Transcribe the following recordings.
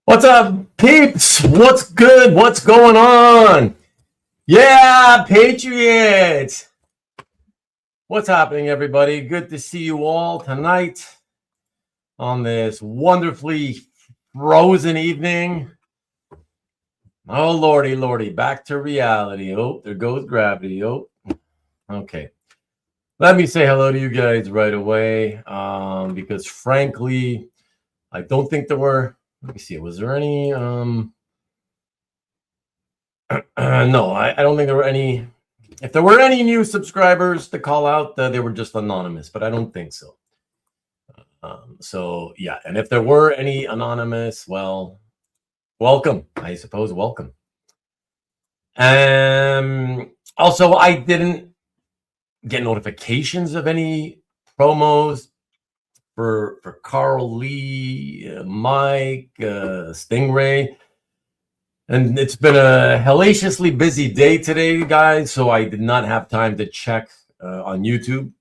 What's up, peeps? What's good? What's going on? Yeah, Patriots! What's happening, everybody? Good to see you all tonight on this wonderfully frozen evening. Oh, lordy, back to reality. Oh, there goes gravity. Oh, okay. Let me say hello to you guys right away, because frankly, I don't think there were. Let me see. Was there any? No, I don't think there were any. If there were any new subscribers to call out, they were just anonymous, but I don't think so. So yeah, and if there were any anonymous, well, welcome. I suppose welcome. Also, I didn't get notifications of any promos for Carl Lee, Mike, Stingray. And it's been a hellaciously busy day today, guys, so I did not have time to check on YouTube.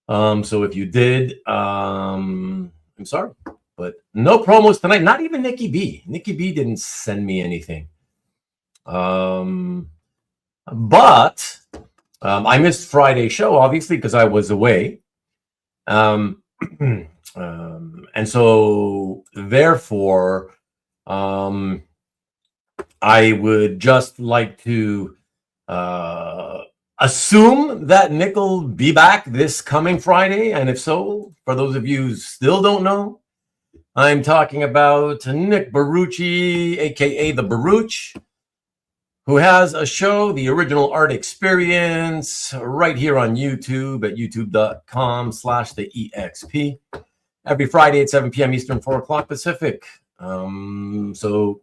So if you did, I'm sorry. But no promos tonight, not even Nicky B. Nicky B didn't send me anything. But I missed Friday's show, obviously, because I was away. And so therefore, I would just like to assume that Nick will be back this coming Friday. And if so, for those of you who still don't know, I'm talking about Nick Barucci, a.k.a. The Baruch, who has a show, The Original Art Experience, right here on YouTube at youtube.com/theexp, every Friday at 7 p.m. Eastern, 4 o'clock Pacific. So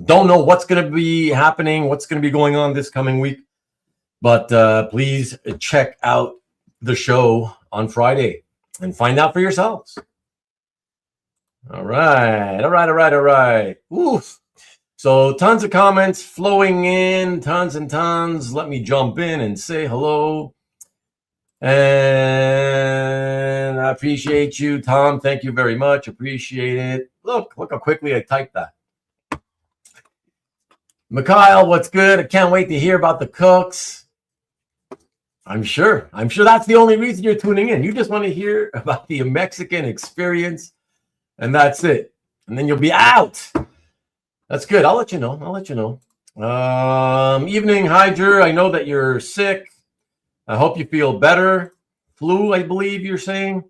don't know what's going to be happening, what's going to be going on this coming week, but please check out the show on Friday and find out for yourselves. All right. Oof. So tons of comments flowing in, tons and tons. Let me jump in and say hello. And I appreciate you, Tom. Thank you very much. Appreciate it. Look how quickly I typed that. Mikhail, what's good? I can't wait to hear about the cooks. I'm sure that's the only reason you're tuning in. You just want to hear about the Mexican experience, and that's it. And then you'll be out. That's good. I'll let you know. Evening, Hydra. I know that you're sick. I hope you feel better. Flu, I believe you're saying.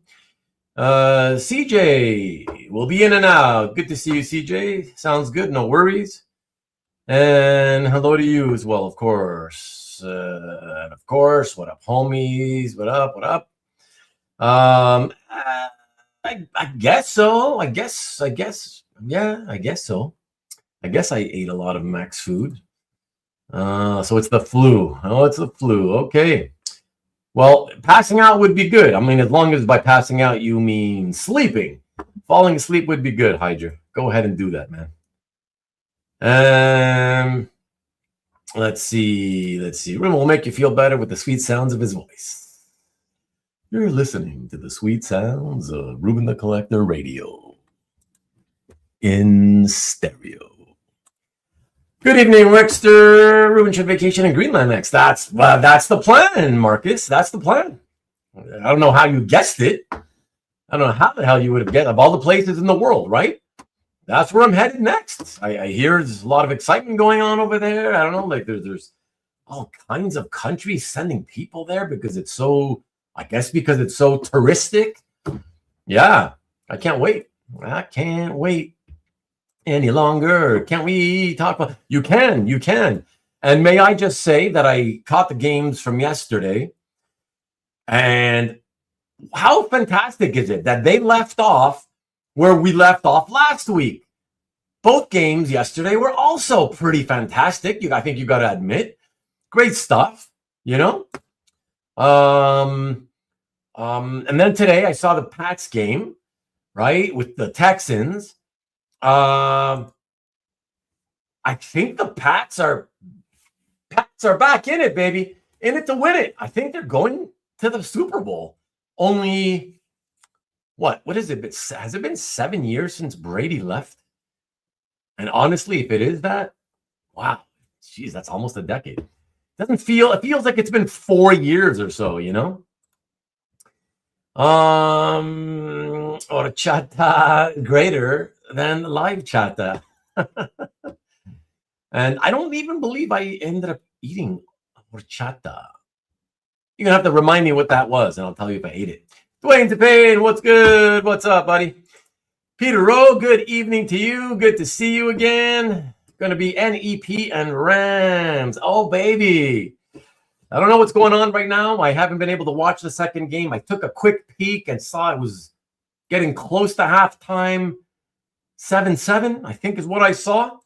CJ will be in and out. Good to see you, CJ. Sounds good. No worries. And hello to you as well, of course. And of course, what up, homies? What up? I guess so. I guess. Yeah, I guess so. I guess I ate a lot of Max food. So it's the flu. Oh, it's the flu. Okay. Well, passing out would be good. I mean, as long as by passing out you mean sleeping. Falling asleep would be good, Hydra. Go ahead and do that, man. Let's see. Rubén will make you feel better with the sweet sounds of his voice. You're listening to the sweet sounds of Rubén DaCollector Radio in stereo. Good evening, Rickster. Rubén should vacation in Greenland next. That's the plan, Marcus. That's the plan. I don't know how you guessed it. I don't know how the hell you would have guessed of all the places in the world, right? That's where I'm headed next. I hear there's a lot of excitement going on over there. I don't know, like there's all kinds of countries sending people there because it's so touristic. Yeah, I can't wait any longer. Can't we talk about? You can. And may I just say that I caught the games from yesterday, and how fantastic is it that they left off where we left off last week? Both games yesterday were also pretty fantastic. I think you got to admit, great stuff, you know. And then today I saw the Pats game, right, with the Texans. I think the Pats are back in it, baby, in it to win it. I think they're going to the Super Bowl. Only what is it? Has it been 7 years since Brady left? And honestly, if it is that, wow, geez, that's almost a decade. It feels like it's been 4 years or so, you know? Horchata greater than live chata. And I don't even believe I ended up eating horchata. You're going to have to remind me what that was, and I'll tell you if I ate it. Dwayne DePayne, what's good? What's up, buddy? Peter Rowe, good evening to you. Good to see you again. Going to be NEP and Rams. Oh, baby. I don't know what's going on right now. I haven't been able to watch the second game. I took a quick peek and saw it was getting close to halftime. 7-7, I think is what I saw.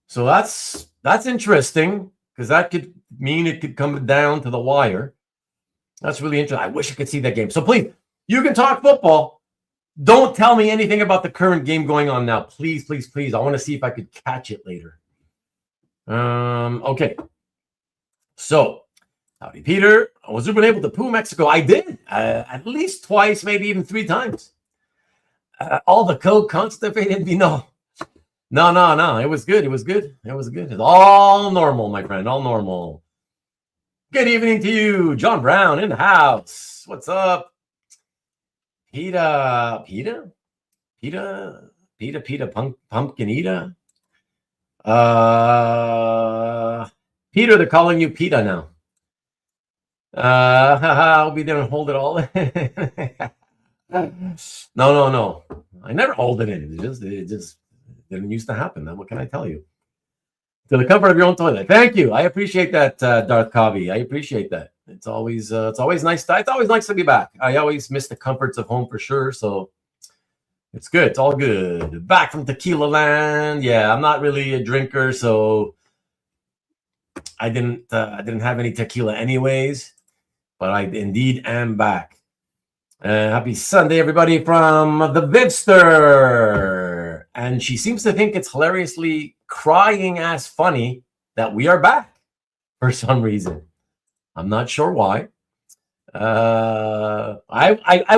So that's interesting because that could mean it could come down to the wire. That's really interesting. I wish I could see that game. So please, you can talk football. Don't tell me anything about the current game going on now. Please, please, please. I want to see if I could catch it later. Okay. So, howdy, Peter. Was Rubén able to poo Mexico? I did. At least twice, maybe even 3 times. All the coke constipated me? No. No. It was good. It was good. It's all normal, my friend. All normal. Good evening to you. John Brown in the house. What's up? Pita, Pumpkinita. Peter, they're calling you Pita now. I'll be there and hold it all. No. I never hold it in. It just didn't used to happen. What can I tell you? To the comfort of your own toilet. Thank you. I appreciate that, Darth Kavi. I appreciate that. It's always nice. It's always nice to be back. I always miss the comforts of home for sure. So it's good. It's all good. Back from Tequila Land. Yeah, I'm not really a drinker, so I didn't have any tequila anyways. But I indeed am back. Happy Sunday, everybody, from the Vivster. And she seems to think it's hilariously crying ass funny that we are back for some reason. I'm not sure why. I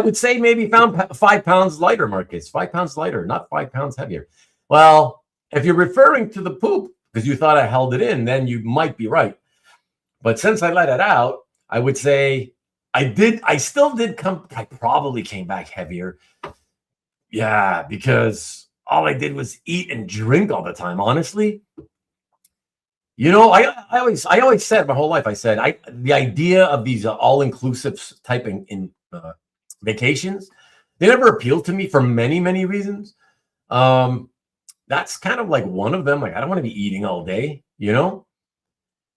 would say maybe found 5 pounds lighter, Marcus. 5 pounds lighter, not 5 pounds heavier. Well, if you're referring to the poop because you thought I held it in, then you might be right. But since I let it out, I would say I still did come. I probably came back heavier. Yeah, because all I did was eat and drink all the time, honestly. You know, I always said my whole life, I said the idea of these all-inclusive type in vacations, they never appealed to me for many, many reasons. That's kind of like one of them. Like, I don't want to be eating all day, you know?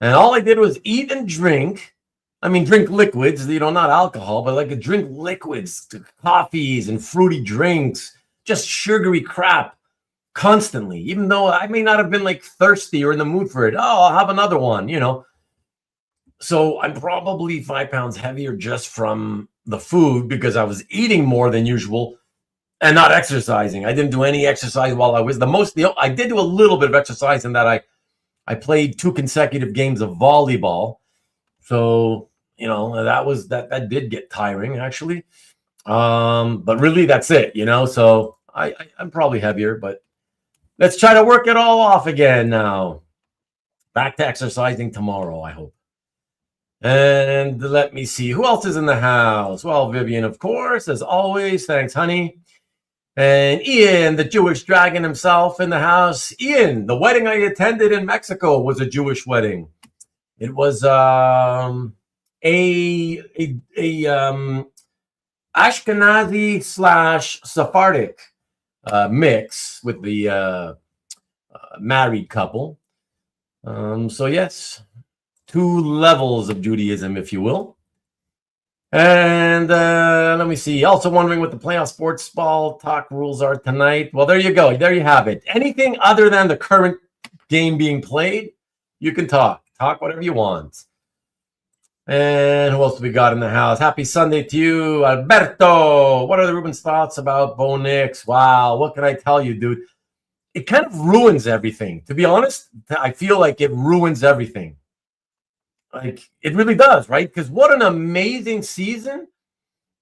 And all I did was eat and drink. I mean, drink liquids, you know, not alcohol, but like drink liquids, coffees and fruity drinks, just sugary crap. Constantly, even though I may not have been like thirsty or in the mood for it. Oh, I'll have another one, you know. So I'm probably 5 pounds heavier just from the food because I was eating more than usual and not exercising. I didn't do any exercise while I was I did do a little bit of exercise in that I played 2 consecutive games of volleyball. So, you know, that did get tiring actually. But really that's it, you know. So I'm probably heavier, but let's try to work it all off again now. Back to exercising tomorrow, I hope. And let me see. Who else is in the house? Well, Vivian, of course, as always. Thanks, honey. And Ian, the Jewish dragon himself, in the house. Ian, the wedding I attended in Mexico was a Jewish wedding. It was a Ashkenazi / Sephardic mix with the married couple. So yes, 2 levels of Judaism, if you will. And let me see. Also wondering what the playoff sports ball talk rules are tonight. Well, there you go. There you have it. Anything other than the current game being played, you can talk. Talk whatever you want. And who else do we got in the house? Happy Sunday to you, Alberto. What are the Ruben's thoughts about Bo Nix? Wow, what can I tell you, dude? It kind of ruins everything. To be honest, I feel like it ruins everything. Like, it really does, right? Because what an amazing season,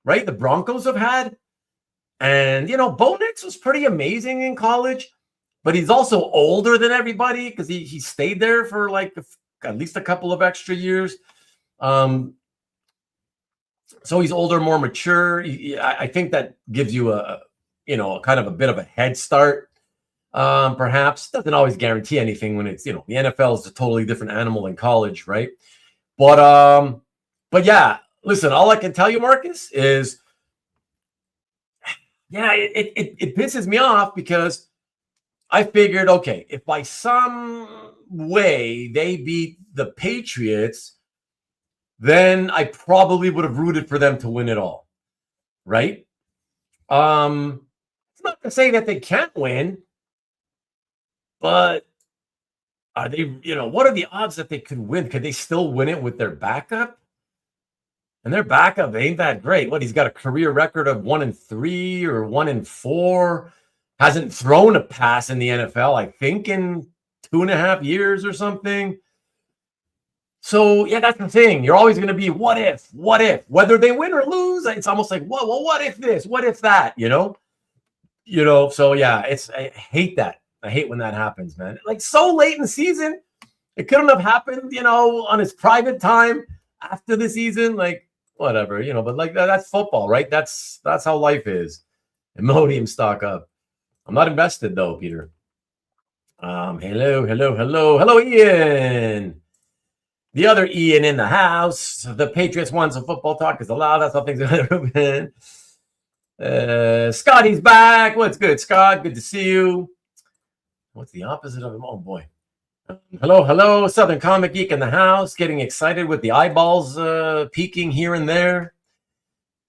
right, the Broncos have had. And, you know, Bo Nix was pretty amazing in college. but he's also older than everybody because he stayed there for like at least a couple of extra years. So he's older, more mature. I think that gives you a kind of a bit of a head start. Perhaps doesn't always guarantee anything when it's, the NFL is a totally different animal than college, right? But yeah, listen, all I can tell you, Marcus, is yeah, it pisses me off because I figured, okay, if by some way they beat the Patriots, then I probably would have rooted for them to win it all, right? It's not to say that they can't win, but are they, what are the odds that they could win? Could they still win it with their backup? And their backup ain't that great. What, he's got a career record of 1-3 or 1-4. Hasn't thrown a pass in the NFL, I think, in 2.5 years or something. So, yeah, that's the thing. You're always going to be, what if? Whether they win or lose, it's almost like, well, what if this? What if that? So, yeah, I hate that. I hate when that happens, man. Like, so late in the season, it couldn't have happened, on his private time after the season. Like, whatever, but like that's football, right? That's how life is. Imodium stock up. I'm not invested though, Peter. Hello, Ian. The other Ian in the house. The Patriots won, so football talk is allowed. That's how things are. Scotty's back. What's good, Scott? Good to see you. What's the opposite of him? Oh boy. Hello, Southern Comic Geek in the house. Getting excited with the eyeballs peeking here and there.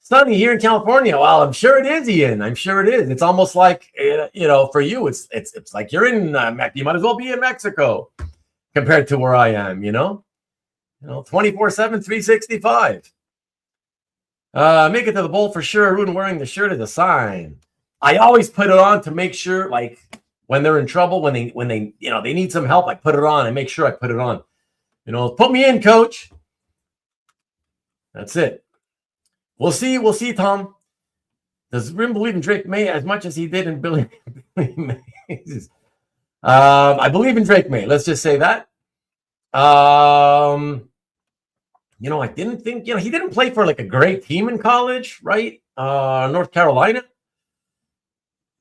Sunny here in California. Well, I'm sure it is, Ian. I'm sure it is. It's almost like, for you, it's like you're in, you might as well be in Mexico compared to where I am, 24/7, 365. Make it to the bowl for sure. Ruben wearing the shirt is a sign. I always put it on to make sure, like, when they're in trouble, when they they need some help, I put it on. I make sure I put it on. Put me in, coach. That's it. We'll see, Tom. Does Rim believe in Drake May as much as he did in Billy Mays? I believe in Drake May. Let's just say that. I didn't think, he didn't play for like a great team in college, right? North Carolina.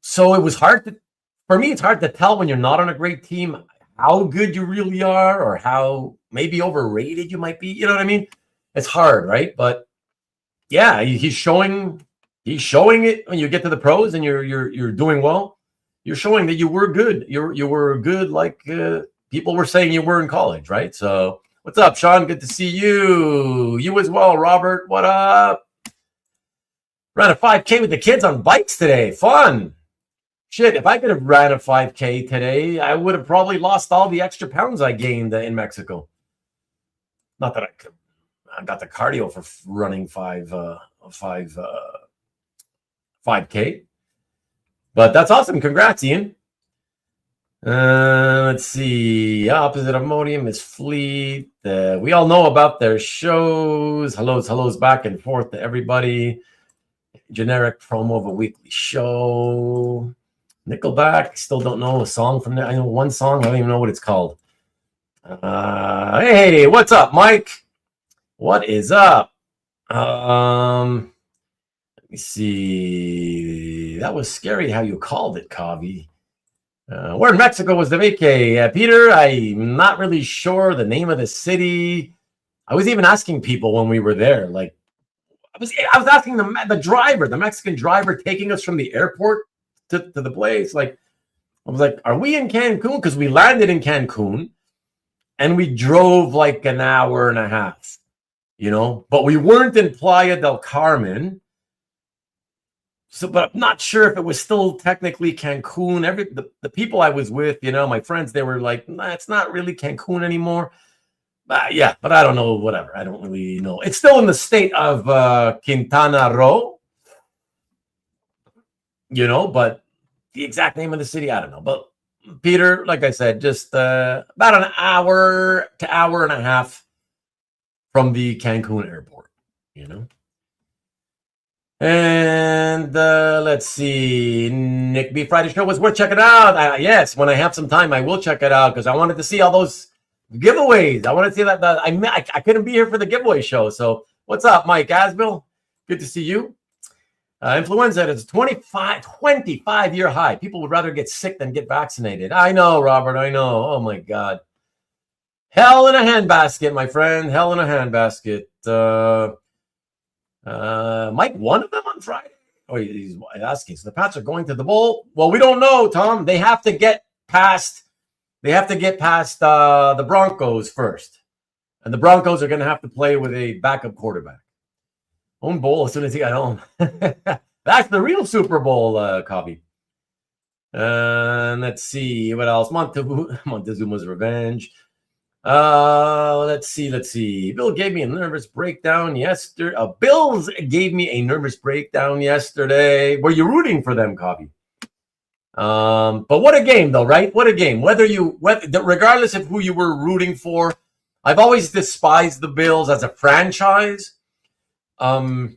So it was for me, it's hard to tell when you're not on a great team how good you really are or how maybe overrated you might be. You know what I mean? It's hard, right? But yeah, he's showing it when you get to the pros and you're doing well. You're showing that you were good. You were good, like people were saying you were in college, right? So what's up, Sean? Good to see you. You as well, Robert. What up? Ran a 5K with the kids on bikes today. Fun. Shit, if I could have ran a 5K today, I would have probably lost all the extra pounds I gained in Mexico. Not that I got the cardio for running 5K. But that's awesome. Congrats, Ian. Let's see. Opposite of Modium is Fleet. We all know about their shows. Hellos back and forth to everybody. Generic promo of a weekly show. Nickelback. Still don't know a song from there. I know one song. I don't even know what it's called. Hey, what's up, Mike? What is up? Let me see. That was scary how you called it, Kavi. Where in Mexico was the vacay? Peter, I'm not really sure the name of the city. I was even asking people when we were there. Like, I was asking the driver, the Mexican driver taking us from the airport to the place. Like, I was like, are we in Cancun? Because we landed in Cancun and we drove like an hour and a half. But we weren't in Playa del Carmen. So, but I'm not sure if it was still technically Cancun. The people I was with, my friends, they were like, nah, it's not really Cancun anymore. Yeah, but I don't know, whatever. I don't really know. It's still in the state of Quintana Roo, but the exact name of the city, I don't know. But Peter, like I said, just about an hour to hour and a half from the Cancun airport, And let's see. Nick B. Friday show was worth checking out. Yes, when I have some time, I will check it out because I wanted to see all those giveaways. I wanted to see that. I couldn't be here for the giveaway show. So what's up, Mike Asbill? Good to see you. Influenza is a 25-year high. People would rather get sick than get vaccinated. I know, Robert. I know. Oh, my God. Hell in a handbasket, my friend. Hell in a handbasket. Mike, one of them on Friday? Oh, he's asking. So the Pats are going to the bowl? Well, we don't know, Tom. They have to get past the Broncos first. And the Broncos are going to have to play with a backup quarterback. Home bowl as soon as he got home. That's the real Super Bowl, Copy. Let's see. What else? Montezuma's revenge. Let's see. Bill gave me a nervous breakdown yesterday. Bills gave me a nervous breakdown yesterday. Were you rooting for them, Copy? But what a game, though, right? What a game. Regardless of who you were rooting for, I've always despised the Bills as a franchise. But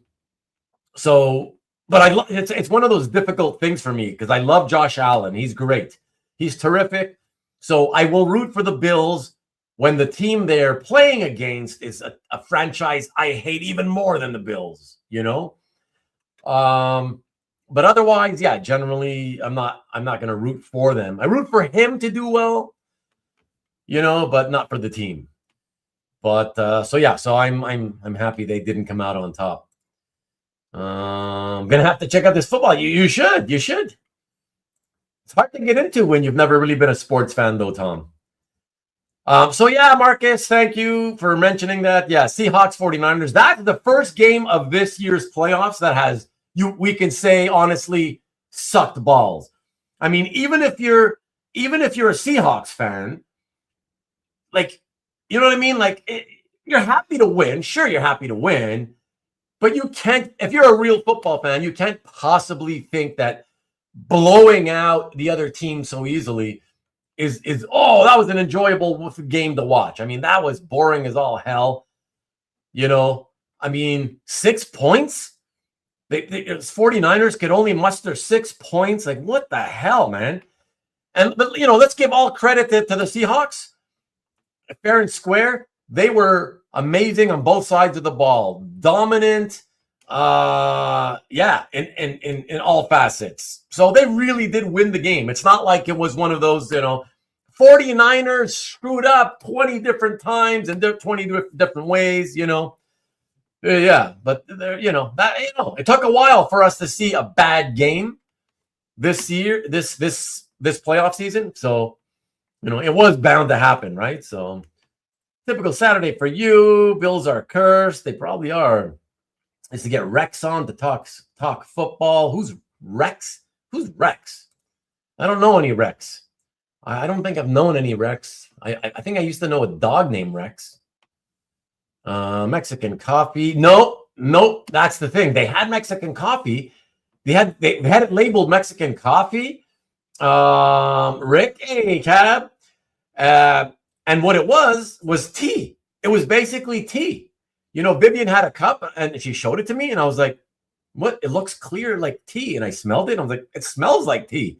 it's one of those difficult things for me because I love Josh Allen. He's great. He's terrific. So I will root for the Bills when the team they're playing against is a franchise I hate even more than the Bills, you know? But otherwise, yeah, generally I'm not going to root for them. I root for him to do well, you know, but not for the team. But so I'm happy they didn't come out on top. I'm gonna have to check out this football. You should. It's hard to get into when you've never really been a sports fan, though, Tom. So yeah, Marcus, thank you for mentioning that. Yeah, Seahawks 49ers. That's the first game of this year's playoffs that we can say honestly sucked balls. I mean, even if you're a Seahawks fan, like, you know what I mean? Like, you're happy to win. Sure, you're happy to win. But you can't, if you're a real football fan, you can't possibly think that blowing out the other team so easily is that was an enjoyable game to watch. I mean, that was boring as all hell. You know, I mean, 6 points? The 49ers could only muster 6 points. Like, what the hell, man? But you know, let's give all credit to the Seahawks. Fair and square, they were amazing on both sides of the ball. Dominant, in all facets. So they really did win the game. It's not like it was one of those, 49ers screwed up 20 different times and 20 different ways, Yeah, but it took a while for us to see a bad game this year, this playoff season. So, it was bound to happen, right? So, typical Saturday for you. Bills are cursed. They probably are. Is to get Rex on to talk football. Who's Rex? Who's Rex? I don't know any Rex. I don't think I've known any Rex. I think I used to know a dog named Rex. Mexican coffee. Nope. That's the thing. They had Mexican coffee. They had it labeled Mexican coffee. Rick, hey, cab. And what it was tea. It was basically tea. Vivian had a cup and she showed it to me and I was like, what? It looks clear like tea. And I smelled it. I was like, it smells like tea.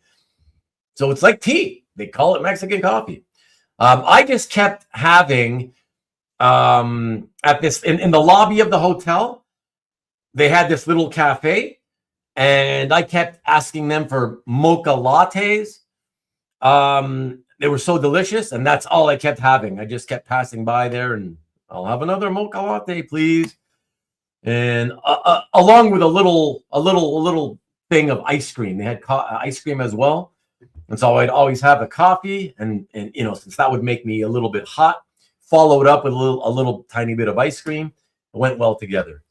So it's like tea. They call it Mexican coffee. I just kept having at this in the lobby of the hotel, they had this little cafe and I kept asking them for mocha lattes. They were so delicious, and that's all I kept having. I just kept passing by there, and I'll have another mocha latte, please. And along with a little thing of ice cream. They had ice cream as well, and so I'd always have a coffee, and since that would make me a little bit hot, followed up with a little tiny bit of ice cream. It went well together.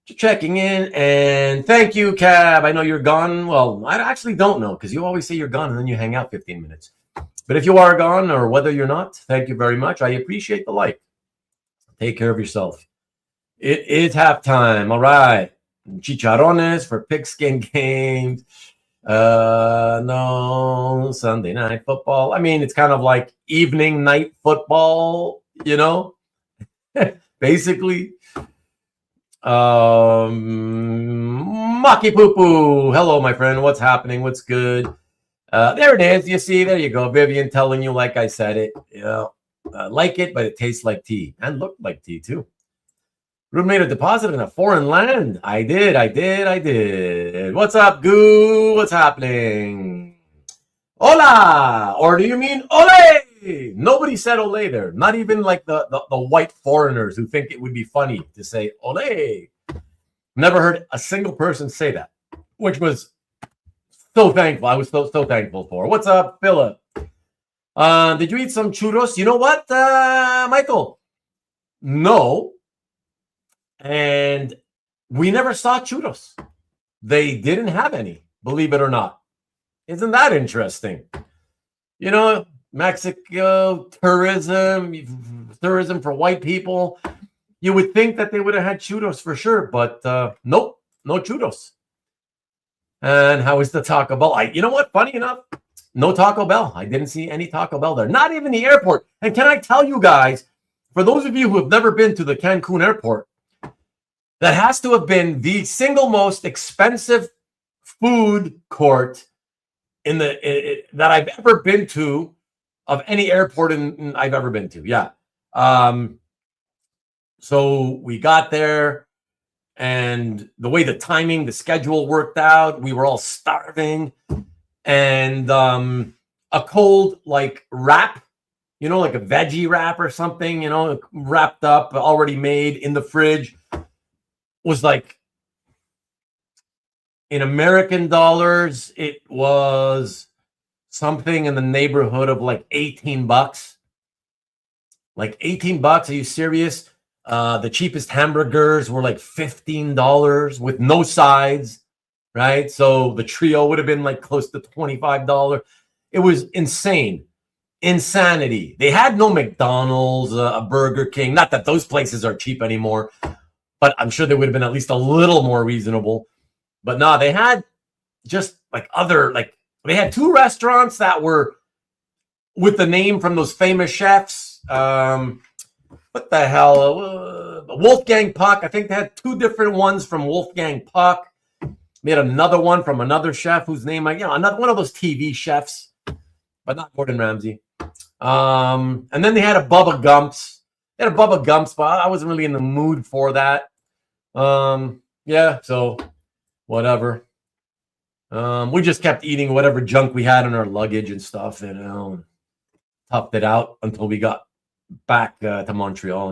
Just checking in, and thank you, Cab. I know you're gone. Well, I actually don't know because you always say you're gone, and then you hang out 15 minutes. But if you are gone or whether you're not, thank you very much. I appreciate the like. Take care of yourself. It is halftime. All right. Chicharrones for pigskin games. No, Sunday night football. I mean, it's kind of like evening night football, basically. Maki Poo Poo. Hello, my friend. What's happening? What's good? There it is. You see, there you go. Vivian telling you like I said it. Like it, but it tastes like tea and looked like tea too. Ruben made a deposit in a foreign land. I did. What's up, Goo? What's happening? Hola! Or do you mean ole? Nobody said ole there. Not even like the white foreigners who think it would be funny to say ole. Never heard a single person say that, which was so thankful. I was so thankful for. What's up, Philip? Did you eat some churros? You know what, Michael? No. And we never saw churros. They didn't have any, believe it or not. Isn't that interesting? You know, Mexico, tourism for white people. You would think that they would have had churros for sure, but nope, no churros. And how is the Taco Bell? You know what? Funny enough, no Taco Bell. I didn't see any Taco Bell there. Not even the airport. And can I tell you guys, for those of you who have never been to the Cancun airport, that has to have been the single most expensive food court that I've ever been to of any airport I've ever been to. Yeah. So we got there, and the way the timing, the schedule worked out, we were all starving, and a cold like wrap, you know, like a veggie wrap or something, you know, wrapped up, already made in the fridge, was like, in American dollars, it was something in the neighborhood of like $18. Like $18? Are you serious? The cheapest hamburgers were like $15 with no sides, right? So the trio would have been like close to $25. It was insane. Insanity. They had no McDonald's, a Burger King. Not that those places are cheap anymore, but I'm sure they would have been at least a little more reasonable. But no, they had just like they had two restaurants that were with the name from those famous chefs. What the hell? Wolfgang Puck. I think they had two different ones from Wolfgang Puck. They had another one from another chef whose name, another one of those TV chefs, but not Gordon Ramsay. And then they had a Bubba Gumps. They had a Bubba Gumps, but I wasn't really in the mood for that. Yeah, so whatever. We just kept eating whatever junk we had in our luggage and stuff, and toughed it out until we got back to Montreal.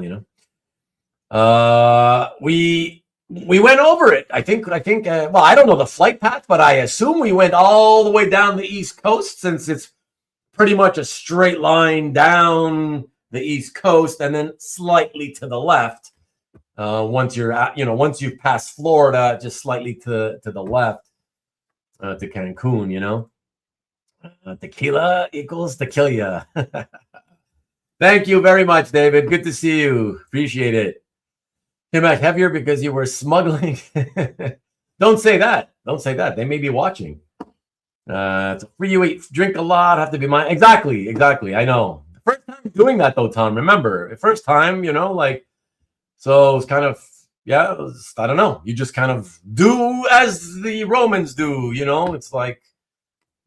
We went over it. I think. Well, I don't know the flight path, but I assume we went all the way down the East Coast, since it's pretty much a straight line down the East Coast and then slightly to the left. Once you've passed Florida, just slightly to the left to Cancun. Tequila equals tequila. Thank you very much, David. Good to see you. Appreciate it. Came back heavier because you were smuggling. Don't say that. Don't say that. They may be watching. It's free. You eat, drink a lot. Have to be mine. Exactly. I know. The first time doing that though, Tom. Remember, the first time, so it's kind of, I don't know. You just kind of do as the Romans do. It's like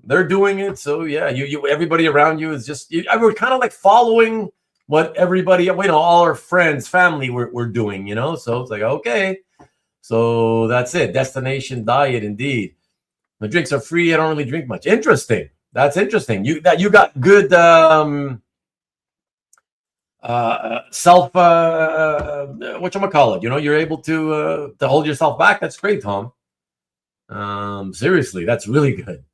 they're doing it. So yeah, everybody around you is just. We're kind of like following what everybody, all our friends, family were doing. So it's like, okay, so that's it. Destination diet, indeed. The drinks are free. I don't really drink much. Interesting. That's interesting. You got good self whatchamacallit. You're able to hold yourself back. That's great, Tom. Seriously, that's really good.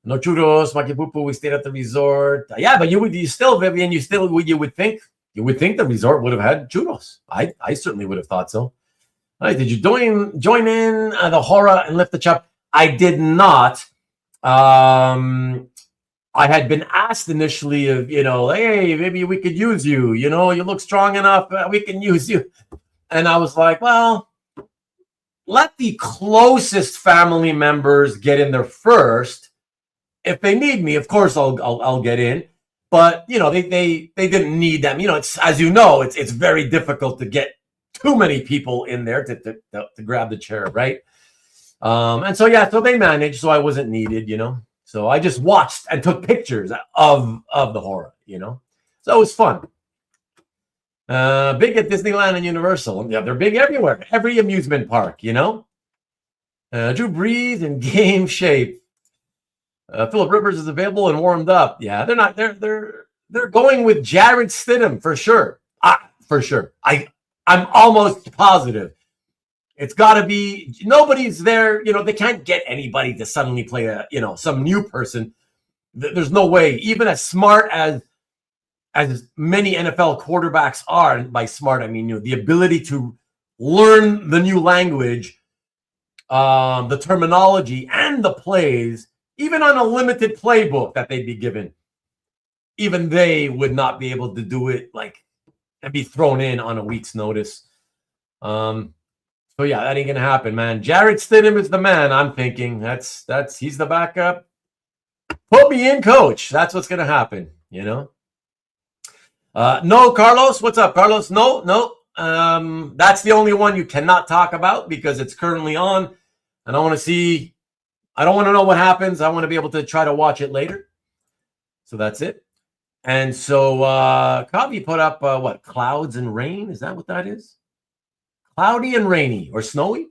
No churros, makipupu. We stayed at the resort. Yeah, but you would think the resort would have had churros. I certainly would have thought so. All right, did you join in the horror and lift the chop? I did not. I had been asked initially of, hey, maybe we could use you. You look strong enough. We can use you. And I was like, well, let the closest family members get in there first. If they need me, of course, I'll get in. But, they didn't need them. It's, as you know, it's very difficult to get too many people in there to grab the chair, right? And so, yeah, so they managed, so I wasn't needed, you know. So I just watched and took pictures of the horror, you know. So it was fun. Big at Disneyland and Universal. Yeah, they're big everywhere. Every amusement park, you know. Drew Brees in game shape. Philip Rivers is available and warmed up. Yeah, they're not. They're going with Jared Stidham for sure. For sure. I'm almost positive. It's got to be, nobody's there. You know, they can't get anybody to suddenly play some new person. There's no way. Even as smart as many NFL quarterbacks are, and by smart I mean, the ability to learn the new language, the terminology, and the plays, even on a limited playbook that they'd be given, even they would not be able to do it and be thrown in on a week's notice. So yeah, that ain't gonna happen, man. Jared Stidham is the man. I'm thinking he's the backup. Put me in, coach. That's what's gonna happen. You know. No, Carlos. What's up, Carlos? No. That's the only one you cannot talk about because it's currently on, and I want to see. I don't want to know what happens. I want to be able to try to watch it later. So that's it. And so Kavi put up what? Clouds and rain. Is that what that is? Cloudy and rainy or snowy.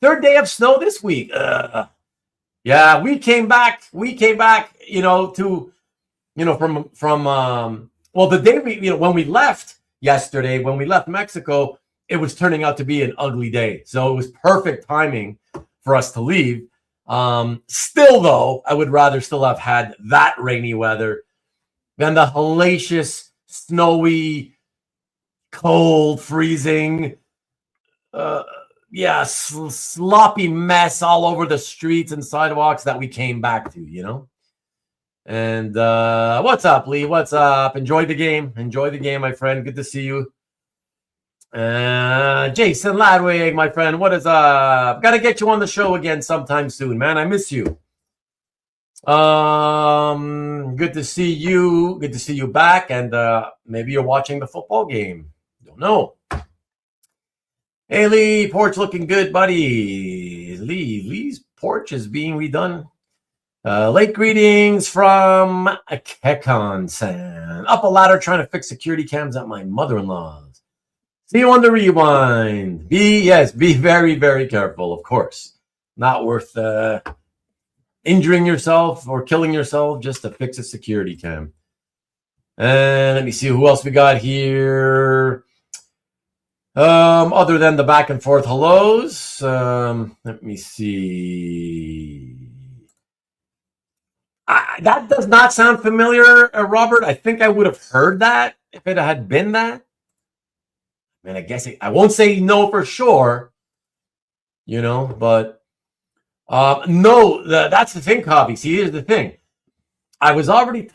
Third day of snow this week. Yeah, we came back. From the day when we left yesterday, when we left Mexico, it was turning out to be an ugly day. So it was perfect timing for us to leave. Still, though, I would rather still have had that rainy weather than the hellacious, snowy, cold, freezing, sloppy mess all over the streets and sidewalks that we came back to, you know. And what's up, Lee? What's up? Enjoy the game, my friend. Good to see you. Jason Ladwig, my friend, what is up? Got to get you on the show again sometime soon, man. I miss you. Good to see you. Good to see you back. And maybe you're watching the football game. Don't know. Hey, Lee, porch looking good, buddy. Lee's porch is being redone. Late greetings from Kekon-san. Up a ladder trying to fix security cams at my mother-in-law's. See you on the rewind. Be very, very careful, of course. Not worth injuring yourself or killing yourself just to fix a security cam. And let me see who else we got here. Other than the back and forth hellos, let me see. That does not sound familiar, Robert. I think I would have heard that if it had been that. I mean, I guess I won't say no for sure, but no, that's the thing, Kavi. See, here's the thing. I was already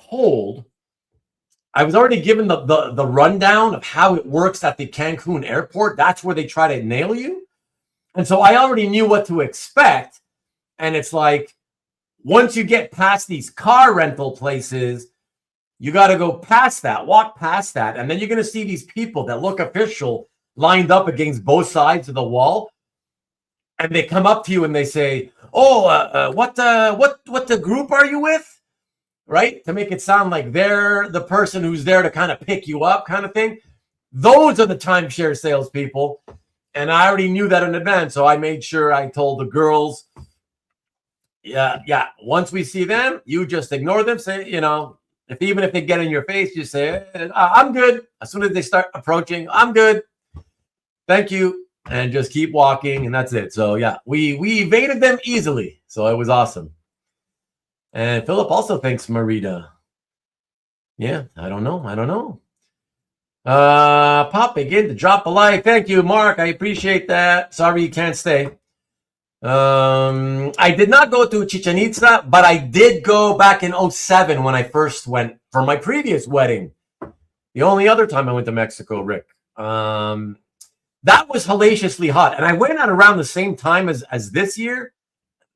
given the rundown of how it works at the Cancun airport. That's where they try to nail you. And so I already knew what to expect. And it's like, once you get past these car rental places, you got to go past that, walk past that. And then you're going to see these people that look official lined up against both sides of the wall. And they come up to you and they say, what the group are you with? Right? To make it sound like they're the person who's there to kind of pick you up kind of thing. Those are the timeshare salespeople. And I already knew that in advance. So I made sure I told the girls, once we see them, you just ignore them. Say, even if they get in your face, you say, I'm good. As soon as they start approaching, I'm good. Thank you. And just keep walking. And that's it. So yeah, we evaded them easily. So it was awesome. And Philip also thanks Marita. Yeah, I don't know. Pop again to drop a like. Thank you, Mark. I appreciate that. Sorry you can't stay. I did not go to Chichen Itza, but I did go back in 2007 when I first went for my previous wedding. The only other time I went to Mexico, Rick. That was hellaciously hot. And I went at around the same time as this year,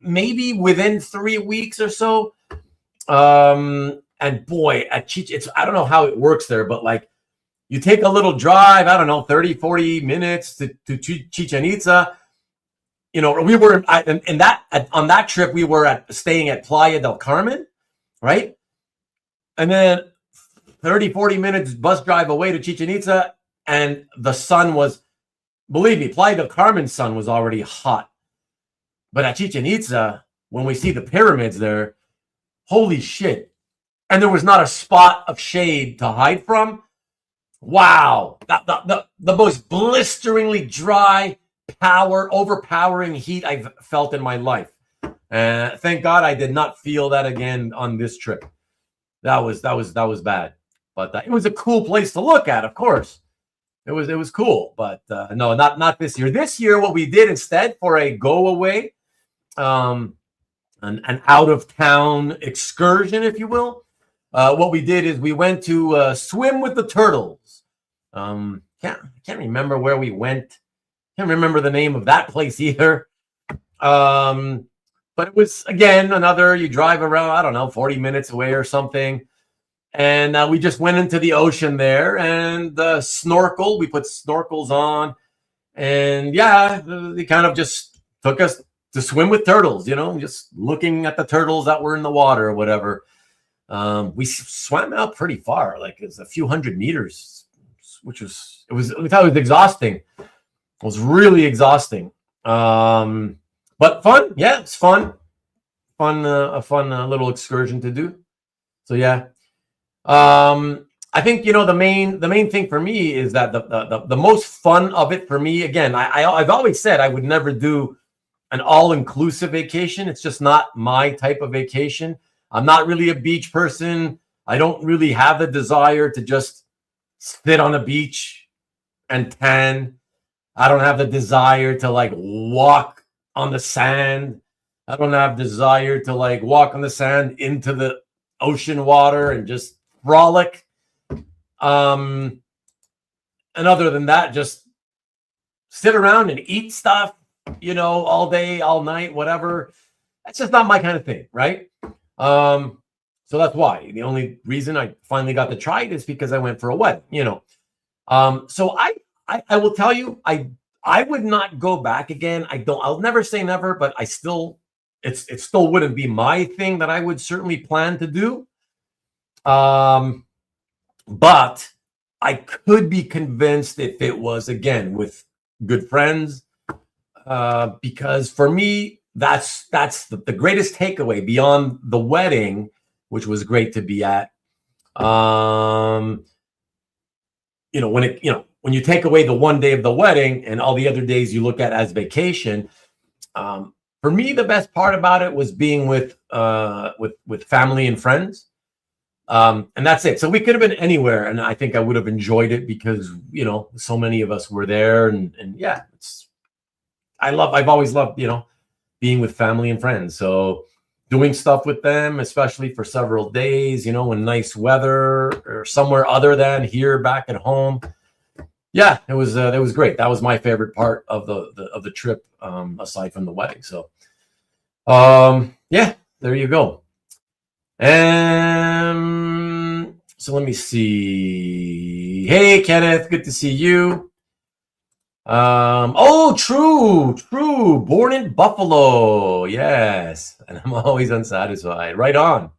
maybe within 3 weeks or so. And boy, at Chichen, I don't know how it works there, but like You take a little drive, I don't know, 30, 40 minutes to Chichen Itza. You know, we were on that trip, we were staying at Playa del Carmen, right? And then 30, 40 minutes bus drive away to Chichen Itza, and the sun was, believe me, Playa del Carmen's sun was already hot. But at Chichen Itza, when we see the pyramids there, holy shit. And there was not a spot of shade to hide from. Wow. The most blisteringly dry, overpowering heat I've felt in my life. Thank God I did not feel that again on this trip. That was bad. But it was a cool place to look at, of course. It was cool, but no, not this year. This year, what we did instead for a go away, an out of town excursion, if you will, what we did is we went to swim with the turtles. Can't remember where we went. Can't remember the name of that place either. But it was, again, you drive around, I don't know, 40 minutes away or something. And we just went into the ocean there and snorkel. We put snorkels on. And yeah, they kind of just took us to swim with turtles, you know, just looking at the turtles that were in the water or whatever. We swam out pretty far, like it's a few hundred meters, we thought it was exhausting. It was really exhausting. But fun. Yeah, it's fun. A fun little excursion to do. So yeah. I think, you know, the main thing for me is that the most fun of it for me, again, I've always said I would never do an all-inclusive vacation. It's just not my type of vacation. I'm not really a beach person. I don't really have the desire to just sit on a beach and tan. I don't have the desire to like walk on the sand. I don't have desire to like walk on the sand into the ocean water and just frolic. And other than that, just sit around and eat stuff, you know, all day, all night, whatever. That's just not my kind of thing, right? So that's why. The only reason I finally got to try it is because I went for a wedding, you know. So I will tell you, I would not go back again. I'll never say never, but it still wouldn't be my thing that I would certainly plan to do. But I could be convinced if it was, again, with good friends, because for me, that's the greatest takeaway beyond the wedding, which was great to be at. You know, when you take away the one day of the wedding and all the other days you look at as vacation, for me, the best part about it was being with family and friends. And that's it. So we could have been anywhere, and I think I would have enjoyed it because, you know, so many of us were there, and yeah, I've always loved, you know, being with family and friends. So doing stuff with them, especially for several days, you know, in nice weather or somewhere other than here back at home. Yeah, it was great. That was my favorite part of the trip, aside from the wedding. So, yeah, there you go. So let me see. Hey, Kenneth, good to see you. Oh, true. Born in Buffalo. Yes. And I'm always unsatisfied. Right on.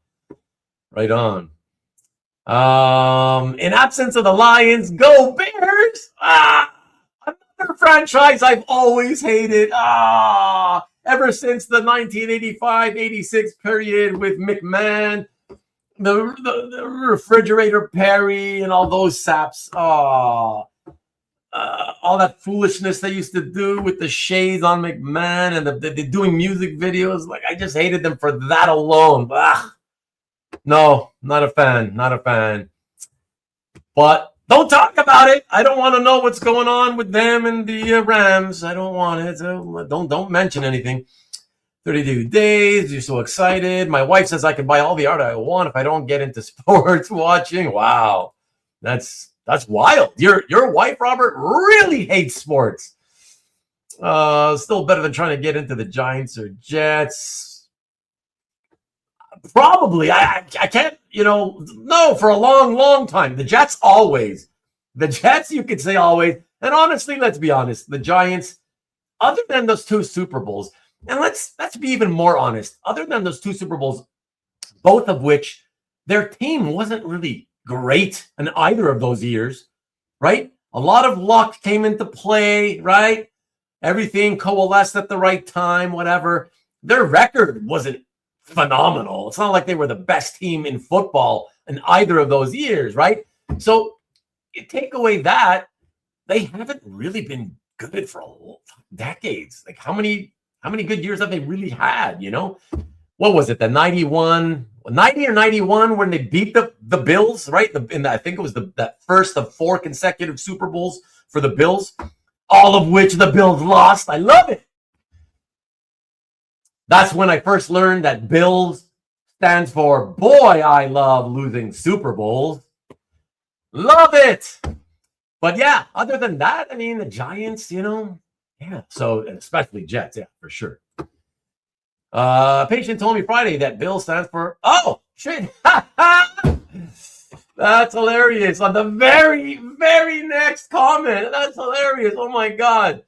In absence of the Lions, go Bears. Another franchise I've always hated. Ever since the 1985-86 period with McMahon, the refrigerator Perry and all those saps. All that foolishness they used to do with the shades on McMahon and the doing music videos. Like, I just hated them for that alone. No, not a fan. But don't talk about it. I don't want to know what's going on with them and the Rams. I don't want it. So don't mention anything. 32 days. You're so excited. My wife says I can buy all the art I want if I don't get into sports watching. Wow, that's wild. Your wife, Robert, really hates sports. Still better than trying to get into the Giants or Jets. Probably. I can't, you know, no, for a long time. The Jets always. The Jets, you could say always. And honestly, let's be honest. The Giants, other than those 2 Super Bowls, and let's be even more honest, other than those 2 Super Bowls, both of which their team wasn't really great in either of those years, right? A lot of luck came into play, right? Everything coalesced at the right time, whatever. Their record wasn't phenomenal. It's not like they were the best team in football in either of those years, right? So you take away that, they haven't really been good for decades. Like how many good years have they really had, you know? What was it, the 90 or 91 when they beat the Bills, right? I think it was that first of 4 consecutive Super Bowls for the Bills, all of which the Bills lost. I love it. That's when I first learned that Bills stands for boy, I love losing Super Bowls. Love it. But yeah, other than that, I mean, the Giants, you know, yeah. So especially Jets, yeah, for sure. Patient told me Friday that Bill stands for, oh, shit. That's hilarious. On the very, very next comment. That's hilarious. Oh my God.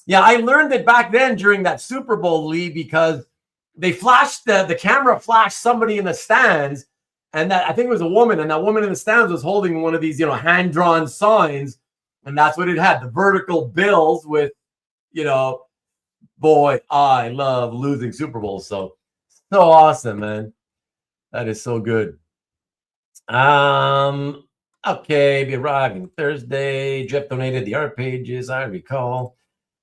Yeah, I learned it back then during that Super Bowl, Lee, because they flashed the camera flashed somebody in the stands, and that I think it was a woman, and that woman in the stands was holding one of these, you know, hand-drawn signs, and that's what it had, the vertical bills with, you know, boy, I love losing Super Bowls. So awesome, man. That is so good. Okay, be arriving Thursday. Jeff donated the art pages, I recall.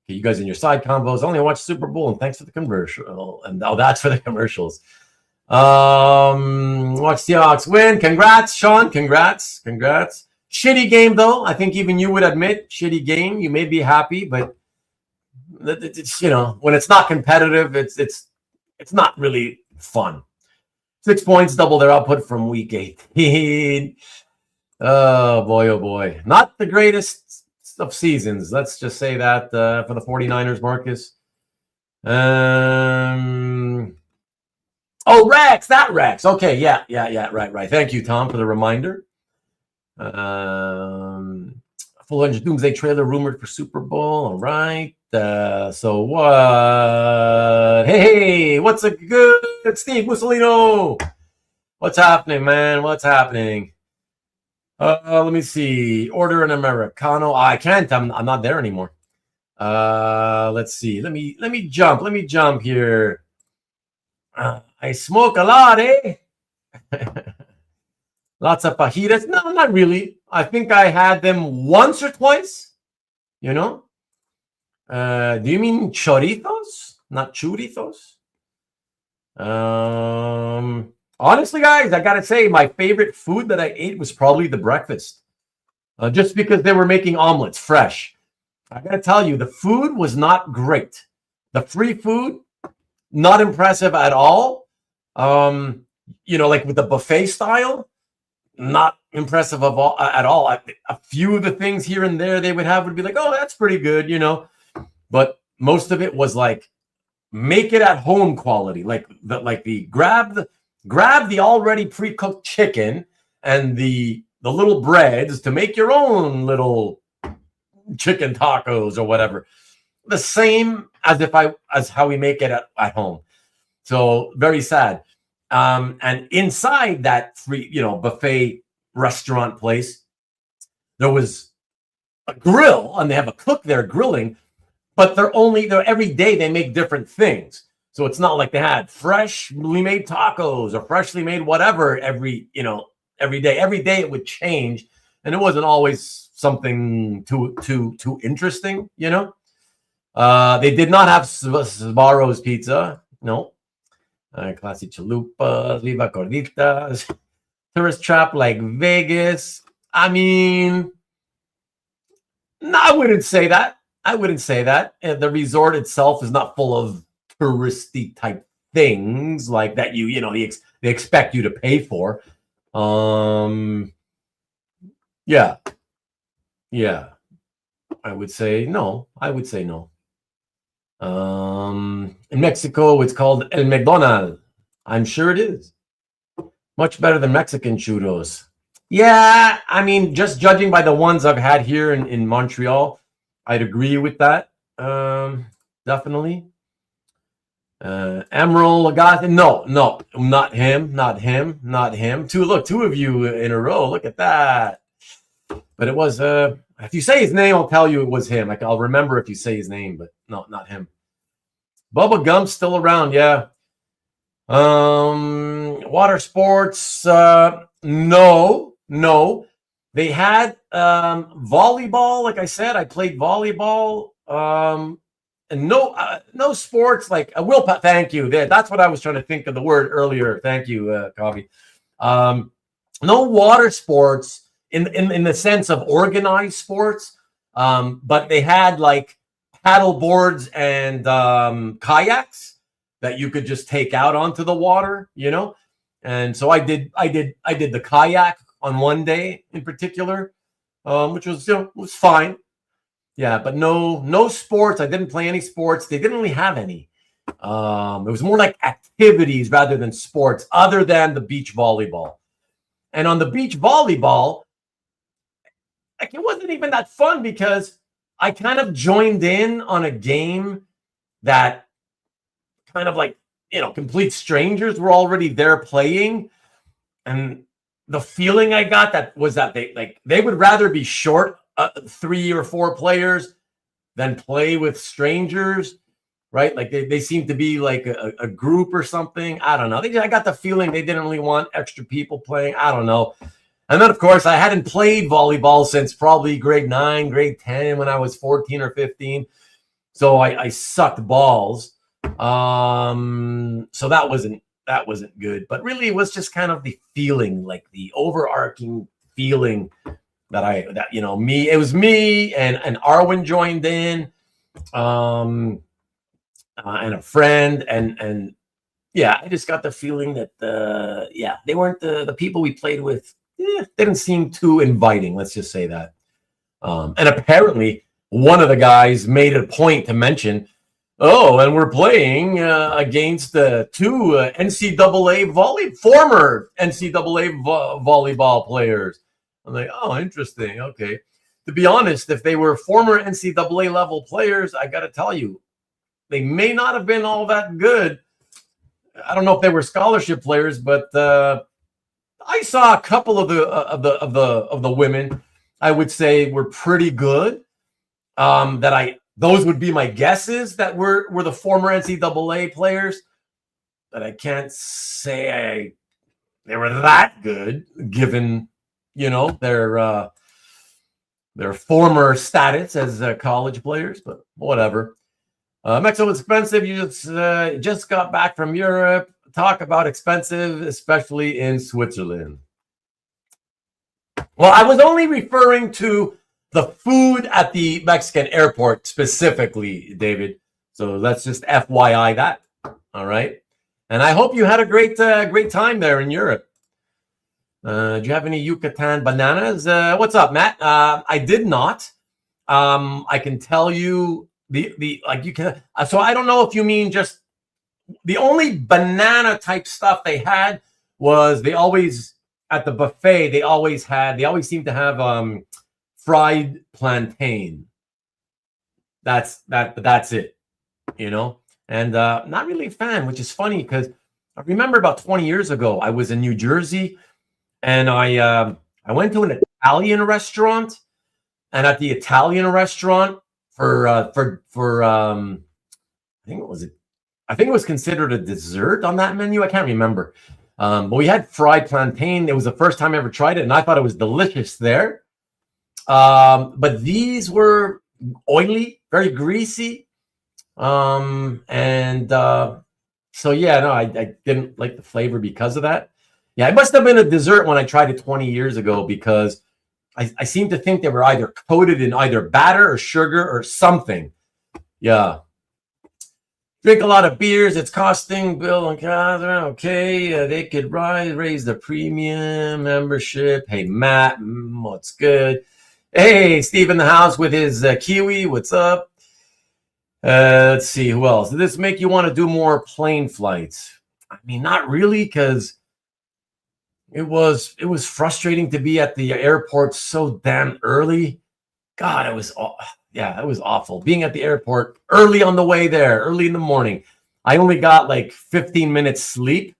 Okay, you guys in your side combos only watch Super Bowl, and thanks for the commercial. And oh, that's for the commercials. Watch Seahawks win. Congrats, Sean. Congrats. Shitty game though. I think even you would admit, shitty game. You may be happy, but it's, you know, when it's not competitive, it's not really fun. 6 points, double their output from week 18. Oh boy. Not the greatest of seasons. Let's just say that for the 49ers, Marcus. Oh, Rex, that Rex. Okay, yeah, right. Thank you, Tom, for the reminder. Full Engine Doomsday trailer rumored for Super Bowl. All right. So what? Hey, what's a good Steve Mussolino? What's happening, man? What's happening? Let me see. Order an Americano. I can't. I'm not there anymore. Let's see. Let me jump here. I smoke a lot, eh? Lots of fajitas. No, not really. I think I had them once or twice. You know? Do you mean chorizos? Not churritos? Honestly, guys, I gotta say, my favorite food that I ate was probably the breakfast. Just because they were making omelets fresh. I gotta tell you, the food was not great. The free food, not impressive at all. You know, like with the buffet style, not impressive at all. A few of the things here and there they would have would be like, oh, that's pretty good, you know. But most of it was like, make it at home quality. Like the grab the already pre-cooked chicken and the little breads to make your own little chicken tacos or whatever. The same as how we make it at home. So very sad. And inside that free, you know, buffet restaurant place, there was a grill, and they have a cook there grilling, but they're every day they make different things. So it's not like they had freshly made tacos or freshly made whatever every day. Every day it would change, and it wasn't always something too interesting, you know. They did not have Sbarro's pizza, no. Classy chalupas, Viva Gorditas, tourist trap like Vegas. I mean, no, I wouldn't say that. The resort itself is not full of touristy type things like that. They expect you to pay for. Yeah. I would say no. In Mexico, it's called El McDonald. I'm sure it is. Much better than Mexican churros. Yeah, I mean, just judging by the ones I've had here in Montreal, I'd agree with that. Definitely. Emerald Agatha. No, not him, not him, not him. Two of you in a row. Look at that. But it was if you say his name, I'll tell you it was him. Like I'll remember if you say his name, but no, not him. Bubba Gump's still around, yeah. Water sports, no. They had volleyball, like I said, I played volleyball. And no sports like Will. Thank you. That's what I was trying to think of the word earlier. Thank you, Coffee. No water sports in the sense of organized sports, but they had like paddle boards and kayaks that you could just take out onto the water, And so I did the kayak on one day in particular, which was was fine. Yeah, but no sports. I didn't play any sports. They didn't really have any. It was more like activities rather than sports, other than the beach volleyball. And on the beach volleyball, like it wasn't even that fun because I kind of joined in on a game that kind of like, complete strangers were already there playing. And the feeling I got that they would rather be short 3 or 4 players than play with strangers, right? Like they seem to be like a group or something. I don't know. I got the feeling they didn't really want extra people playing. I don't know. And then, of course, I hadn't played volleyball since probably grade 9, grade 10 when I was 14 or 15. So I sucked balls. So that wasn't good. But really, it was just kind of the feeling, like the overarching feeling that it was me and Arwen joined in, and a friend, and yeah, I just got the feeling that they weren't the people we played with. Didn't seem too inviting. Let's just say that. And apparently, one of the guys made a point to mention, "Oh, and we're playing against 2 former NCAA volleyball players." I'm like, "Oh, interesting. Okay." To be honest, if they were former NCAA level players, I got to tell you, they may not have been all that good. I don't know if they were scholarship players, but I saw a couple of the women I would say were pretty good. Those would be my guesses that were the former NCAA players, but I can't say they were that good given their former status as college players. But whatever. Mexico is expensive. You just got back from Europe. Talk about expensive, especially in Switzerland. Well, I was only referring to the food at the Mexican airport specifically, David. So let's just FYI that. All right. And I hope you had a great time there in Europe. Do you have any Yucatan bananas? What's up, Matt? I did not. I can tell you you can. So I don't know if you mean just the only banana type stuff they had was they always at the buffet they always seem to have fried plantain. That's it, and not really a fan, which is funny because I remember about 20 years ago I was in New Jersey and I went to an Italian restaurant, and at the Italian restaurant for I think it was considered a dessert on that menu. I can't remember. But we had fried plantain. It was the first time I ever tried it, and I thought it was delicious there. But these were oily, very greasy. So yeah, no, I didn't like the flavor because of that. Yeah, it must have been a dessert when I tried it 20 years ago because I seem to think they were either coated in either batter or sugar or something. Yeah. Drink a lot of beers. It's costing Bill and Catherine. Okay, they could raise the premium membership. Hey, Matt, what's good? Hey, Steve in the house with his kiwi. What's up? Let's see, who else? Did this make you want to do more plane flights? I mean, not really, because it was frustrating to be at the airport so damn early. God, it was awful. Being at the airport early on the way there, early in the morning. I only got like 15 minutes sleep.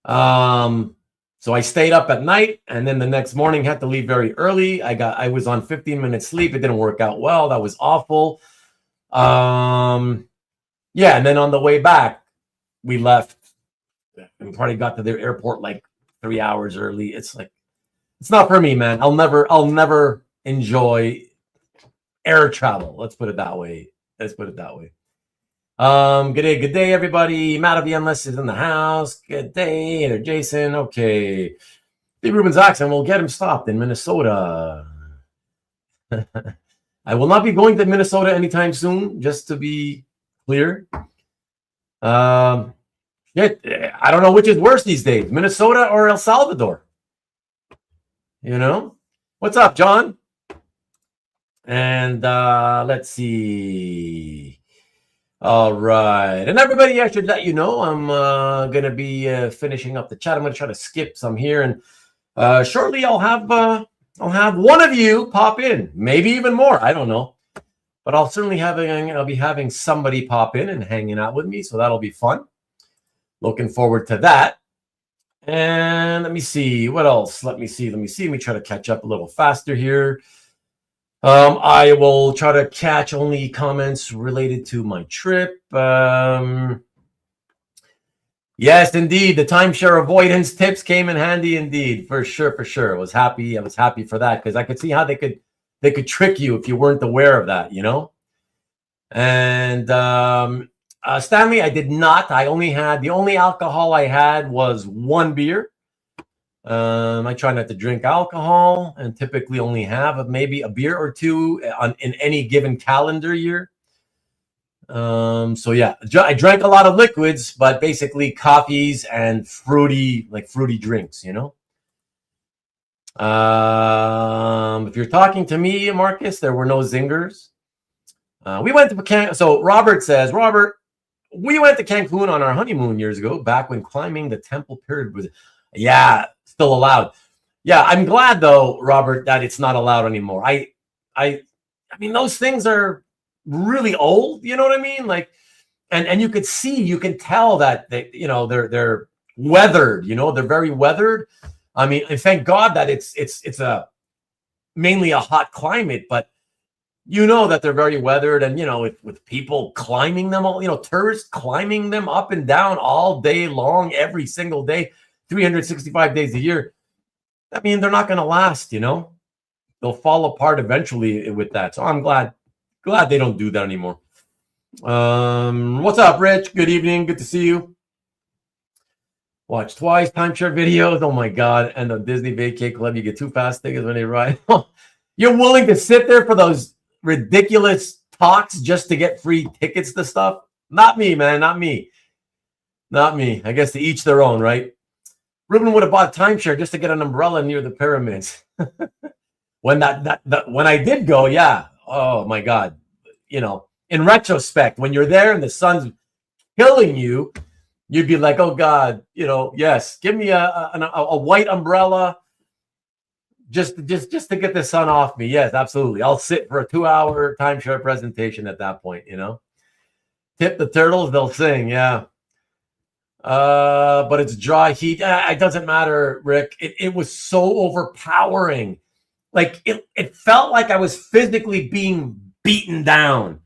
So I stayed up at night, and then the next morning had to leave very early. I was on 15 minutes sleep. It didn't work out well. That was awful. Yeah, and then on the way back, we left and probably got to the airport like 3 hours early. It's like, it's not for me, man. I'll never enjoy air travel. Let's put it that way. Good day, everybody. Matt of the Endless is in the house. Good day. There, Jason. Okay. The Rubens accent will get him stopped in Minnesota. I will not be going to Minnesota anytime soon, just to be clear. I don't know which is worse these days, Minnesota or El Salvador. You know? What's up, John? And let's see. All right. And everybody, I should let you know, I'm going to be finishing up the chat. I'm going to try to skip some here. And shortly, I'll have one of you pop in. Maybe even more. I don't know. But I'll certainly I'll be having somebody pop in and hanging out with me. So that'll be fun. Looking forward to that. And let me see. What else? Let me try to catch up a little faster here. I will try to catch only comments related to my trip. Yes, indeed. The timeshare avoidance tips came in handy indeed. For sure. I was happy for that, because I could see how they could trick you if you weren't aware of that, you know? And Stanley, I did not. The only alcohol I had was one beer. I try not to drink alcohol and typically only have maybe a beer or two in any given calendar year. So yeah, I drank a lot of liquids, but basically coffees and fruity drinks, you know. If you're talking to me, Marcus, there were no zingers. We went to Cancun. So Robert says, we went to Cancun on our honeymoon years ago, back when climbing the temple pyramid was, still allowed. Yeah, I'm glad though, Robert, that it's not allowed anymore. I mean, those things are really old. You know what I mean? Like, and you can tell that they're weathered. You know, they're very weathered. I mean, and thank God that it's mainly a hot climate, but you know that they're very weathered, and with people climbing them all, tourists climbing them up and down all day long, every single day, 365 days a year. I mean, they're not going to last, they'll fall apart eventually with that. So I'm glad they don't do that anymore. What's up, Rich? Good evening. Good to see you. Watch twice timeshare videos. Oh my God. And the Disney Vacay Club, you get 2 fast tickets when they ride. You're willing to sit there for those ridiculous talks just to get free tickets to stuff? Not me, man. Not me. I guess to each their own, right? Ruben would have bought a timeshare just to get an umbrella near the pyramids. When I did go, yeah. Oh my God. In retrospect, when you're there and the sun's killing you, you'd be like, oh God, yes, give me a white umbrella just to get the sun off me. Yes, absolutely. I'll sit for a 2-hour timeshare presentation at that point, Tip the turtles, they'll sing, yeah. But it's dry heat. It doesn't matter, Rick. It was so overpowering. Like it felt like I was physically being beaten down.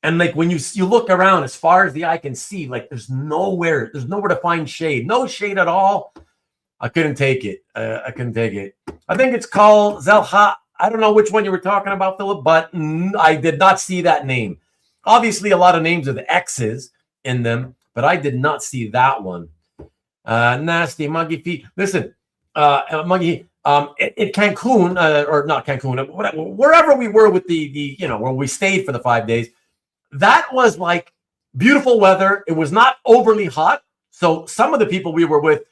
And like when you look around, as far as the eye can see, like there's nowhere to find shade. No shade at all. I couldn't take it. I think it's called Zelha. I don't know which one you were talking about, Philip, but I did not see that name. Obviously, a lot of names with X's in them, but I did not see that one. Nasty Muggy Feet. Listen, Muggy, at Cancun, or not Cancun, wherever we were with the where we stayed for the 5 days, that was like beautiful weather. It was not overly hot. So some of the people we were with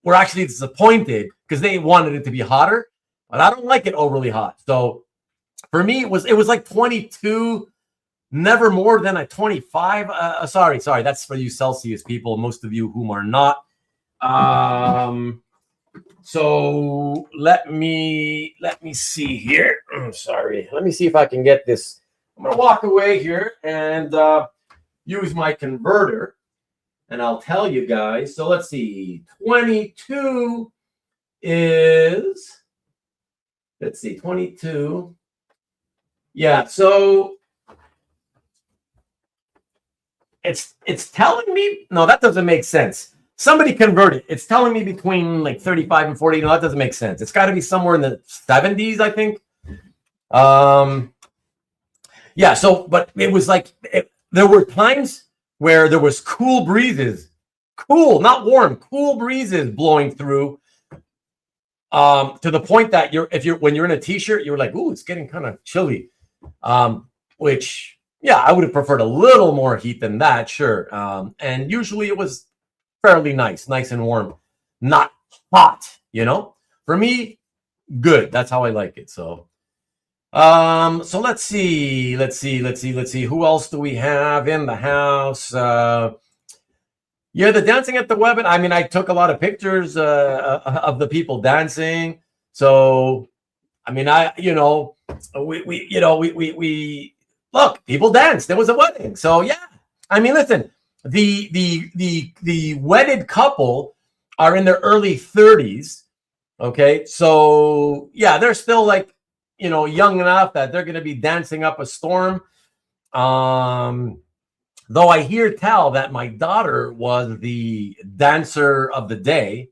were actually disappointed because they wanted it to be hotter, but I don't like it overly hot. So for me, it was like 22, never more than a 25. Sorry. That's for you Celsius people, most of you whom are not So let me see here. Sorry. Let me see if I can get this. I'm gonna walk away here and use my converter, and I'll tell you guys. So let's see. 22 is, let's see, 22. Yeah, so it's telling me, no, that doesn't make sense. Somebody convert it. It's telling me between like 35 and 40. No, that doesn't make sense. It's got to be somewhere in the 70s, I think. Yeah, so, but it was like, there were times where there was cool breezes, cool, not warm, cool breezes blowing through, to the point that when you're in a t-shirt, you're like, ooh, it's getting kind of chilly. Which, yeah, I would have preferred a little more heat than that, sure. And usually it was fairly nice and warm, not hot, you know. For me, good. That's how I like it. So, so let's see. Who else do we have in the house? Yeah, the dancing at the wedding. I mean, I took a lot of pictures of the people dancing. So, I mean, we look, people danced. There was a wedding. So yeah, I mean, listen, the wedded couple are in their early 30s. Okay, so yeah, they're still like, young enough that they're going to be dancing up a storm. Though I hear tell that my daughter was the dancer of the day,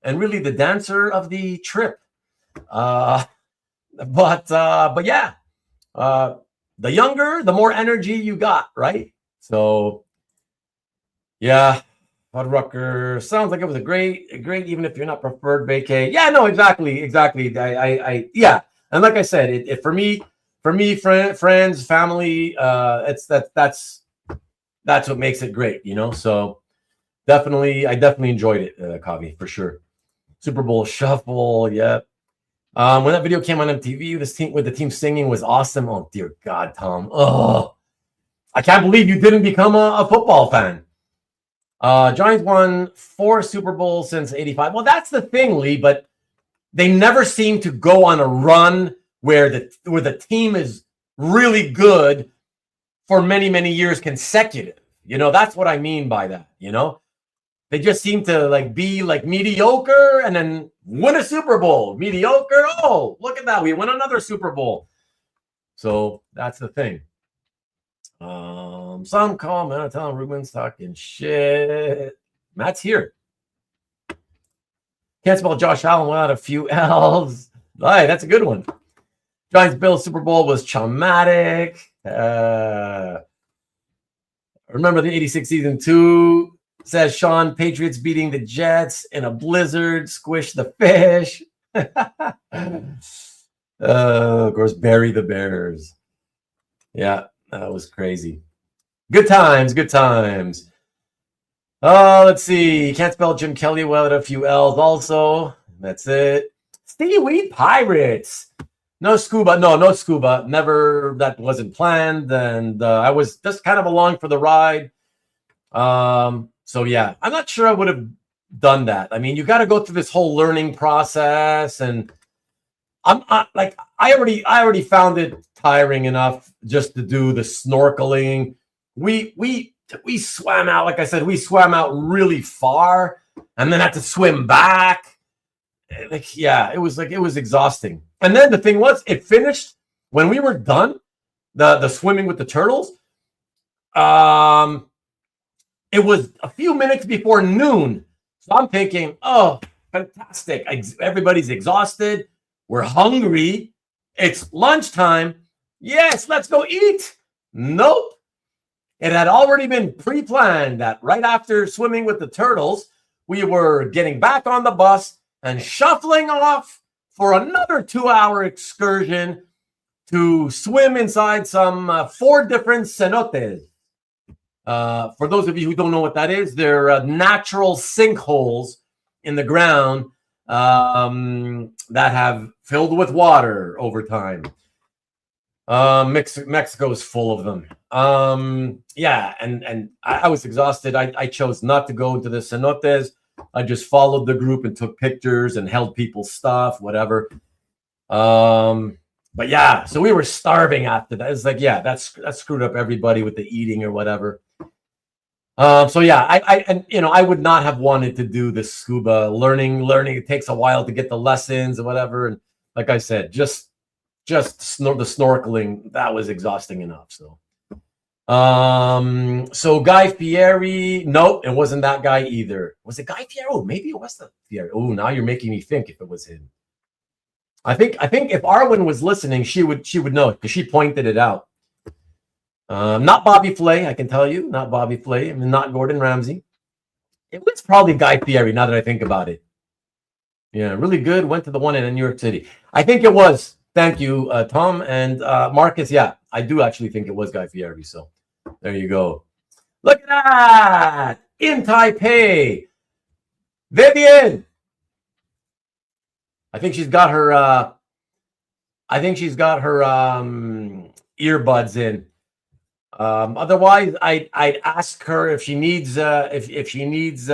and really the dancer of the trip. But yeah, the younger, the more energy you got, right? So yeah, Bud Rucker sounds like it was a great, even if you're not preferred vacay. Yeah, no, exactly. Yeah, and like I said, it for me, friends, family, that's what makes it great, So I definitely enjoyed it, Kavi, for sure. Super Bowl Shuffle, yeah. When that video came on MTV, the team singing was awesome. Oh dear God, Tom. Oh, I can't believe you didn't become a football fan. Giants won 4 Super Bowls since '85. Well, that's the thing, Lee. But they never seem to go on a run where the team is really good for many years consecutive. That's what I mean by that. They just seem to be mediocre and then win a Super Bowl. Mediocre. Oh, look at that. We won another Super Bowl. So that's the thing. Some call man, I tell Ruben's talking shit. Matt's here. Can't spell Josh Allen without a few L's. Hey, that's a good one. Giants Bills Super Bowl was traumatic. Remember the 86 season 2, says Sean. Patriots beating the Jets in a blizzard, squish the fish. Of course, bury the Bears. Yeah, that was crazy. Good times. Let's see. Can't spell Jim Kelly without a few L's also. That's it. Stevie Weed Pirates. No scuba. Never. That wasn't planned. And I was just kind of along for the ride. So yeah, I'm not sure I would have done that. I mean, you got to go through this whole learning process, and I already found it tiring enough just to do the snorkeling. We swam out, like I said, we swam out really far and then had to swim back. It was exhausting. And then the thing was, it finished when we were done the swimming with the turtles. It was a few minutes before noon. So I'm thinking, oh, fantastic. Everybody's exhausted. We're hungry. It's lunchtime. Yes, let's go eat. Nope. It had already been pre-planned that right after swimming with the turtles, we were getting back on the bus and shuffling off for another 2-hour excursion to swim inside some 4 different cenotes. For those of you who don't know what that is, they're natural sinkholes in the ground that have filled with water over time. Mexico is full of them. Yeah, and I was exhausted. I chose not to go into the cenotes. I just followed the group and took pictures and held people's stuff, whatever. But yeah, so we were starving after that. It's like, yeah, that screwed up everybody with the eating or whatever. So yeah, I would not have wanted to do the scuba learning. It takes a while to get the lessons or whatever. And like I said, just the snorkeling, that was exhausting enough. So Guy Fieri, no, it wasn't that guy either. Was it Guy Fieri? Oh, maybe it was the Fieri. Oh, now you're making me think if it was him. I think if Arwen was listening, she would know because she pointed it out. Not Bobby Flay, I can tell you, not Bobby Flay. I mean, not Gordon Ramsay. It was probably Guy Fieri. Now that I think about it, yeah, really good. Went to the one in New York City. I think it was. Thank you, Tom and Marcus. Yeah, I do actually think it was Guy Fieri. So there you go. Look at that in Taipei, Vivian. I think she's got her. Earbuds in. Otherwise, I'd ask her if she needs if she needs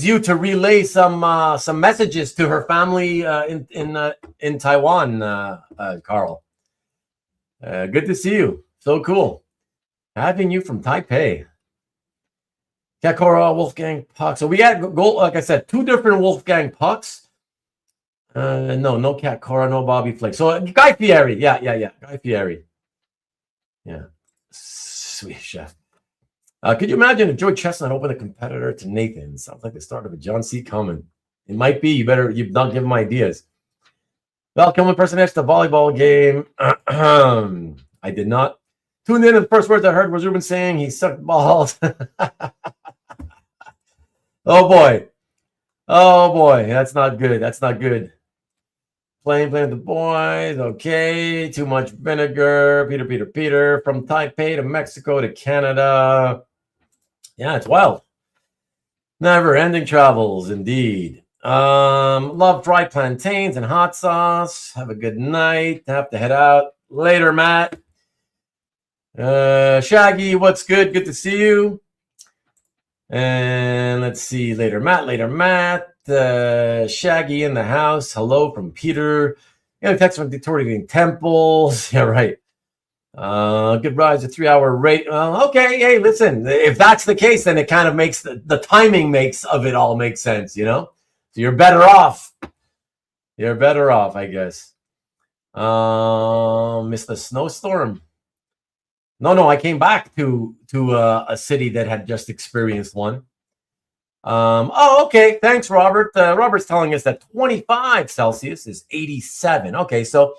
you to relay some messages to her family in Taiwan, Carl. Good to see you. So cool having you from Taipei. Kakora, Wolfgang Puck. So we had, like I said, 2 different Wolfgang Pucks. No Cat Cora, no Bobby Flake. So Guy Fieri, yeah, Guy Fieri, yeah, sweet chef. Could you imagine if Joey Chestnut opened a competitor to Nathan? Sounds like the start of a John C. Coming. It might be. You've not give him ideas. Val Kilman personated the volleyball game. I did not tune in. And the first words I heard was Ruben saying he sucked balls. Oh boy, that's not good. That's not good. Playing with the boys. Okay. Too much vinegar. Peter. From Taipei to Mexico to Canada. Yeah, it's wild. Never ending travels, indeed. Love fried plantains and hot sauce. Have a good night. Have to head out. Later, Matt. Shaggy, what's good? Good to see you. And let's see. Later, Matt. Shaggy in the house. Hello from Peter. Text from Detroit Temples. Yeah, right. Good rides, a 3-hour rate. Okay. Hey, listen, if that's the case, then it kind of makes the timing of it all make sense, So you're better off. I guess. Missed the snowstorm. No, I came back to a city that had just experienced one. Okay. Thanks, Robert. Robert's telling us that 25 Celsius is 87. Okay, so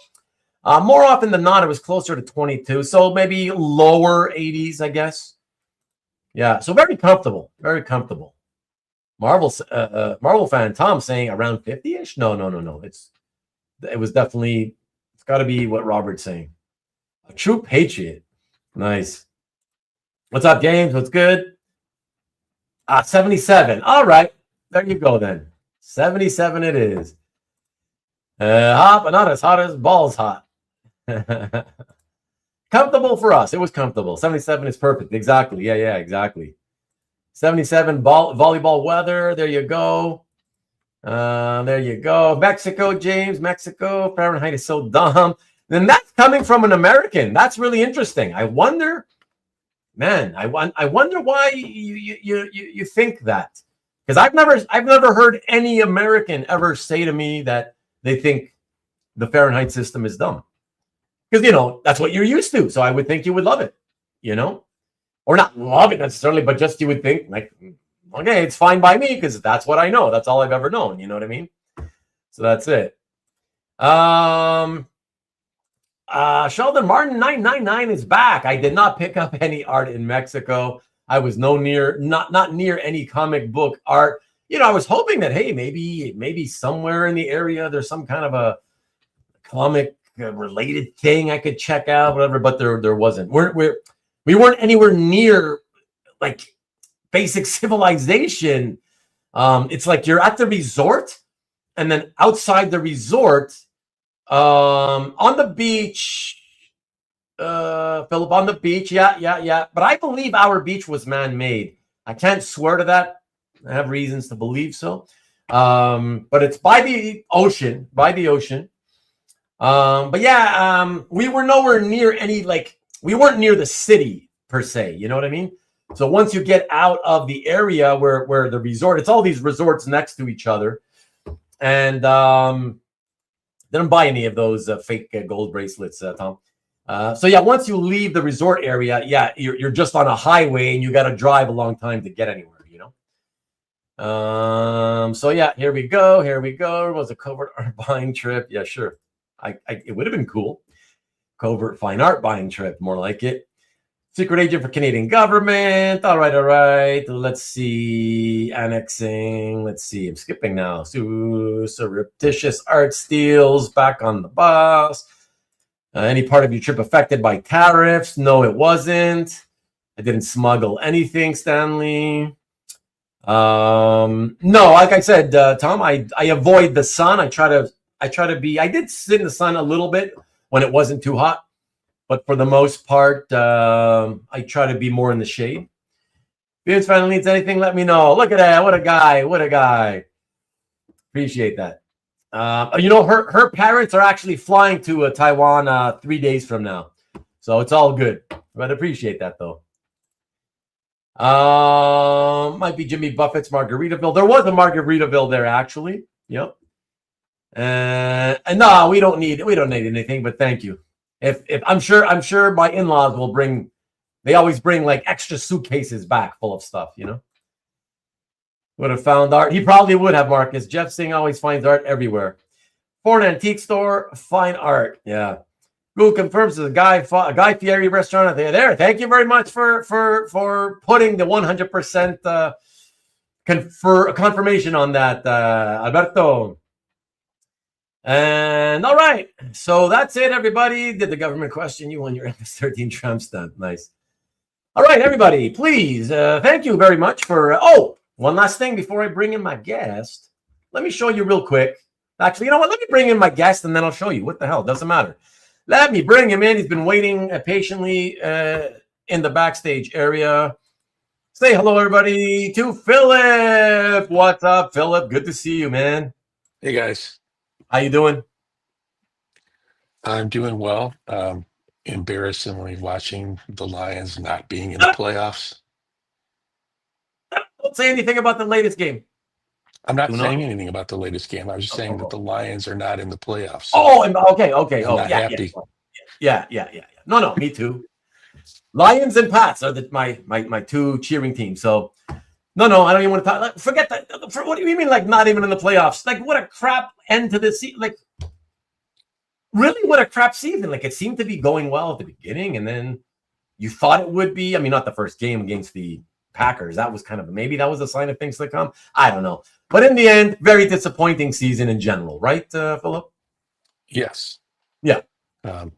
more often than not, it was closer to 22. So maybe lower 80s, I guess. Yeah, so very comfortable. Very comfortable. Marvel fan Tom saying around 50-ish. No. It was definitely. It's got to be what Robert's saying. A true patriot. Nice. What's up, James? What's good? 77. All right. There you go then. 77 it is. Hot, but not as hot as balls hot. Comfortable for us. It was comfortable. 77 is perfect. Exactly. Yeah, exactly. 77 volleyball weather. There you go. Mexico, James. Mexico. Fahrenheit is so dumb. Then that's coming from an American. That's really interesting. I wonder, man. I wonder why you think that, because I've never heard any American ever say to me that they think the Fahrenheit system is dumb, because that's what you're used to. So I would think you would love it, or not love it necessarily, but just you would think like, okay, it's fine by me because that's what I know. That's all I've ever known. You know what I mean? So that's it. Sheldon Martin 999 is back. I did not pick up any art in Mexico. I was not near any comic book art. I was hoping that, hey, maybe somewhere in the area there's some kind of a comic related thing I could check out, whatever. But there wasn't. We weren't anywhere near like basic civilization. It's like you're at the resort, and then outside the resort. On the beach, Philip, on the beach. Yeah. But I believe our beach was man-made. I can't swear to that. I have reasons to believe so. But it's by the ocean, but yeah, we were nowhere near we weren't near the city per se. You know what I mean? So once you get out of the area where the resort, it's all these resorts next to each other, and didn't buy any of those fake gold bracelets, Tom. So yeah, once you leave the resort area, yeah, you're just on a highway and you got to drive a long time to get anywhere, you know. So yeah, here we go. It was a covert art buying trip. Yeah, sure. It would have been cool. Covert fine art buying trip, more like it. Secret agent for Canadian government. All right. Let's see. Annexing. Let's see. I'm skipping now. Surreptitious art steals. Back on the bus. Any part of your trip affected by tariffs? No, it wasn't. I didn't smuggle anything, Stanley. No, like I said, Tom, I avoid the sun. I try to be. I did sit in the sun a little bit when it wasn't too hot. But for the most part, I try to be more in the shade. Vince finally needs anything, let me know. Look at that. What a guy. Appreciate that. You know, her parents are actually flying to Taiwan 3 days from now. So it's all good. But appreciate that, though. Might be Jimmy Buffett's Margaritaville. There was a Margaritaville there, actually. Yep. And no, we don't need anything, but thank you. If I'm sure my in-laws will bring, they always bring like extra suitcases back full of stuff, you know. Would have found art. He probably would have, Marcus. Jeff Singh always finds art everywhere. For an antique store, fine art. Yeah. Google confirms there's a Guy Fieri restaurant there. Thank you very much for putting the 100% confirmation on that, Alberto. And all right, so that's it, everybody. Did the government question you on your MS-13 Trump stamp? Nice. All right, everybody, please. Thank you very much for. One last thing before I bring in my guest. Let me show you real quick. Actually, you know what? Let me bring in my guest, and then I'll show you. What the hell? Doesn't matter. Let me bring him in. He's been waiting patiently in the backstage area. Say hello, everybody, to Philip. What's up, Philip? Good to see you, man. Hey, guys. How you doing? I'm doing well. Embarrassingly watching the Lions not being in the playoffs. Don't say anything about the latest game. I'm not saying anything about the latest game. I was just saying that the Lions are not in the playoffs. So okay. I'm not happy. Yeah. No, me too. Lions and Pats are my two cheering teams. So no, I don't even want to talk. Like, forget that. What do you mean, like not even in the playoffs? Like, what a crap end to this season. Like, really, what a crap season. Like, it seemed to be going well at the beginning, and then you thought it would be. I mean, not the first game against the Packers. That was kind of maybe that was a sign of things to come. I don't know. But in the end, very disappointing season in general, right, Philip? Yes. Yeah. Yeah.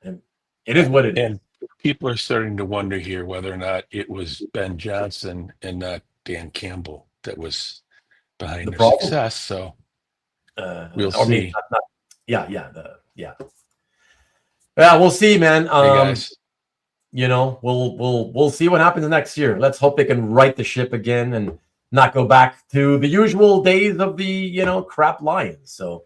And it is what it is. People are starting to wonder here whether or not it was Ben Johnson and not Dan Campbell that was behind their success. So we'll see. Yeah, we'll see, man. Hey guys. You know, we'll see what happens next year. Let's hope they can right the ship again and not go back to the usual days of the crap Lions. So.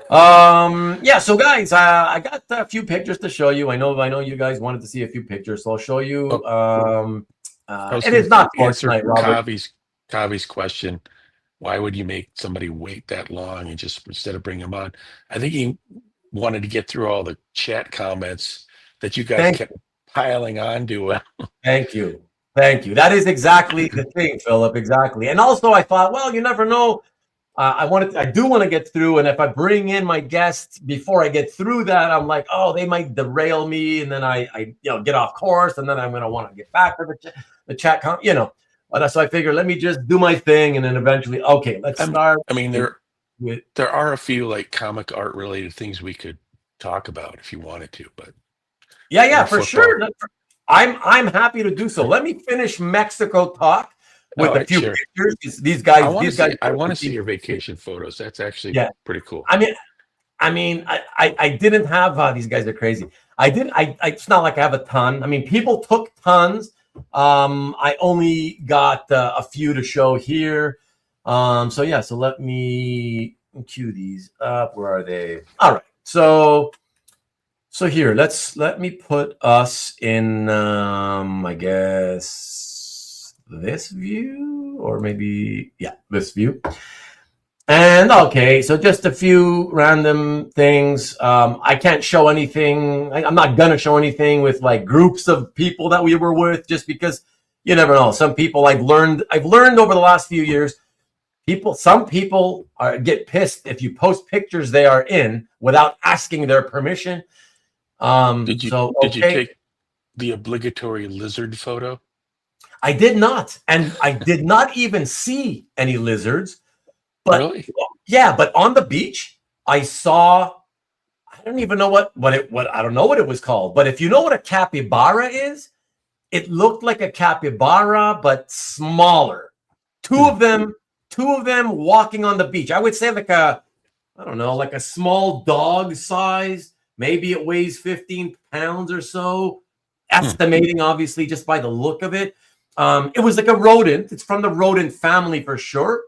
So guys, I got a few pictures to show you. I know you guys wanted to see a few pictures, so I'll show you. It is not answer Kavi's question. Why would you make somebody wait that long and just instead of bringing them on? I think he wanted to get through all the chat comments that you guys kept piling on to. Thank you. That is exactly the thing, Philip. Exactly. And also, I thought, well, you never know. I do want to get through, and if I bring in my guests before I get through that, I'm like, oh, they might derail me, and then I get off course, and then I'm going to want to get back to the chat, So I figure, let me just do my thing, and then eventually, okay, let's start. I mean, there are a few like comic art related things we could talk about if you wanted to, but yeah, for sure. I'm happy to do so. Let me finish Mexico talk. With a few pictures, these guys. I want to see your vacation photos. That's actually pretty cool. I didn't have these guys are crazy. It's not like I have a ton. I mean, people took tons, I only got a few to show here. So yeah, so let me cue these up. Where are they? All right. So here, let me put us in I guess this view, or maybe this view. And okay, so just a few random things. I can't show anything. I'm not gonna show anything with like groups of people that we were with, just because you never know. Some people I've learned over the last few years. Some people get pissed if you post pictures they are in without asking their permission. Did you take the obligatory lizard photo? I did not, and I did not even see any lizards. But really? Yeah, but on the beach, I saw. I don't even know what I don't know what it was called. But if you know what a capybara is, it looked like a capybara but smaller. Two of them walking on the beach. I would say like I don't know, like a small dog size. Maybe it weighs 15 pounds or so. Estimating, obviously, just by the look of it. It was like a rodent. It's from the rodent family for sure.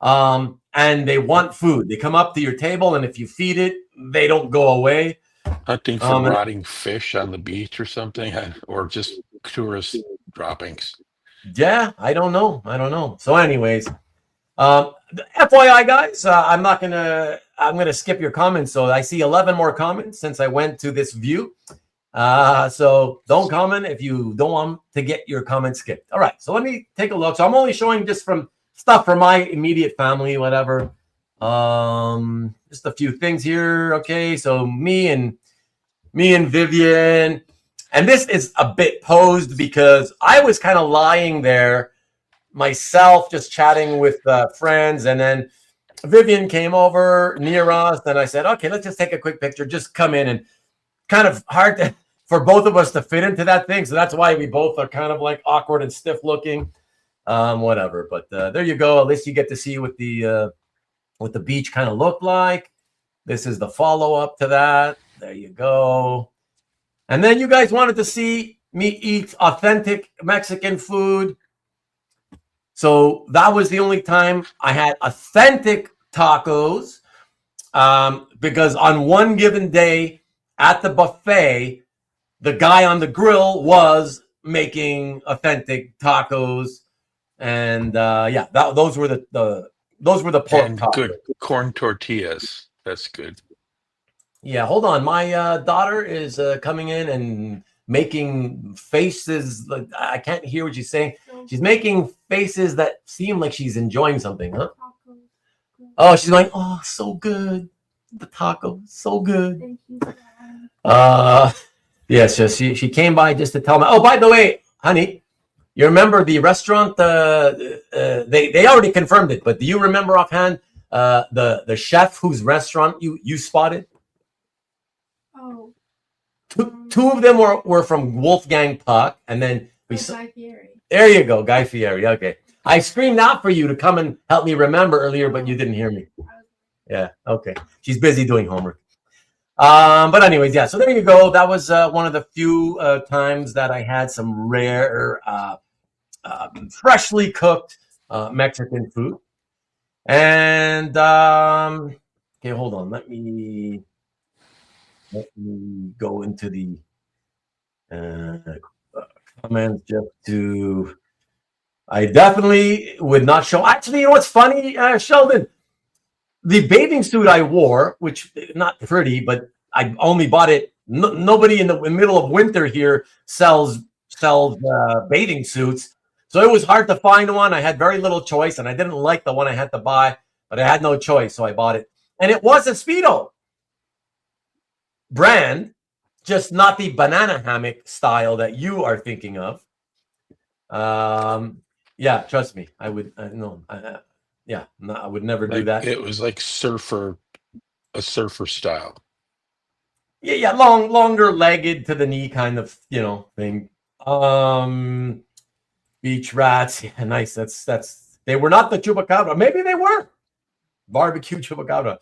And they want food. They come up to your table, and if you feed it, they don't go away. Hunting for rotting fish on the beach or something, or just tourist droppings. Yeah, I don't know. So, anyways, FYI, guys, I'm gonna skip your comments. So I see 11 more comments since I went to this view. So don't comment if you don't want to get your comments skipped. All right, so let me take a look. So I'm only showing just from stuff from my immediate family, whatever. Just a few things here. Okay, so me and Vivian, and this is a bit posed because I was kind of lying there myself, just chatting with friends, and then Vivian came over near us, and I said, okay, let's just take a quick picture. Just come in, and kind of hard for both of us to fit into that thing, so that's why we both are kind of like awkward and stiff looking. Whatever, but there you go. At least you get to see what the beach kind of looked like. This is the follow-up to that. There you go. And then you guys wanted to see me eat authentic Mexican food. So that was the only time I had authentic tacos, because on one given day at the buffet, the guy on the grill was making authentic tacos. And those were the pork and tacos. Good corn tortillas. That's good. Yeah, hold on. My daughter is coming in and making faces. I can't hear what she's saying. She's making faces that seem like she's enjoying something, huh? Oh, she's going, oh, so good. The taco, so good. Thank you. Yes, so she came by just to tell me. Oh, by the way, honey, you remember the restaurant? They already confirmed it, but do you remember offhand the chef whose restaurant you spotted? Oh, two of them were from Wolfgang Puck, and then Guy Fieri. There you go, Guy Fieri. Okay, I screamed out for you to come and help me remember earlier, but you didn't hear me. Yeah, okay. She's busy doing homework. But anyways, yeah. So there you go. That was one of the few times that I had some rare, freshly cooked Mexican food. And okay, hold on. Let me go into the comments just to. I definitely would not show. Actually, you know what's funny, Sheldon? The bathing suit I wore, which not pretty, but I only bought it. Nobody in the middle of winter here sells bathing suits, so it was hard to find one. I had very little choice, and I didn't like the one I had to buy, but I had no choice, so I bought it. And it was a Speedo brand, just not the banana hammock style that you are thinking of. Yeah, trust me, I would. No, yeah, no, I would never do that. It was like a surfer style. Yeah, longer legged to the knee kind of, thing. Beach rats, yeah, nice. That's they were not the chupacabra. Maybe they were barbecue chupacabra.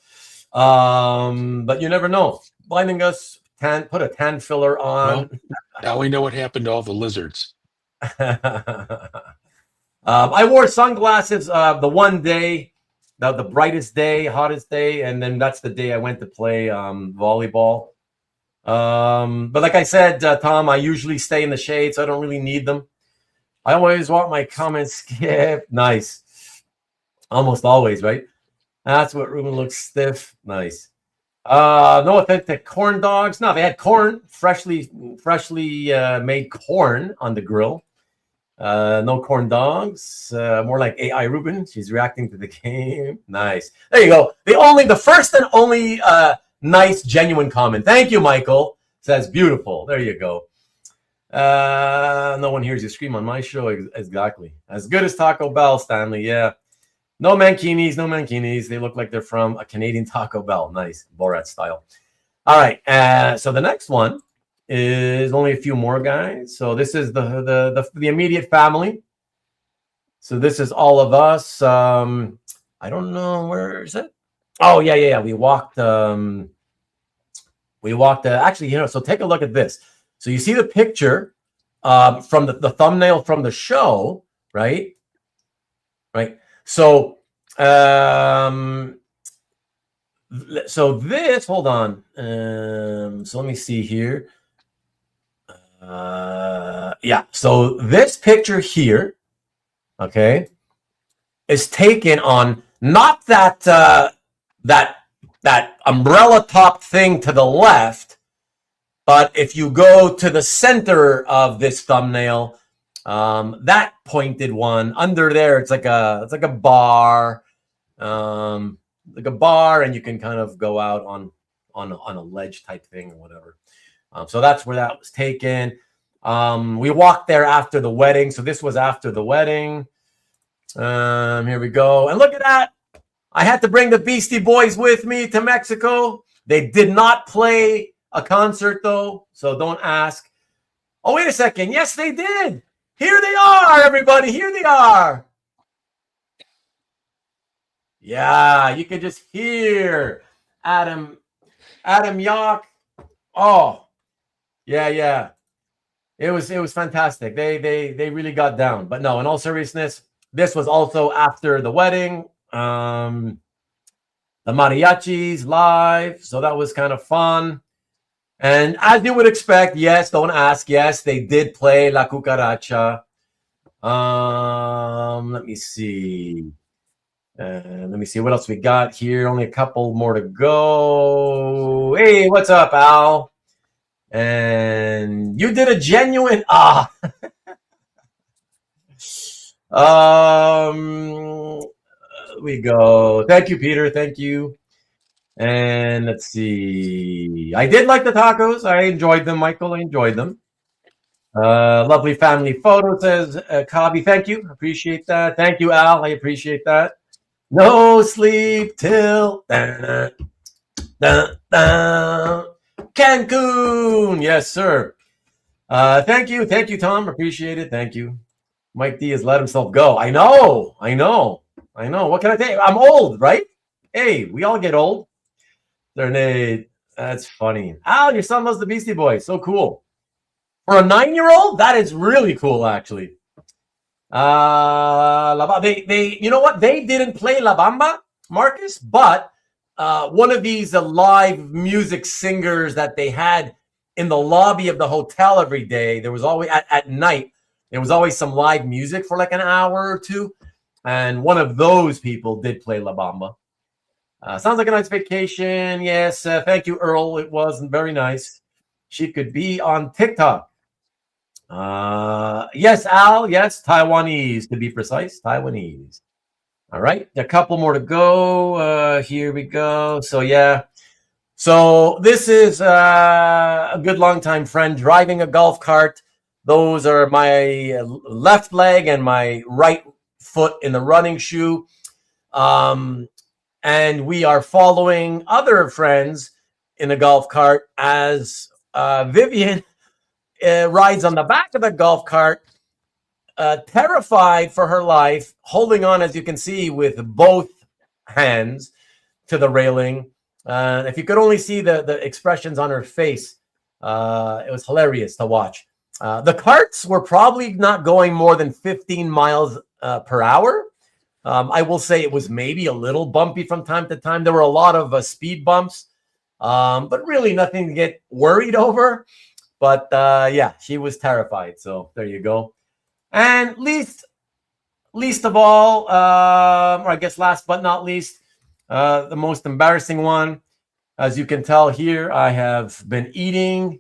But you never know. Blinding us, put a tan filler on. Well, now we know what happened to all the lizards. I wore sunglasses the one day, the brightest day, hottest day, and then that's the day I went to play volleyball. But like I said, Tom, I usually stay in the shade, so I don't really need them. I always want my comments skipped. Nice. Almost always, right? That's what Ruben looks stiff. Nice. No authentic corn dogs. No, they had corn, freshly made corn on the grill. No corn dogs. More like AI Ruben. She's reacting to the game. Nice. There you go. The first and only nice, genuine comment. Thank you, Michael. Says beautiful. There you go. No one hears you scream on my show. Exactly. As good as Taco Bell, Stanley. Yeah. No mankinis, no mankinis. They look like they're from a Canadian Taco Bell. Nice. Borat style. All right. So the next one is only a few more guys. So this is the immediate family. So this is all of us. I don't know, where is it? Oh, yeah. We walked actually, so take a look at this. So you see the picture from the thumbnail from the show, right? Right. So this, hold on. So let me see here. Yeah. So this picture here, okay, is taken on not that umbrella top thing to the left, but if you go to the center of this thumbnail, that pointed one under there, it's like a bar, and you can kind of go out on a ledge type thing or whatever. So that's where that was taken. We walked there after the wedding. So this was after the wedding. Here we go. And look at that. I had to bring the Beastie Boys with me to Mexico. They did not play a concert though, so don't ask. Oh, wait a second. Yes, they did. Here they are, everybody. Here they are. Yeah, you can just hear Adam Yock. Oh, yeah. It was fantastic. They really got down. But no, in all seriousness, this was also after the wedding. The mariachis live, so that was kind of fun. And as you would expect, yes, don't ask. Yes, they did play La Cucaracha. Let me see. What else we got here. Only a couple more to go. Hey, what's up, Al? And you did a genuine we go. Thank you, Peter. Thank you. And let's see. I did like the tacos. I enjoyed them, Michael. I enjoyed them. Lovely family photo, says Kabi. Thank you. Appreciate that. Thank you, Al. I appreciate that. No sleep till Cancun. Yes, sir. Thank you. Thank you, Tom. Appreciate it. Thank you. Mike D has let himself go. I know. What can I tell you? I'm old, right? Hey, we all get old. Nate, that's funny. Al, your son loves the Beastie Boys. So cool. For a 9-year-old, that is really cool, actually. They you know what? They didn't play La Bamba, Marcus, but one of these live music singers that they had in the lobby of the hotel every day. There was always at night. There was always some live music for like an hour or two, and one of those people did play La Bamba. Sounds like a nice vacation. Yes, thank you, Earl. It was very nice. She could be on TikTok. Yes, Al. Yes, Taiwanese to be precise. Taiwanese. All right, a couple more to go. Here we go. So yeah. So this is a good longtime friend driving a golf cart. Those are my left leg and my right foot in the running shoe. And we are following other friends in a golf cart as Vivian rides on the back of the golf cart, terrified for her life, holding on, as you can see, with both hands to the railing. If you could only see the expressions on her face, it was hilarious to watch. The carts were probably not going more than 15 miles per hour. I will say it was maybe a little bumpy from time to time. There were a lot of speed bumps, but really nothing to get worried over. But yeah, she was terrified. So there you go. And least of all, or I guess last but not least, the most embarrassing one. As you can tell here, I have been eating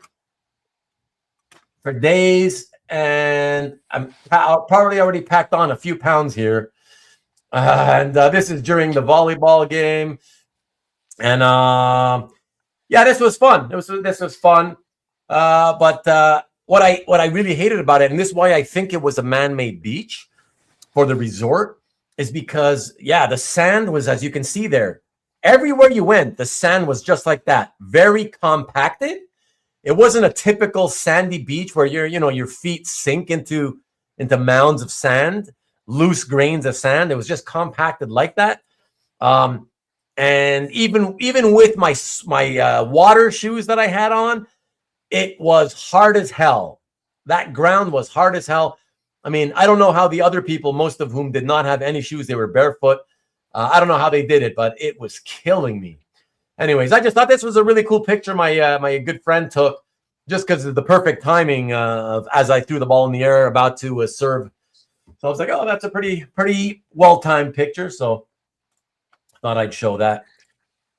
for days, and I'm probably already packed on a few pounds here. And this is during the volleyball game. And yeah, this was fun. This was fun. But what I really hated about it, and this is why I think it was a man-made beach for the resort, is because, yeah, the sand was, as you can see there, everywhere you went, the sand was just like that, very compacted. It wasn't a typical sandy beach where your feet sink into mounds of sand, loose grains of sand. It was just compacted like that. And even with my water shoes that I had on, it was hard as hell. That ground was hard as hell. I mean, I don't know how the other people, most of whom did not have any shoes, they were barefoot. I don't know how they did it, but it was killing me. Anyways, I just thought this was a really cool picture my good friend took, just because of the perfect timing of as I threw the ball in the air about to serve. So I was like, oh, that's a pretty well-timed picture. So thought I'd show that.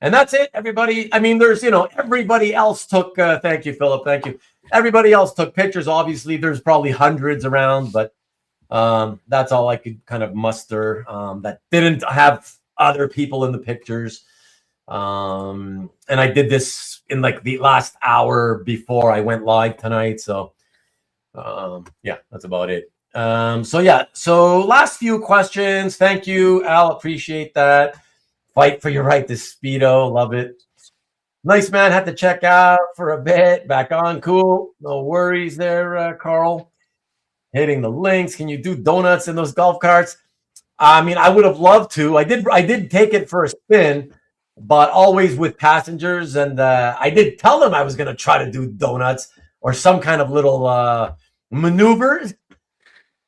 And that's it, everybody. I mean, there's, everybody else took, thank you, Philip. Thank you. Everybody else took pictures. Obviously, there's probably hundreds around, but that's all I could kind of muster that didn't have other people in the pictures. And I did this in like the last hour before I went live tonight. So yeah, that's about it. So last few questions. Thank you, Al. Appreciate that. Fight for your right to Speedo. Love it. Nice, man. Had to check out for a bit. Back on. Cool. No worries there, Carl. Hitting the links. Can you do donuts in those golf carts? I mean, I would have loved to. I did take it for a spin, but always with passengers. And I did tell them I was going to try to do donuts or some kind of little maneuvers.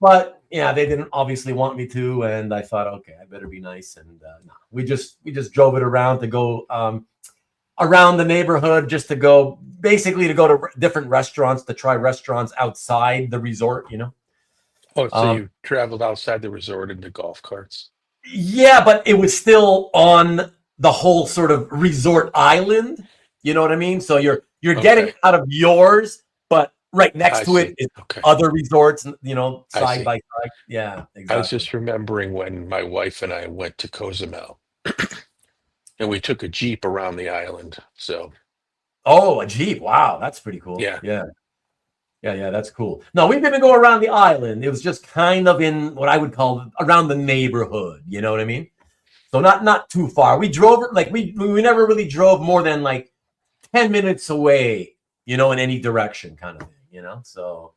But yeah, they didn't obviously want me to, and I thought, okay, I better be nice. And no, we just drove it around to go around the neighborhood, just to go to different restaurants, to try restaurants outside the resort. Oh, so you traveled outside the resort in the golf carts? Yeah, but it was still on the whole sort of resort island. You know what I mean? So you're getting out of yours, but right next to it is other resorts, side by side. Yeah, exactly. I was just remembering when my wife and I went to Cozumel, and we took a Jeep around the island. So, a Jeep! Wow, that's pretty cool. Yeah, that's cool. No, we didn't go around the island. It was just kind of in what I would call around the neighborhood. You know what I mean? So not too far. We drove like we never really drove more than like 10 minutes away. In any direction, kind of thing. So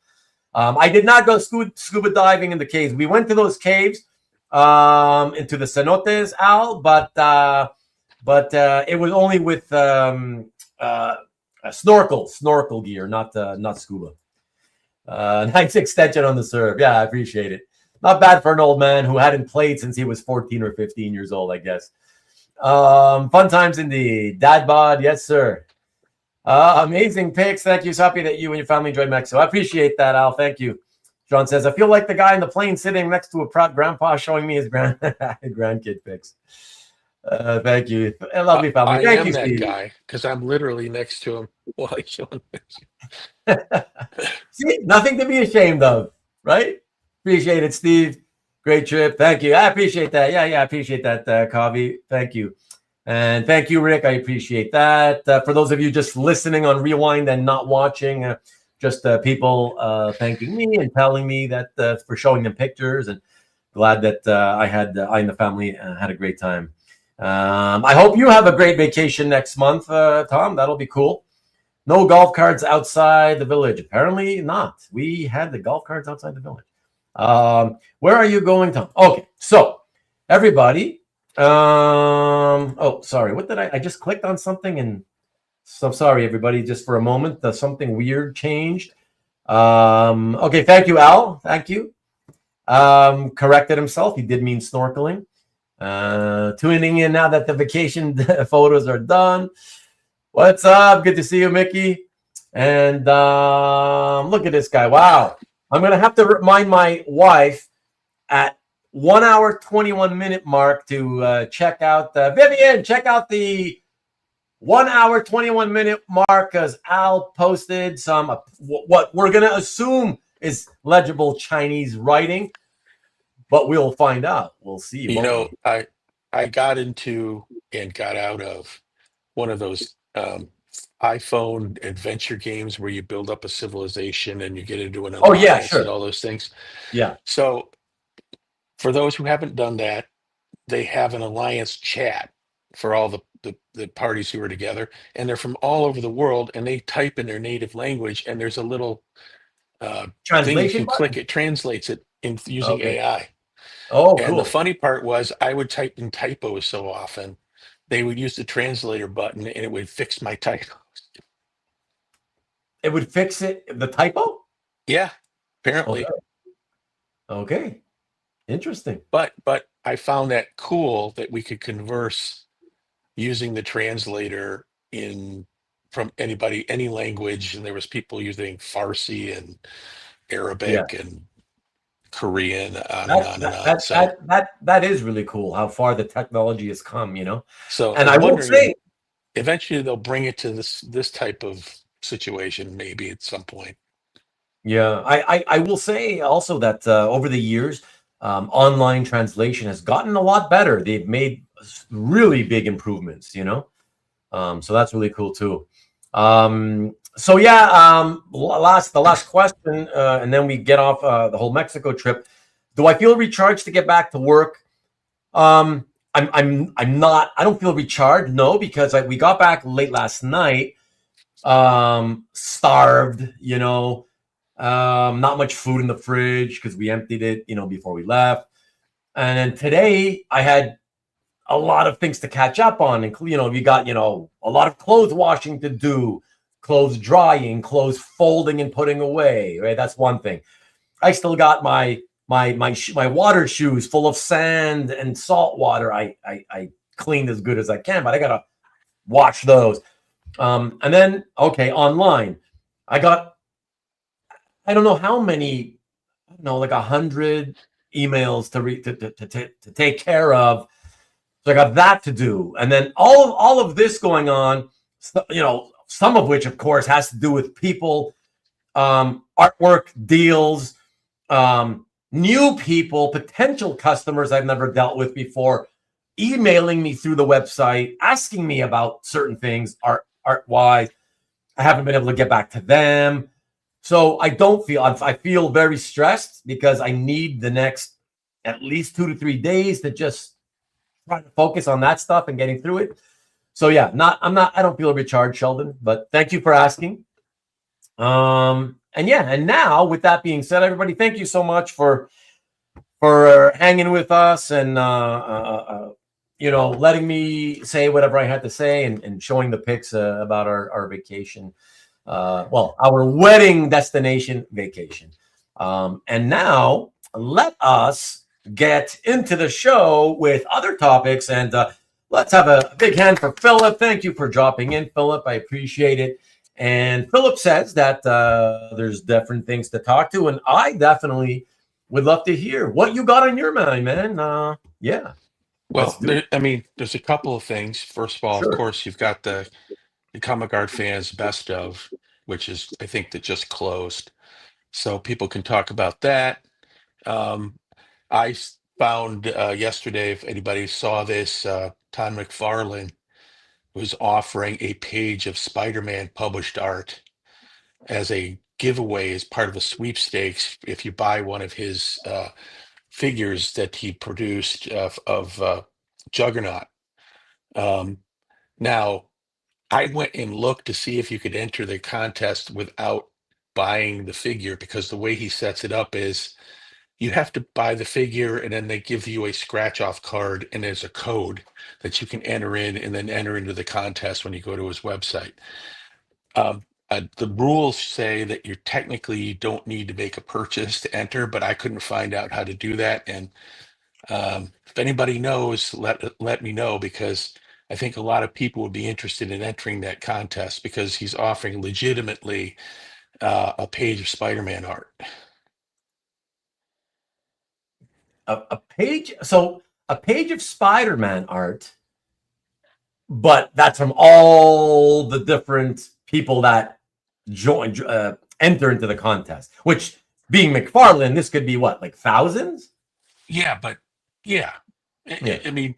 I did not go scuba diving in the caves. We went to those caves into the cenotes, Al, but it was only with snorkel gear, not scuba. Nice extension on the serve. Yeah, I appreciate it. Not bad for an old man who hadn't played since he was 14 or 15 years old, I guess. Fun times indeed. Dad bod, yes, sir. Amazing picks. Thank you. So happy that you and your family enjoyed Mexico. I appreciate that, Al. Thank you. John says, I feel like the guy in the plane sitting next to a proud grandpa showing me his grandkid picks. Thank you. Lovely family. Thank you, Steve. That guy, because I'm literally next to him while he's showing me. See, nothing to be ashamed of, right? Appreciate it, Steve. Great trip. Thank you. I appreciate that. Yeah, I appreciate that, Kavi. Thank you. And thank you, Rick. I appreciate that. For those of you just listening on Rewind and not watching, just people thanking me and telling me that for showing them pictures, and glad that I and the family had a great time. I hope you have a great vacation next month, Tom. That'll be cool. No golf carts outside the village. Apparently not. We had the golf carts outside the village. Where are you going, Tom? Okay, so everybody. Sorry. What did I just clicked on something, and so sorry, everybody, just for a moment, something weird changed. Okay, thank you, Al. Thank you. Corrected himself. He did mean snorkeling. Tuning in now that the vacation photos are done. What's up? Good to see you, Mickey. And look at this guy. Wow. I'm going to have to remind my wife at 1 hour, 21 minute mark to check out Vivian, check out the 1 hour, 21 minute mark because Al posted some what we're going to assume is legible Chinese writing, but we'll find out. We'll see. You know, I got into and got out of one of those iPhone adventure games where you build up a civilization and you get into an alliance yeah, sure. and all those things. Yeah. So for those who haven't done that, they have an alliance chat for all the parties who are together, and they're from all over the world, and they type in their native language, and there's a little thing you Translation can button? click. It translates it using Okay. AI. Oh, And cool. the funny part was I would type in typos so often, they would use the translator button and it would fix my typos. It would fix it, the typo? Yeah, apparently. Okay. Interesting. But I found that cool that we could converse using the translator from anybody, any language, and there was people using Farsi and Arabic and Korean, on and on and on. So That is really cool how far the technology has come, you know. so And I'm I will wondering say, eventually they'll bring it to this type of situation, maybe at some point. yeah, I will say also that over the years, online translation has gotten a lot better. They've made really big improvements, you know. So that's really cool too. So yeah, the last question, and then we get off the whole Mexico trip. Do I feel recharged to get back to work? I'm not. I don't feel recharged. No, because we got back late last night. Starved, you know. Not much food in the fridge because we emptied it, you know, before we left. And then today I had a lot of things to catch up on, and you know, you got, you know, a lot of clothes washing to do, clothes drying, clothes folding and putting away. Right, that's one thing. I still got my water shoes full of sand and salt water. I cleaned as good as I can, but I gotta wash those. And then okay, online, I got, I don't know how many, I don't know, like 100 emails to take care of. So I got that to do, and then all of this going on. You know, some of which, of course, has to do with people, artwork deals, new people, potential customers I've never dealt with before, emailing me through the website, asking me about certain things art wise. I haven't been able to get back to them. So I feel very stressed because I need the next at least 2 to 3 days to just try to focus on that stuff and getting through it. So yeah, I don't feel recharged, Sheldon, but thank you for asking. And yeah, and now with that being said, everybody, thank you so much for hanging with us and you know, letting me say whatever I had to say and showing the pics about our vacation. Well, our wedding destination vacation. And now let us get into the show with other topics. And let's have a big hand for Philip. Thank you for dropping in, Philip. I appreciate it. And Philip says that there's different things to talk to. And I definitely would love to hear what you got on your mind, man. Yeah. Well, there's a couple of things. First of all, Sure. of course, you've got the Comic Art Fans Best of, which is, I think, that just closed. So people can talk about that. I found yesterday, if anybody saw this, Todd McFarlane was offering a page of Spider-Man published art as a giveaway as part of a sweepstakes if you buy one of his figures that he produced of Juggernaut. Now, I went and looked to see if you could enter the contest without buying the figure, because the way he sets it up is you have to buy the figure and then they give you a scratch off card and there's a code that you can enter in and then enter into the contest when you go to his website. The rules say that you technically don't need to make a purchase to enter, but I couldn't find out how to do that. And if anybody knows, let me know, because I think a lot of people would be interested in entering that contest because he's offering legitimately a page of Spider-Man art. A page, so a page of Spider-Man art, but that's from all the different people that join, enter into the contest. Which, being McFarlane, this could be what, like thousands? Yeah, but yeah, Yeah. I mean,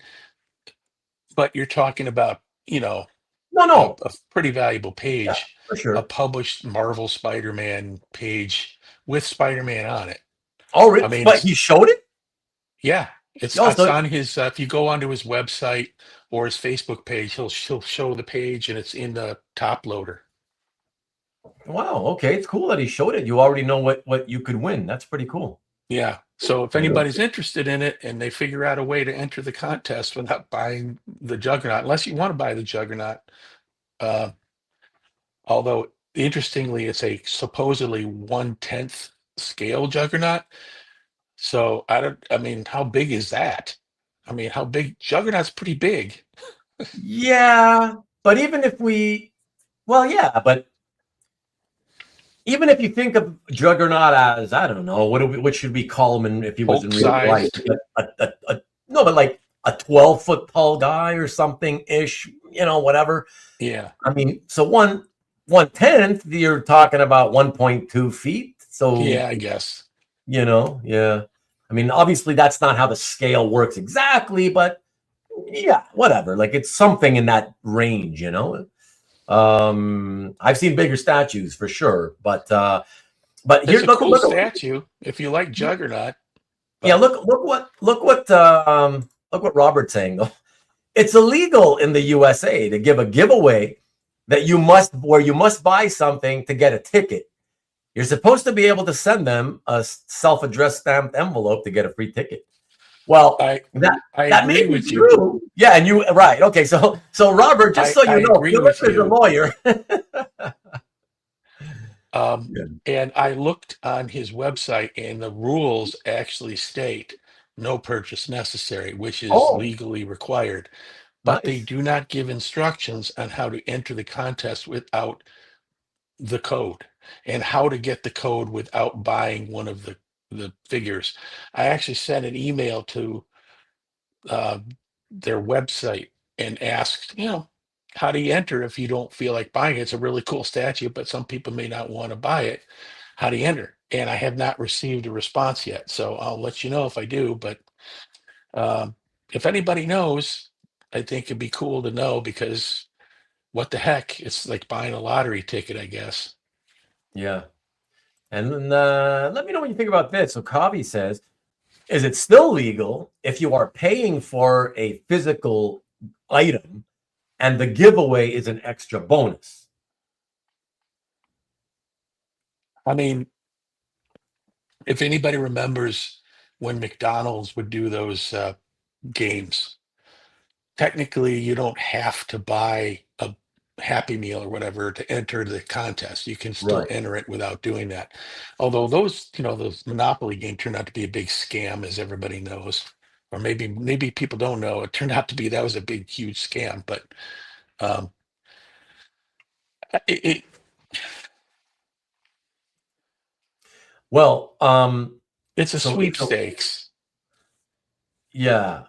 but you're talking about, No, a pretty valuable yeah, page, for a sure. published Marvel Spider-Man page with Spider-Man on it. Oh, I mean, but he showed it. yeah, it's Also, on his. If you go onto his website or his Facebook page, he'll show the page, and it's in the top loader. wow. Okay, it's cool that he showed it. You already know what you could win. That's pretty cool. Yeah. So if Yeah. anybody's interested in it and they figure out a way to enter the contest without buying the Juggernaut, unless you want to buy the Juggernaut, uh, although interestingly, it's a supposedly 1/10 scale Juggernaut. So I mean, how big is that? I mean, how big? Juggernaut's pretty big. Yeah, but even if but even if you think of Juggernaut as, I don't know, what should we call him if he was in real life? Hulk-sized. No, but like a 12-foot tall guy or something ish, whatever. Yeah. I mean, so 1/10, you're talking about 1.2 feet. So Yeah, I guess. yeah. I mean, obviously that's not how the scale works exactly, but yeah, whatever. Like it's something in that range. I've seen bigger statues for sure, but here, It's a cool statue if you like Juggernaut. yeah, look what Robert's saying though. It's illegal in the USA to give a giveaway where you must buy something to get a ticket. You're supposed to be able to send them a self-addressed stamped envelope to get a free ticket. Well, I that may agree be with true. you. Yeah, and you right. Okay, so Robert, just so you know, agree Philip with is a you. lawyer. And I looked on his website, and the rules actually state no purchase necessary, which is Oh, legally required. But they nice. do not give instructions on how to enter the contest without the code, and how to get the code without buying one of the figures. I actually sent an email to uh, their website and asked, how do you enter if you don't feel like buying it? It's a really cool statue, but some people may not want to buy it. How do you enter? And I have not received a response yet. So I'll let you know if I do. But um, if anybody knows, I think it'd be cool to know, because what the heck? It's like buying a lottery ticket, I guess. Yeah. And then let me know what you think about this. So Kavi says, is it still legal if you are paying for a physical item and the giveaway is an extra bonus? I mean, if anybody remembers when McDonald's would do those games, technically you don't have to buy a Happy Meal or whatever to enter the contest. You can still Right. enter it without doing that. Although those Monopoly game turned out to be a big scam, as everybody knows. Or maybe people don't know. It turned out to be that was a big, huge scam. But um, it Well, it's a so sweepstakes. yeah.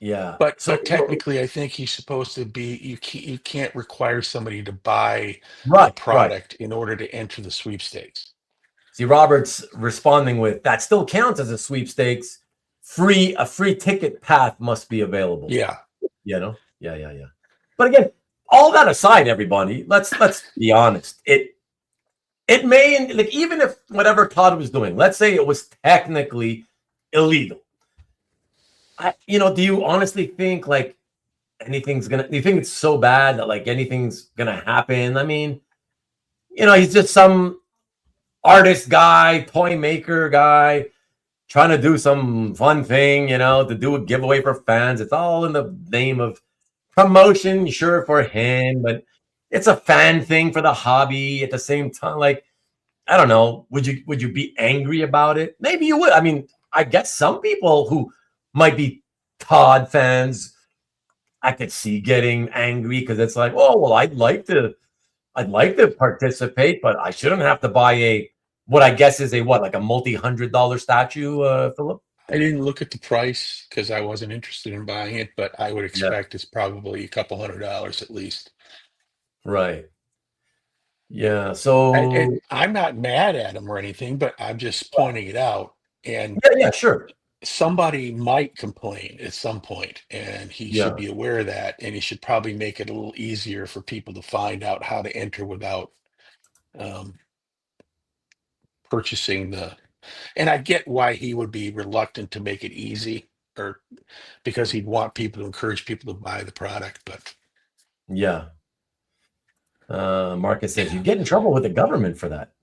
But So technically, I think he's supposed to be. You can't require somebody to buy the right. product in order to enter the sweepstakes. See, Robert's responding with that still counts as a sweepstakes. A free ticket path must be available. Yeah. Yeah. But again, all that aside, everybody, let's be honest. It may, like, even if whatever Todd was doing, let's say it was technically illegal. Do you honestly think like do you think it's so bad that like anything's gonna happen? I mean, he's just some artist guy, toy maker guy, trying to do some fun thing, to do a giveaway for fans. It's all in the name of promotion, sure, for him, but it's a fan thing for the hobby. At the same time, like, I don't know, would you be angry about it? Maybe you would. I mean, I guess some people who might be Todd fans, I could see getting angry because it's like, oh well, I'd like to participate, but I shouldn't have to buy what I guess is like a multi-$100 statue, Philip. I didn't look at the price because I wasn't interested in buying it, but I would Yeah. expect it's probably a couple $100 at least. Right. Yeah. So And I'm not mad at him or anything, but I'm just pointing it out. And yeah, sure. somebody might complain at some point, and he should Yeah. be aware of that. And he should probably make it a little easier for people to find out how to enter without um, purchasing the. And I get why he would be reluctant to make it easy, or because he'd want people to encourage people to buy the product. But Yeah. Marcus says you get in trouble with the government for that.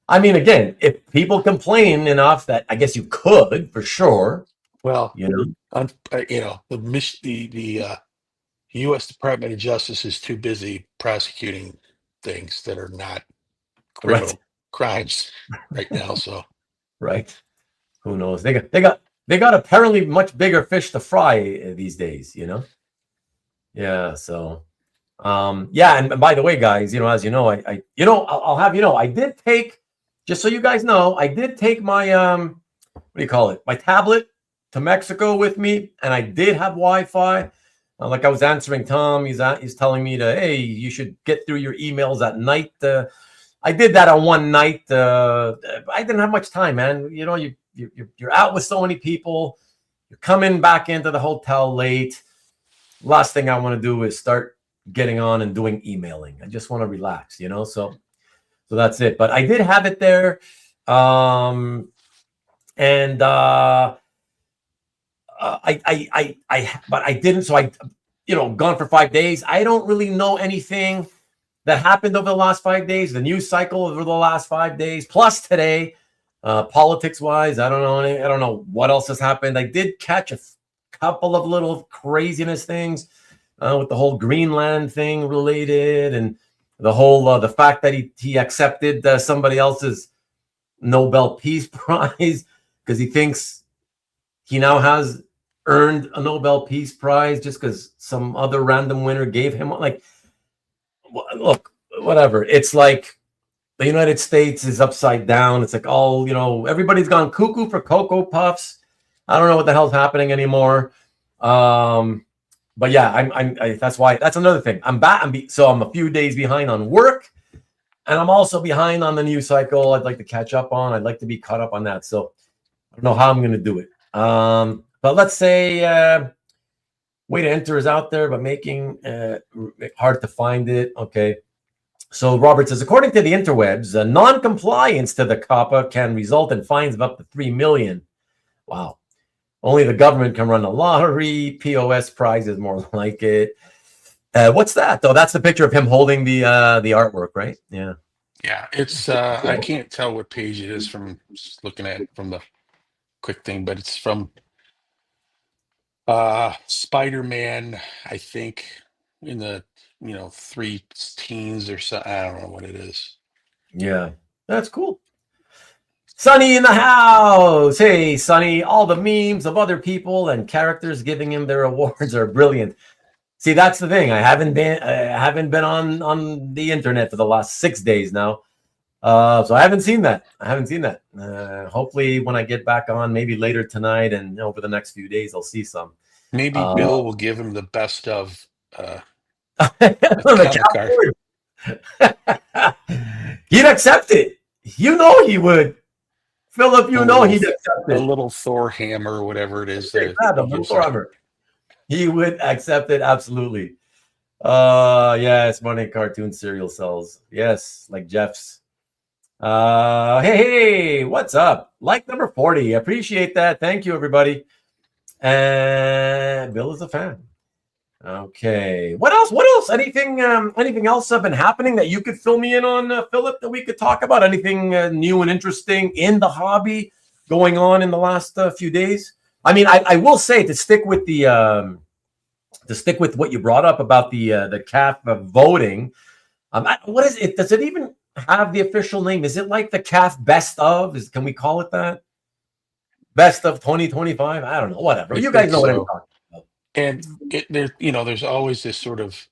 I mean, again, if people complain enough, that I guess you could for sure. well, You know. the U.S. Department of Justice is too busy prosecuting things that are not criminal Right. crimes right now. So Right. Who knows? They got apparently much bigger fish to fry these days. You know. Yeah. So. Yeah. And by the way, guys, you know, as you know, I'll have you know, I did take. Just so you guys know, I did take my what do you call it? My tablet to Mexico with me, and I did have Wi-Fi. Like I was answering Tom, he's telling me hey, you should get through your emails at night. I did that on one night. I didn't have much time, man. You know, you're out with so many people. You're coming back into the hotel late. Last thing I want to do is start getting on and doing emailing. I just want to relax, you know. So that's it. But I did have it there. I didn't. So I, gone for 5 days. I don't really know anything that happened over the last 5 days, the news cycle over the last 5 days, plus today, politics wise. I don't know. I don't know what else has happened. I did catch a couple of little craziness things with the whole Greenland thing related, and the whole the fact that he accepted somebody else's Nobel Peace Prize because he thinks he now has earned a Nobel Peace Prize just because some other random winner gave him one. Like, look, whatever. It's like the United States is upside down. It's like everybody's gone cuckoo for Cocoa Puffs. I don't know what the hell's happening anymore. But yeah, that's why. That's another thing. I'm back. So I'm a few days behind on work, and I'm also behind on the news cycle. I'd like to catch up on. I'd like to be caught up on that. So I don't know how I'm going to do it. But let's say way to enter is out there, but making hard to find it. Okay. So Robert says, according to the interwebs, non-compliance to the COPPA can result in fines of up to $3 million. Wow. Only the government can run a lottery. POS prize is more like it. What's that though? That's the picture of him holding the artwork, right? Yeah. Yeah, it's I can't tell what page it is from just looking at it from the quick thing, but it's from Spider-Man, I think, in the three teens or so. I don't know what it is. Yeah, that's cool. Sonny in the house. Hey, Sonny, all the memes of other people and characters giving him their awards are brilliant. See, that's the thing. I haven't been on the internet for the last 6 days now. So I haven't seen that. Hopefully when I get back on, maybe later tonight and over the next few days, I'll see some. Maybe Bill will give him the best of the card. He'd accept it. You know he would. Philip, he'd accept it. A little Thor hammer or whatever it is. The little Thor hammer. He would accept it, absolutely. Yes, money cartoon cereal sells. Yes, like Jeff's. Hey, what's up? Like number 40. Appreciate that. Thank you, everybody. And Bill is a fan. Okay. What else? Anything else have been happening that you could fill me in on, Philip, that we could talk about? Anything new and interesting in the hobby going on in the last few days? I mean, I will say to stick with what you brought up about the CAF voting. What is it? Does it even have the official name? Is it like the calf best of? Can we call it that? Best of 2025? I don't know. Whatever. I You guys think know what I'm so. talking about. And there's always this sort of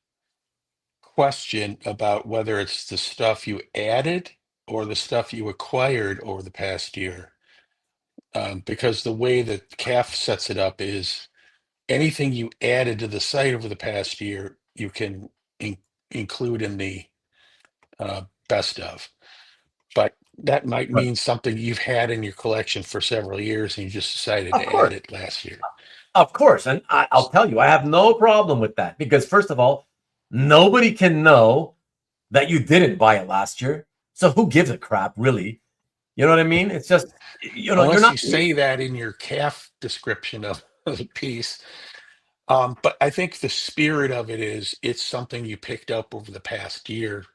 question about whether it's the stuff you added or the stuff you acquired over the past year. Because the way that CAF sets it up is anything you added to the site over the past year, you can include in the best of. But that might Right. mean something you've had in your collection for several years and you just decided Of to add course. it last year. Of course. And I'll tell you, I have no problem with that because, first of all, nobody can know that you didn't buy it last year. So who gives a crap, really? You know what I mean? It's just, you're Unless not. you say that in your CAF description of the piece. But I think the spirit of it is it's something you picked up over the past year.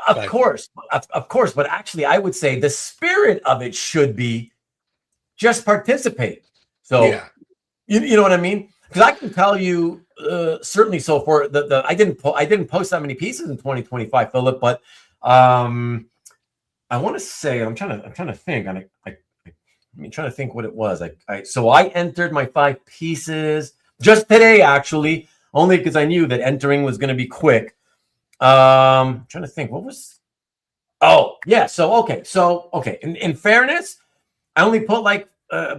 Of But course. Of course. But actually, I would say the spirit of it should be just participate. So, yeah, you know what I mean? Because I can tell you, certainly, so for I didn't post that many pieces in 2025, Philip, but I want to say I'm trying to think, and I'm trying to think what it was. So I entered my 5 pieces just today, actually, only because I knew that entering was going to be quick. I'm trying to think what was. Oh yeah, so okay. In fairness, I only put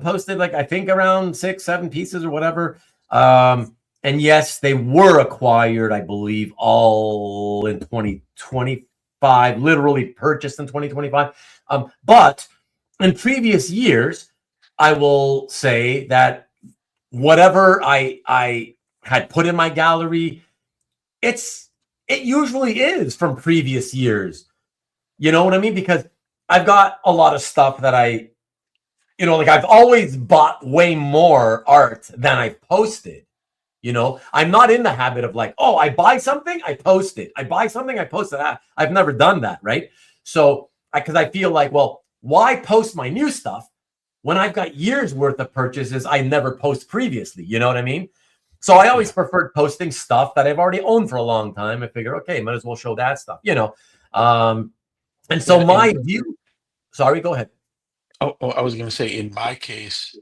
posted I think around 6-7 pieces or whatever. And yes, they were acquired, I believe, all in 2025, literally purchased in 2025. But in previous years, I will say that whatever I had put in my gallery, it usually is from previous years. You know what I mean? Because I've got a lot of stuff that I've always bought way more art than I've posted. I'm not in the habit of I buy something, I post it. I buy something, I post it. I've never done that, right? So, because I feel well, why post my new stuff when I've got years worth of purchases I never post previously? You know what I mean? So I always preferred posting stuff that I've already owned for a long time. I figure, okay, might as well show that stuff, And so my view. Sorry, go ahead. Oh, I was going to say, in my case,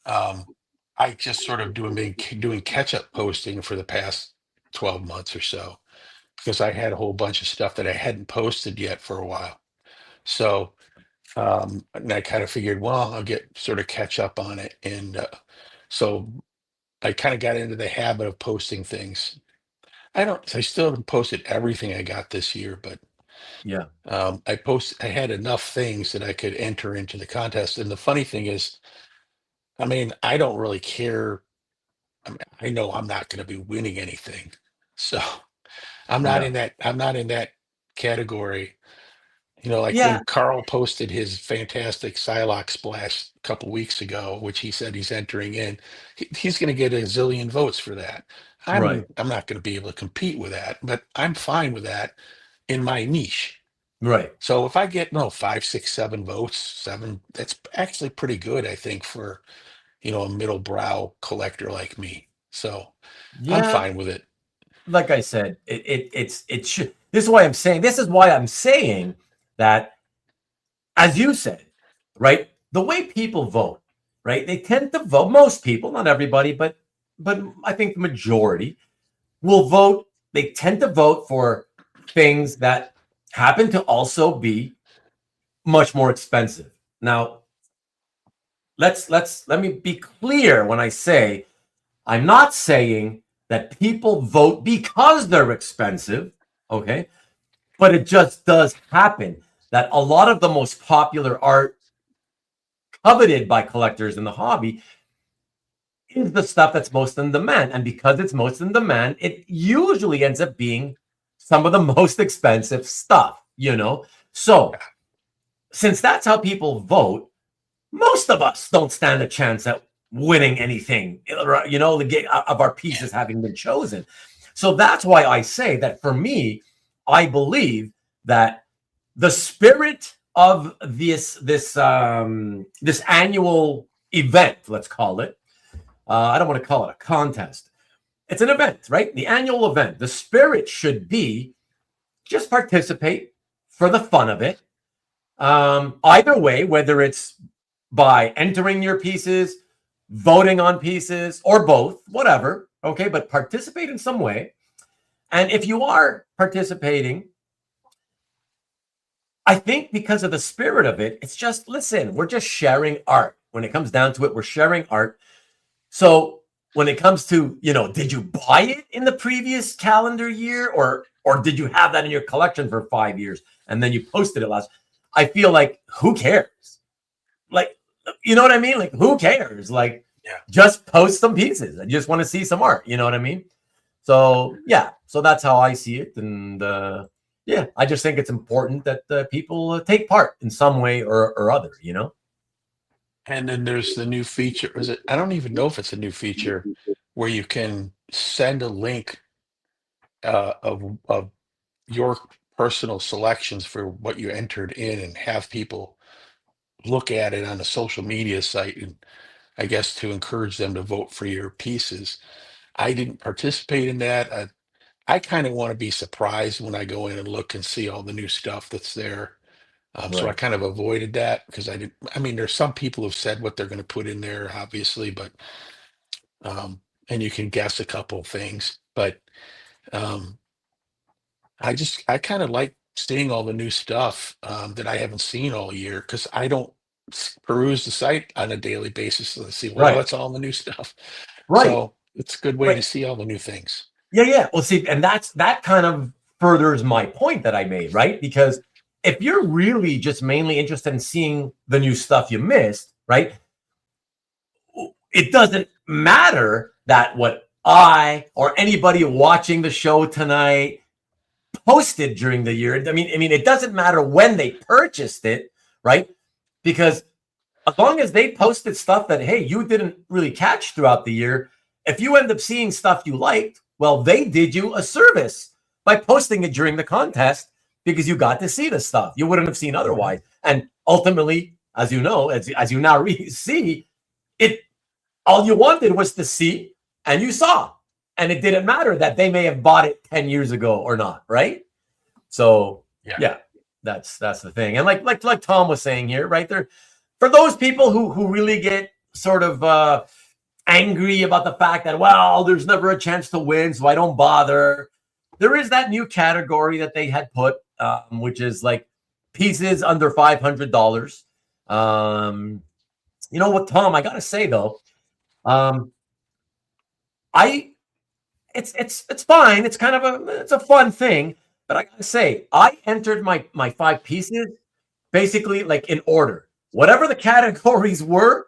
I just sort of doing catch-up posting for the past 12 months or so because I had a whole bunch of stuff that I hadn't posted yet for a while. So, and I kind of figured, well, I'll get sort of catch up on it. And so I kind of got into the habit of posting things. I still haven't posted everything I got this year, but Yeah. I had enough things that I could enter into the contest. And the funny thing is, I mean, I don't really care. I mean, I know I'm not going to be winning anything. So I'm not Yeah. in that category. Like Yeah. when Carl posted his fantastic Psylocke splash a couple weeks ago, which he said he's entering in, he's going to get a zillion votes for that. Right. I'm not going to be able to compete with that, but I'm fine with that in my niche. Right. So if I get 5, 6, 7 votes, 7, that's actually pretty good, I think, for a middle brow collector like me. So I'm Yeah. fine with it. Like I said, it should. This is why I'm saying that, as you said, right? The way people vote, right? They tend to vote. Most people, not everybody, but I think the majority will vote. They tend to vote for things that happen to also be much more expensive. Now, let me be clear when I say I'm not saying that people vote because they're expensive, okay? But it just does happen that a lot of the most popular art coveted by collectors in the hobby is the stuff that's most in demand. And because it's most in demand, it usually ends up being some of the most expensive stuff, So, since that's how people vote, most of us don't stand a chance at winning anything, of our pieces having been chosen. So that's why I say that for me, I believe that the spirit of this annual event, let's call it, I don't want to call it a contest. It's an event, right? The annual event. The spirit should be just participate for the fun of it. Either way, whether it's by entering your pieces, voting on pieces, or both, whatever. Okay, but participate in some way. And if you are participating, I think because of the spirit of it, it's just, listen, we're just sharing art. When it comes down to it, we're sharing art. So when it comes to, did you buy it in the previous calendar year, or did you have that in your collection for 5 years and then you posted it last? I feel like, who cares? Like, you know what I mean? Like, who cares? Like, just post some pieces. I just want to see some art. You know what I mean? So, yeah. So that's how I see it. And, I just think it's important that people take part in some way or other, And then there's the new feature. Is it? I don't even know if it's a new feature where you can send a link of your personal selections for what you entered in and have people look at it on a social media site, and I guess to encourage them to vote for your pieces. I didn't participate in that. I kind of want to be surprised when I go in and look and see all the new stuff that's there. So I Right. kind of avoided that because I mean, there's some people who've said what they're going to put in there, obviously, but and you can guess a couple things, but um, I kind of like seeing all the new stuff that I haven't seen all year because I don't peruse the site on a daily basis and see, well, Right. what's all the new stuff. Right. So it's a good way to Right. see all the new things. Yeah. Well, see, and that kind of furthers my point that I made, right? Because if you're really just mainly interested in seeing the new stuff you missed, right? It doesn't matter that what I or anybody watching the show tonight posted during the year. I mean, it doesn't matter when they purchased it, right? Because as long as they posted stuff that, hey, you didn't really catch throughout the year, if you end up seeing stuff you liked, well, they did you a service by posting it during the contest because you got to see the stuff you wouldn't have seen otherwise. And ultimately, as you know, as you now see, it all you wanted was to see, and you saw. And it didn't matter that they may have bought it 10 years ago or not, right? So yeah, that's the thing. And like Tom was saying here, right there, for those people who really get sort of angry about the fact that, well, there's never a chance to win, so I don't bother. There is that new category that they had put, which is like pieces under $500. You know what, Tom? I gotta say though, it's fine. It's kind of it's a fun thing, but I gotta say, I entered my 5 pieces basically like in order. Whatever the categories were,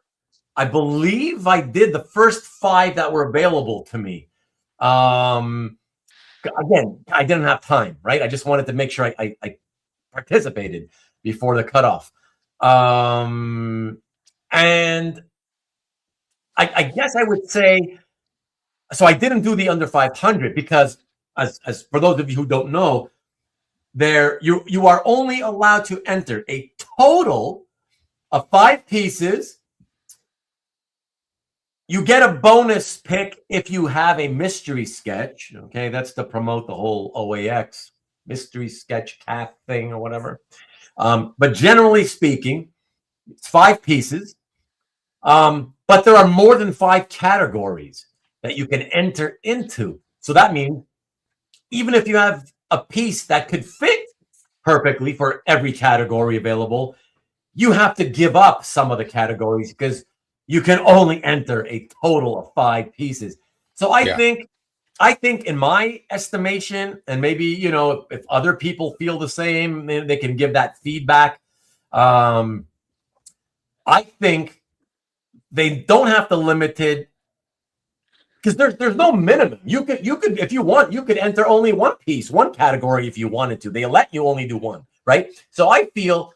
I believe I did the first 5 that were available to me. Again, I didn't have time, right? I just wanted to make sure I participated before the cutoff. And I guess I would say, so I didn't do the under 500 because, as for those of you who don't know, you are only allowed to enter a total of 5 pieces. You get a bonus pick if you have a mystery sketch. Okay, that's to promote the whole OAX mystery sketch cat thing or whatever. But generally speaking, it's 5 pieces. But there are more than 5 categories that you can enter into. So that means even if you have a piece that could fit perfectly for every category available, you have to give up some of the categories because you can only enter a total of 5 pieces. So I think in my estimation, and maybe, if other people feel the same, they can give that feedback. I think they don't have to limit it because there's no minimum. You could if you want, you could enter only 1 piece, 1 category if you wanted to. They let you only do 1, right? So I feel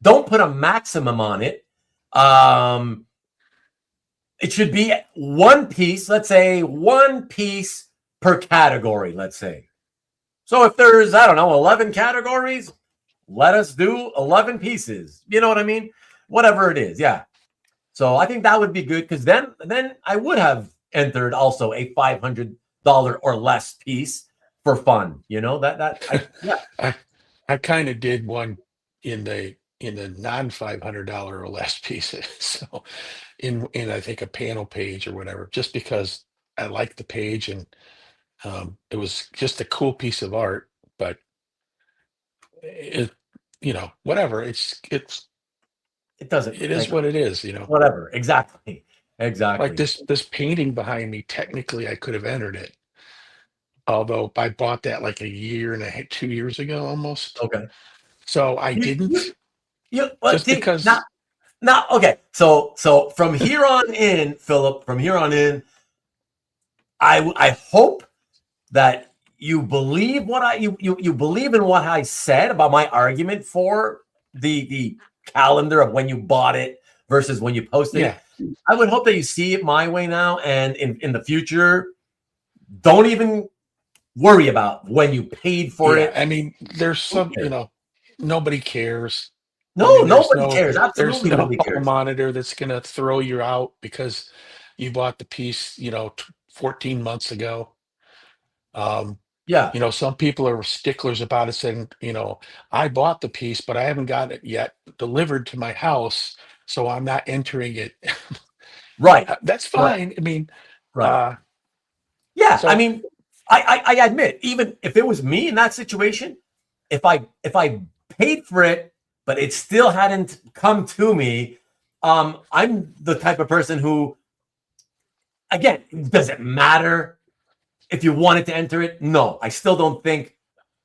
don't put a maximum on it. It should be 1 piece, let's say 1 piece per category, let's say. So if there's, I don't know, 11 categories, let us do 11 pieces. You know what I mean? Whatever it is. Yeah. So I think that would be good because then I would have entered also a $500 or less piece for fun, you know, yeah. I kind of did one in the non $500 or less pieces. So in I think a panel page or whatever, just because I liked the page and it was just a cool piece of art. But it, whatever. It doesn't It is like what it is. You know, whatever. Exactly. like Exactly. this painting behind me. Technically, I could have entered it, although I bought that like a year and a half, 2 years ago almost. Okay. So I You, you, didn't, well, just because. now, okay. So from here on in, Philip, from here on in, I hope that you believe what you believe in what I said about my argument for the calendar of when you bought it versus when you posted Yeah. it. I would hope that you see it my way now, and in the future, don't even worry about when you paid for Yeah, it. I mean, there's Who some, cares? nobody cares. I No, mean, nobody cares. there's Absolutely no nobody hall cares. monitor that's gonna throw you out because you bought the piece, 14 months ago. Um, Yeah, some people are sticklers about it, saying, I bought the piece, but I haven't got it yet delivered to my house, so I'm not entering it. right, That's right, fine. I mean, right. uh, Yeah, I so mean, I admit, even if it was me in that situation, if I paid for it, but it still hadn't come to me, I'm the type of person who, again, does it matter if you wanted to enter it? No, I still don't think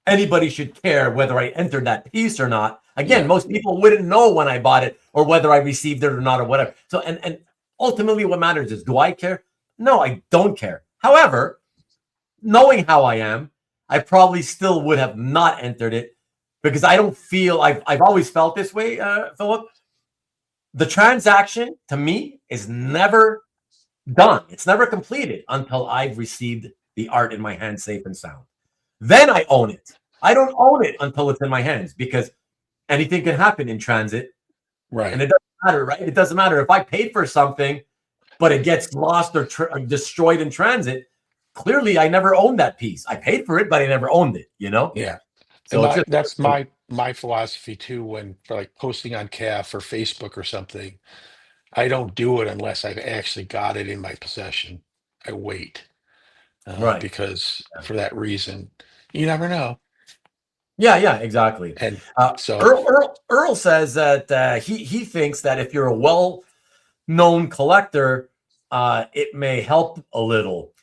anybody should care whether I entered that piece or not. Again, yeah, most people wouldn't know when I bought it or whether I received it or not or whatever. So, and ultimately, what matters is, do I care? No, I don't care. However, knowing how I am, I probably still would have not entered it because I don't feel I've always felt this way, Philip. The transaction to me is never done. It's never completed until I've received the art in my hand safe and sound. Then I own it. I don't own it until it's in my hands because anything can happen in transit and right. it doesn't matter, right? It doesn't matter if I paid for something, but it gets lost or destroyed in transit. Clearly, I never owned that piece. I paid for it, but I never owned it, you know? Yeah. And So it's just, that's my philosophy too, when for like posting on CAF or Facebook or something. I don't do it unless I've actually got it in my possession. I wait, right. because for that reason, you never know. Yeah, exactly. And so, Earl says that he thinks that if you're a well-known collector, it may help a little.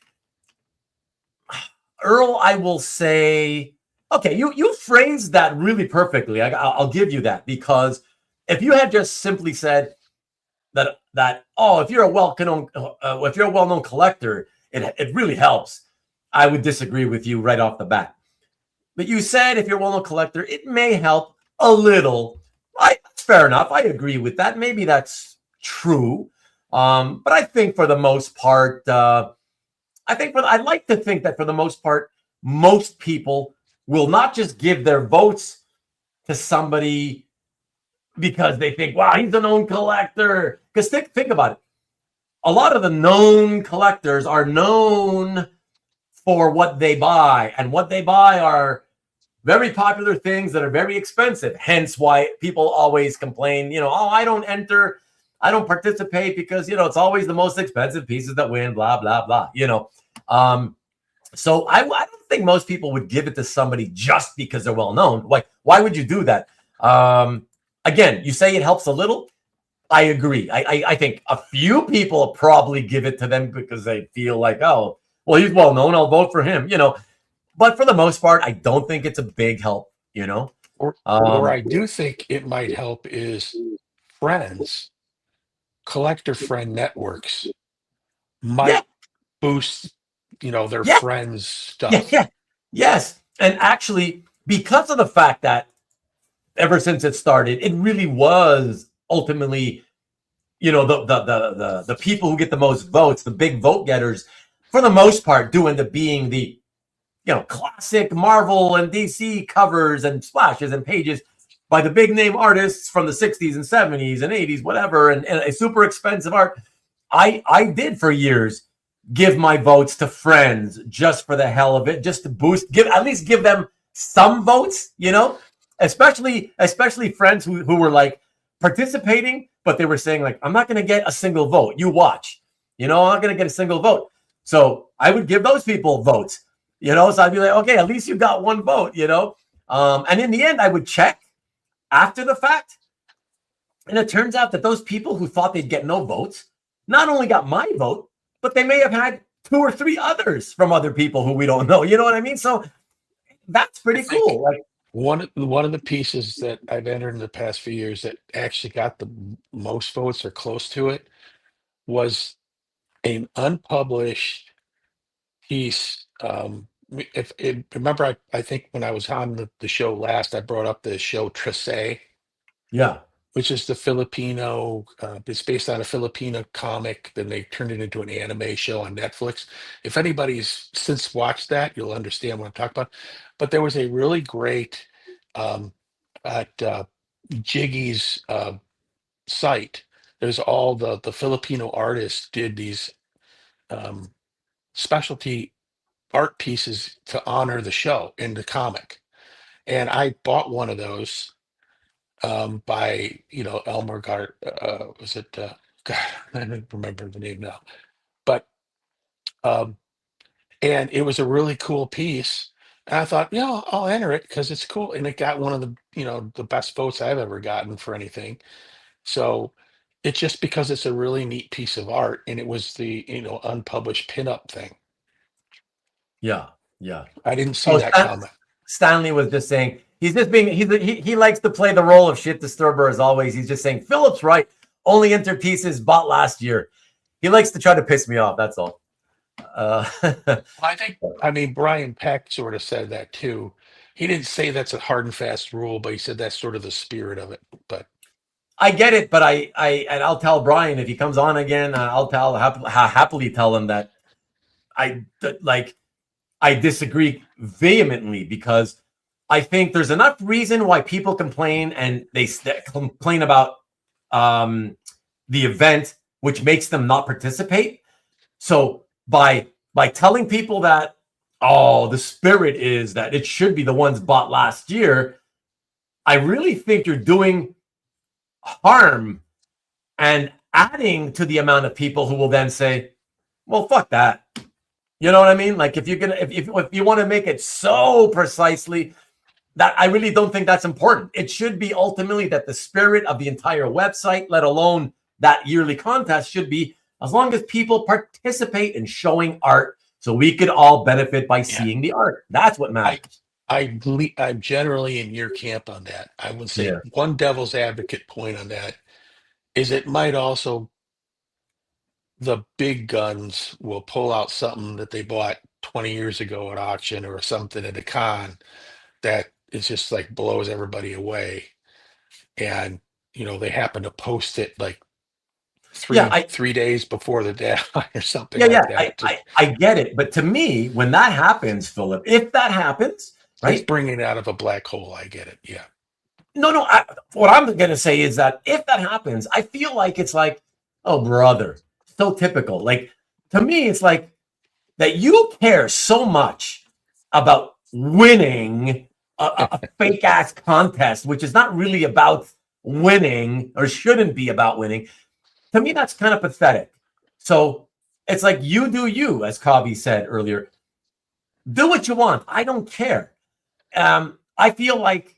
Earl, I will say, okay, you phrased that really perfectly. I'll give you that, because if you had just simply said that oh, if you're a well-known collector, it really helps, I would disagree with you right off the bat. But you said if you're a well-known collector, it may help a little. That's fair enough. I agree with that. Maybe that's true. But I think for the most part, I'd like to think that for the most part, most people will not just give their votes to somebody because they think, wow, he's a known collector. Because think about it. A lot of the known collectors are known for what they buy, and what they buy are very popular things that are very expensive. Hence why people always complain, oh, I don't enter, I don't participate because, it's always the most expensive pieces that win, blah, blah, blah, So I don't think most people would give it to somebody just because they're well known. Why would you do that? Again, you say it helps a little. I agree. I think a few people probably give it to them because they feel like, oh, well, he's well known, I'll vote for him, But for the most part, I don't think it's a big help, or I do think it might help is friends, collector friend networks Yeah, might boost, their yeah, friends' stuff. yeah. Yes. And actually, because of the fact that ever since it started, it really was ultimately, the people who get the most votes, the big vote getters, for the most part, do end up being the classic Marvel and DC covers and splashes and pages by the big name artists from the 60s and 70s and 80s, whatever, and a super expensive art. I did for years give my votes to friends just for the hell of it, just to boost, at least give them some votes, especially friends who were like participating, but they were saying like, I'm not going to get a single vote. You watch, I'm not going to get a single vote. So I would give those people votes, so I'd be like, okay, at least you got one vote, and in the end I would check after the fact. And it turns out that those people who thought they'd get no votes not only got my vote, but they may have had 2 or 3 others from other people who we don't know. You know what I mean? So that's pretty cool. Like one of the pieces that I've entered in the past few years that actually got the most votes or close to it was an unpublished piece. Remember, I think when I was on the show last, I brought up the show Tracé, yeah, which is the Filipino. It's based on a Filipino comic. Then they turned it into an anime show on Netflix. If anybody's since watched that, you'll understand what I'm talking about. But there was a really great at Jiggy's site. There's all the Filipino artists did these specialty art pieces to honor the show in the comic, and I bought one of those by Elmer Gart. Was it? God, I don't remember the name now, but and it was a really cool piece. And I thought, I'll enter it because it's cool, and it got one of the the best votes I've ever gotten for anything. So it's just because it's a really neat piece of art, and it was the unpublished pinup thing. yeah. I didn't see that comment. Stanley was just saying he's just being he likes to play the role of shit disturber as always. He's just saying Philip's right. Only enter pieces bought last year. He likes to try to piss me off. That's all. I mean, Brian Peck sort of said that too. He didn't say that's a hard and fast rule, but he said that's sort of the spirit of it. But I get it, but I'll tell Brian if he comes on again. I'll happily tell him that I disagree vehemently, because I think there's enough reason why people complain, and they complain about the event, which makes them not participate. So by telling people that, the spirit is that it should be the ones bought last year, I really think you're doing harm and adding to the amount of people who will then say, well, fuck that. You know what I mean? Like if you want to make it so precisely, that I really don't think that's important. It should be ultimately that the spirit of the entire website, let alone that yearly contest, should be as long as people participate in showing art, so we could all benefit by seeing the art. That's what matters. I'm generally in your camp on that. I would say one devil's advocate point on that is it might also, the big guns will pull out something that they bought 20 years ago at auction or something at a con that is just like blows everybody away. And, they happen to post it like three days before the deadline or something like that. I get it. But to me, when that happens, Philip, if that happens, right? It's bringing it out of a black hole. I get it. Yeah. No. What I'm going to say is that if that happens, I feel like it's like, oh, brother, so typical. Like, to me, it's like that you care so much about winning a fake ass contest, which is not really about winning or shouldn't be about winning. To me, that's kind of pathetic. So it's like, you do you, as Kavi said earlier. Do what you want. I don't care. I feel like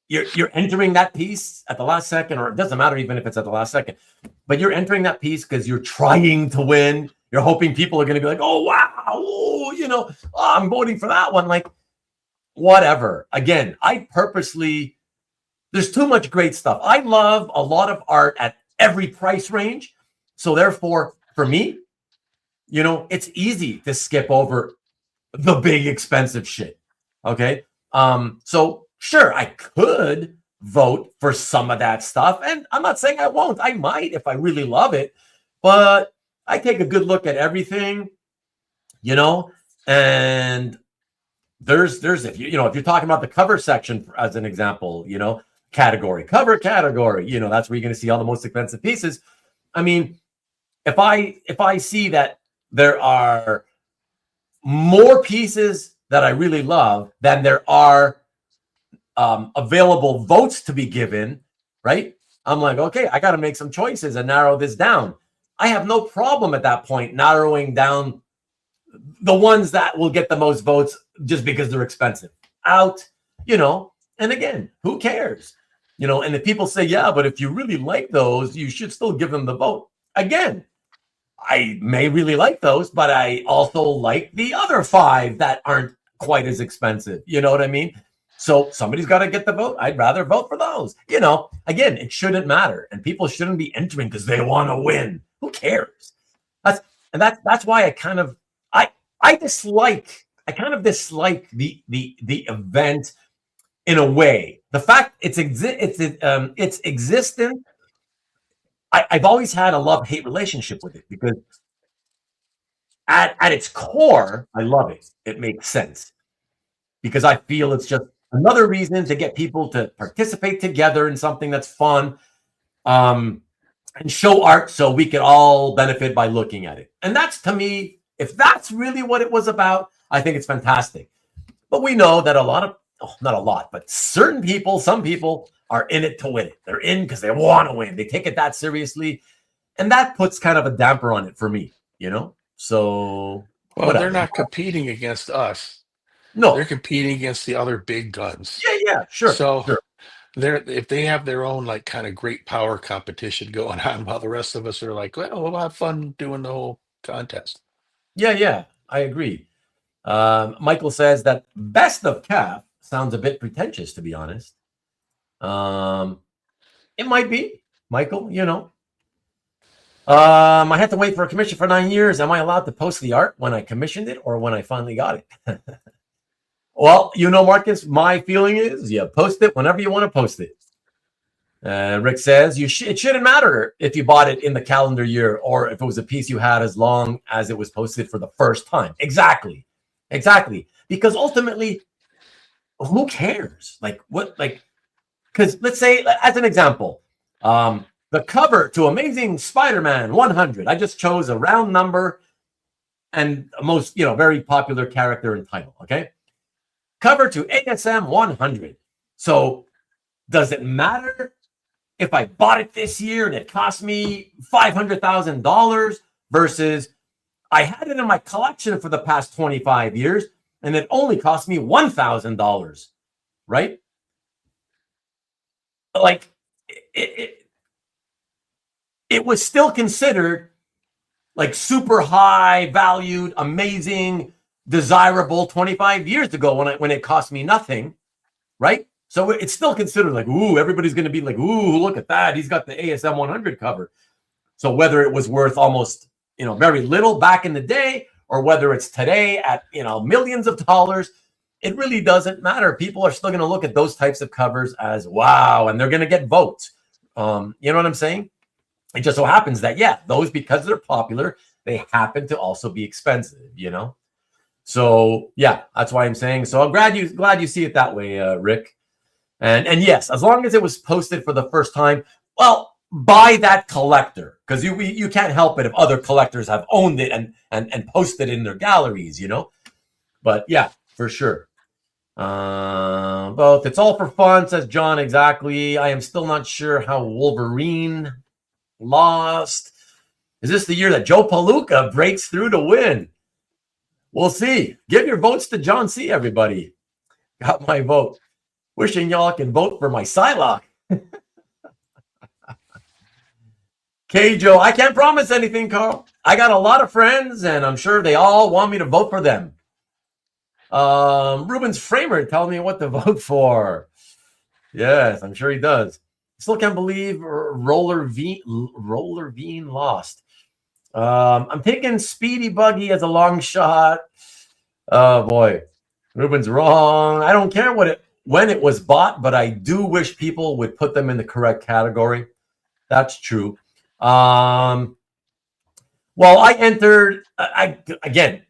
you're entering that piece at the last second, or it doesn't matter even if it's at the last second, but you're entering that piece because you're trying to win. You're hoping people are going to be like, oh, wow, I'm voting for that one. Like, whatever. Again, there's too much great stuff. I love a lot of art at every price range. So therefore, for me, it's easy to skip over the big expensive shit. Okay. So sure, I could vote for some of that stuff, and I'm not saying I won't. I might if I really love it, but I take a good look at everything, and there's if you're talking about the cover section as an example, cover category, that's where you're going to see all the most expensive pieces. I mean, if I see that there are more pieces that I really love than there are available votes to be given, right? I'm like, okay, I got to make some choices and narrow this down. I have no problem at that point narrowing down the ones that will get the most votes just because they're expensive out, and again, who cares? And if people say, yeah, but if you really like those, you should still give them the vote. Again, I may really like those, but I also like the other 5 that aren't quite as expensive. You know what I mean? So somebody's got to get the vote. I'd rather vote for those. Again, it shouldn't matter, and people shouldn't be entering because they want to win. Who cares? That's why I kind of dislike the event in a way. The fact its existence, I've always had a love-hate relationship with it because at its core, I love it. It makes sense because I feel it's just another reason to get people to participate together in something that's fun, and show art so we can all benefit by looking at it. And that's, to me, if that's really what it was about, I think it's fantastic. But we know that not a lot, but some people are in it to win it. They're in because they want to win. They take it that seriously. And that puts kind of a damper on it for me, So, well, whatever. They're not competing against us. No. They're competing against the other big guns. Yeah, sure. So sure. if they have their own like kind of great power competition going on while the rest of us are like, well, we'll have fun doing the whole contest. Yeah, I agree. Michael says that best of calf sounds a bit pretentious, to be honest. It might be, Michael, I had to wait for a commission for 9 years. Am I allowed to post the art when I commissioned it or when I finally got it? Well, Marcus, my feeling is you post it whenever you want to post it. Rick says it shouldn't matter if you bought it in the calendar year or if it was a piece you had as long as it was posted for the first time. Exactly. Because ultimately, who cares? Because let's say, as an example, the cover to Amazing Spider-Man 100. I just chose a round number and most, very popular character and title. Okay. Cover to ASM 100. So does it matter if I bought it this year and it cost me $500,000 versus I had it in my collection for the past 25 years and it only cost me $1,000, right? Like it was still considered like super high valued, amazing, desirable 25 years ago when it cost me nothing, right? So it's still considered like, ooh, everybody's going to be like, ooh, look at that. He's got the ASM 100 cover. So whether it was worth almost, very little back in the day or whether it's today at, millions of dollars, it really doesn't matter. People are still going to look at those types of covers as wow, and they're going to get votes. You know what I'm saying? It just so happens that, yeah, those, because they're popular, they happen to also be expensive, So yeah, that's why I'm saying. So I'm glad you see it that way, Rick. And yes, as long as it was posted for the first time, well, by that collector, because you can't help it if other collectors have owned it and posted it in their galleries, But yeah, for sure. Both. It's all for fun, says John. Exactly. I am still not sure how Wolverine lost. Is this the year that Joe Palooka breaks through to win? We'll see. Give your votes to John C., everybody. Got my vote. Wishing y'all can vote for my Psylocke. Okay, Joe, I can't promise anything, Carl. I got a lot of friends, and I'm sure they all want me to vote for them. Ruben's Framer telling me what to vote for. Yes, I'm sure he does. Still can't believe Roller Bean lost. I'm taking Speedy Buggy as a long shot. Oh boy, Ruben's wrong. I don't care when it was bought, but I do wish people would put them in the correct category. That's true. Well, I entered again.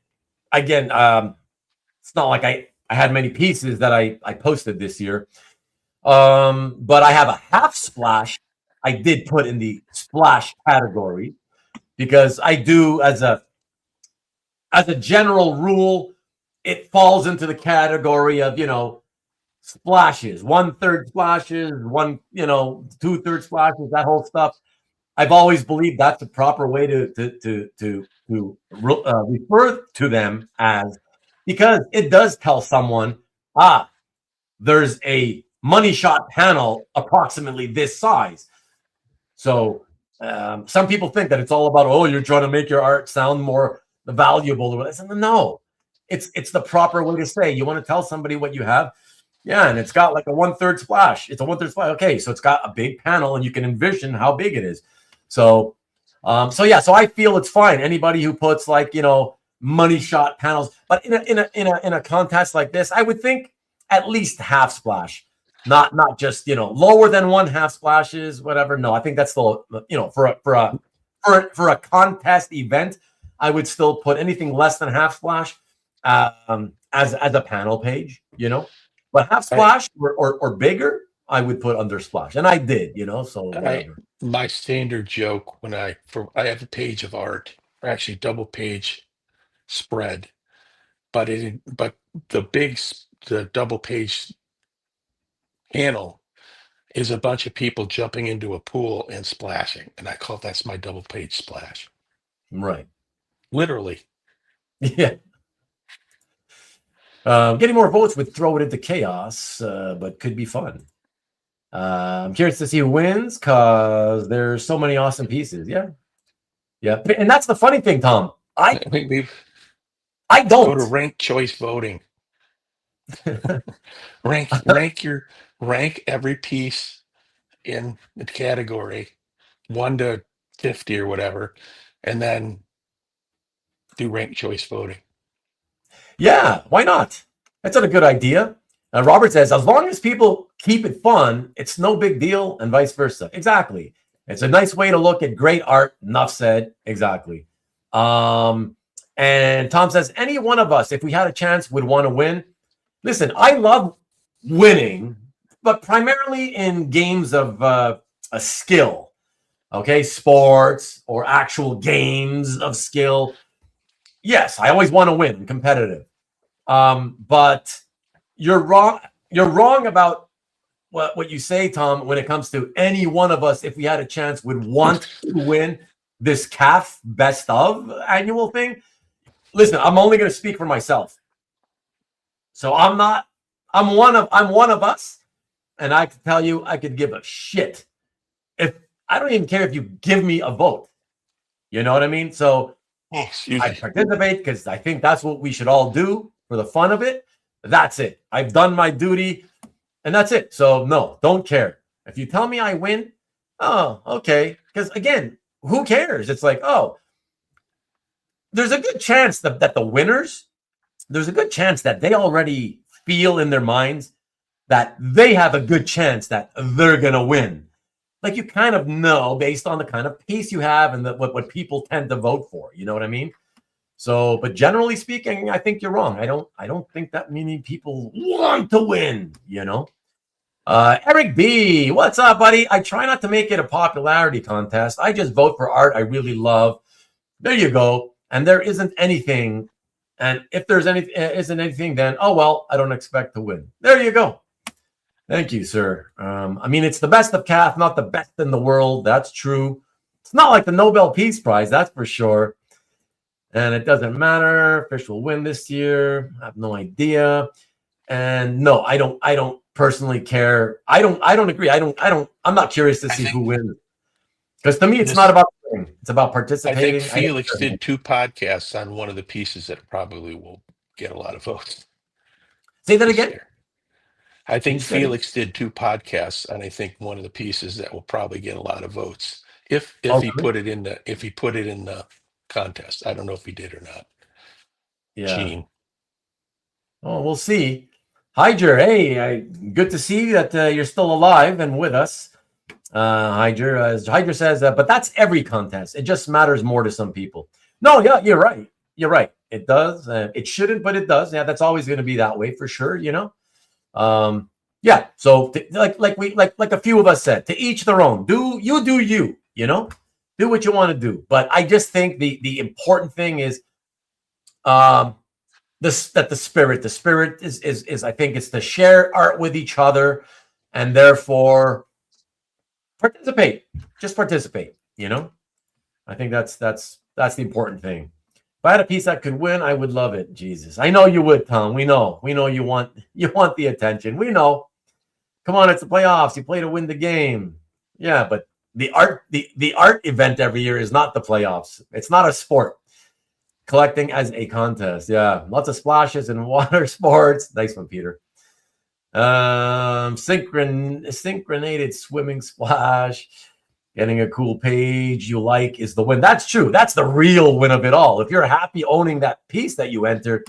It's not like I had many pieces that I posted this year. But I have a half splash I did put in the splash category because I do, as a as a general rule, it falls into the category of, splashes, 1/3 splashes, 2/3 splashes, that whole stuff. I've always believed that's the proper way to refer to them as, because it does tell someone, there's a money shot panel approximately this size. So some people think that it's all about, you're trying to make your art sound more valuable. I said, no, it's the proper way to say. You want to tell somebody what you have. Yeah, and it's got like a 1/3 splash. It's a 1/3 splash. Okay, so it's got a big panel, and you can envision how big it is. So I feel it's fine. Anybody who puts money shot panels, but in a contest like this, I would think at least half splash, not just lower than 1/2 splashes, whatever. No, I think that's still for a contest event, I would still put anything less than half splash as a panel page, but half splash or bigger, I would put under splash, and I did, so whatever. My standard joke when I have a page of art, or actually double page spread, but the double page panel is a bunch of people jumping into a pool and splashing, and I call that's my double page splash. Right. Literally. Yeah. Getting more votes would throw it into chaos, but could be fun. I'm curious to see who wins because there's so many awesome pieces. Yeah. And that's the funny thing, Tom. I don't go to ranked choice voting. rank every piece in the category 1 to 50 or whatever, and then do ranked choice voting. Yeah, why not? That's not a good idea. Robert says, as long as people keep it fun, it's no big deal, and vice versa. Exactly. It's a nice way to look at great art. Enough said. Exactly. And Tom says, any one of us, if we had a chance, would want to win. Listen, I love winning, but primarily in games of a skill. Okay, sports or actual games of skill. Yes, I always want to win, competitive. But you're wrong. You're wrong about what you say, Tom, when it comes to any one of us, if we had a chance, would want to win this CAF best of annual thing. Listen, I'm only going to speak for myself. So I'm one of us, and I can tell you I could give a shit. If I don't even care if you give me a vote. You know what I mean? So I participate because I think that's what we should all do for the fun of it. That's it. I've done my duty, and that's it. So no, don't care. If you tell me I win, oh, okay. Because again, who cares? It's like, there's a good chance that the winners, there's a good chance that they already feel in their minds that they have a good chance that they're going to win. Like you kind of know based on the kind of piece you have and what people tend to vote for. You know what I mean? So, but generally speaking, I think you're wrong. I don't think that many people want to win, Eric B, what's up, buddy? I try not to make it a popularity contest. I just vote for art I really love. There you go. And there isn't anything. And if there's isn't anything, then, I don't expect to win. There you go. Thank you, sir. It's the best of CAF, not the best in the world. That's true. It's not like the Nobel Peace Prize, that's for sure. And it doesn't matter. Fish will win this year. I have no idea. And no, I don't personally care. I don't agree. I'm not curious to see who wins. Because to me, it's not about winning. It's about participating. I think Felix did 2 podcasts on one of the pieces that probably will get a lot of votes. Say that again. I think Felix did 2 podcasts, and I think one of the pieces that will probably get a lot of votes if he put it in the contest. I don't know if he did or not. Yeah. Gene. Oh, we'll see. Hyder, hey, good to see that you're still alive and with us. Hyder, as Hyder says, but that's every contest. It just matters more to some people. No, yeah, you're right. You're right. It does. It shouldn't, but it does. Yeah, that's always going to be that way for sure. Yeah. So like a few of us said, to each their own. Do you. Do what you want to do. But I just think the important thing is the spirit is I think it's to share art with each other, and therefore participate. Just participate. You know, I think that's the important thing. If I had a piece that could win, I would love it. Jesus, I know you would, Tom. We know you want the attention. We know. Come on, it's the playoffs. You play to win the game. Yeah, but the art event every year is not the playoffs. It's not a sport. Collecting as a contest. Yeah, lots of splashes in water sports. Nice one, Peter. Synchronated swimming splash. Getting a cool page you like is the win. That's true. That's the real win of it all. If you're happy owning that piece that you entered,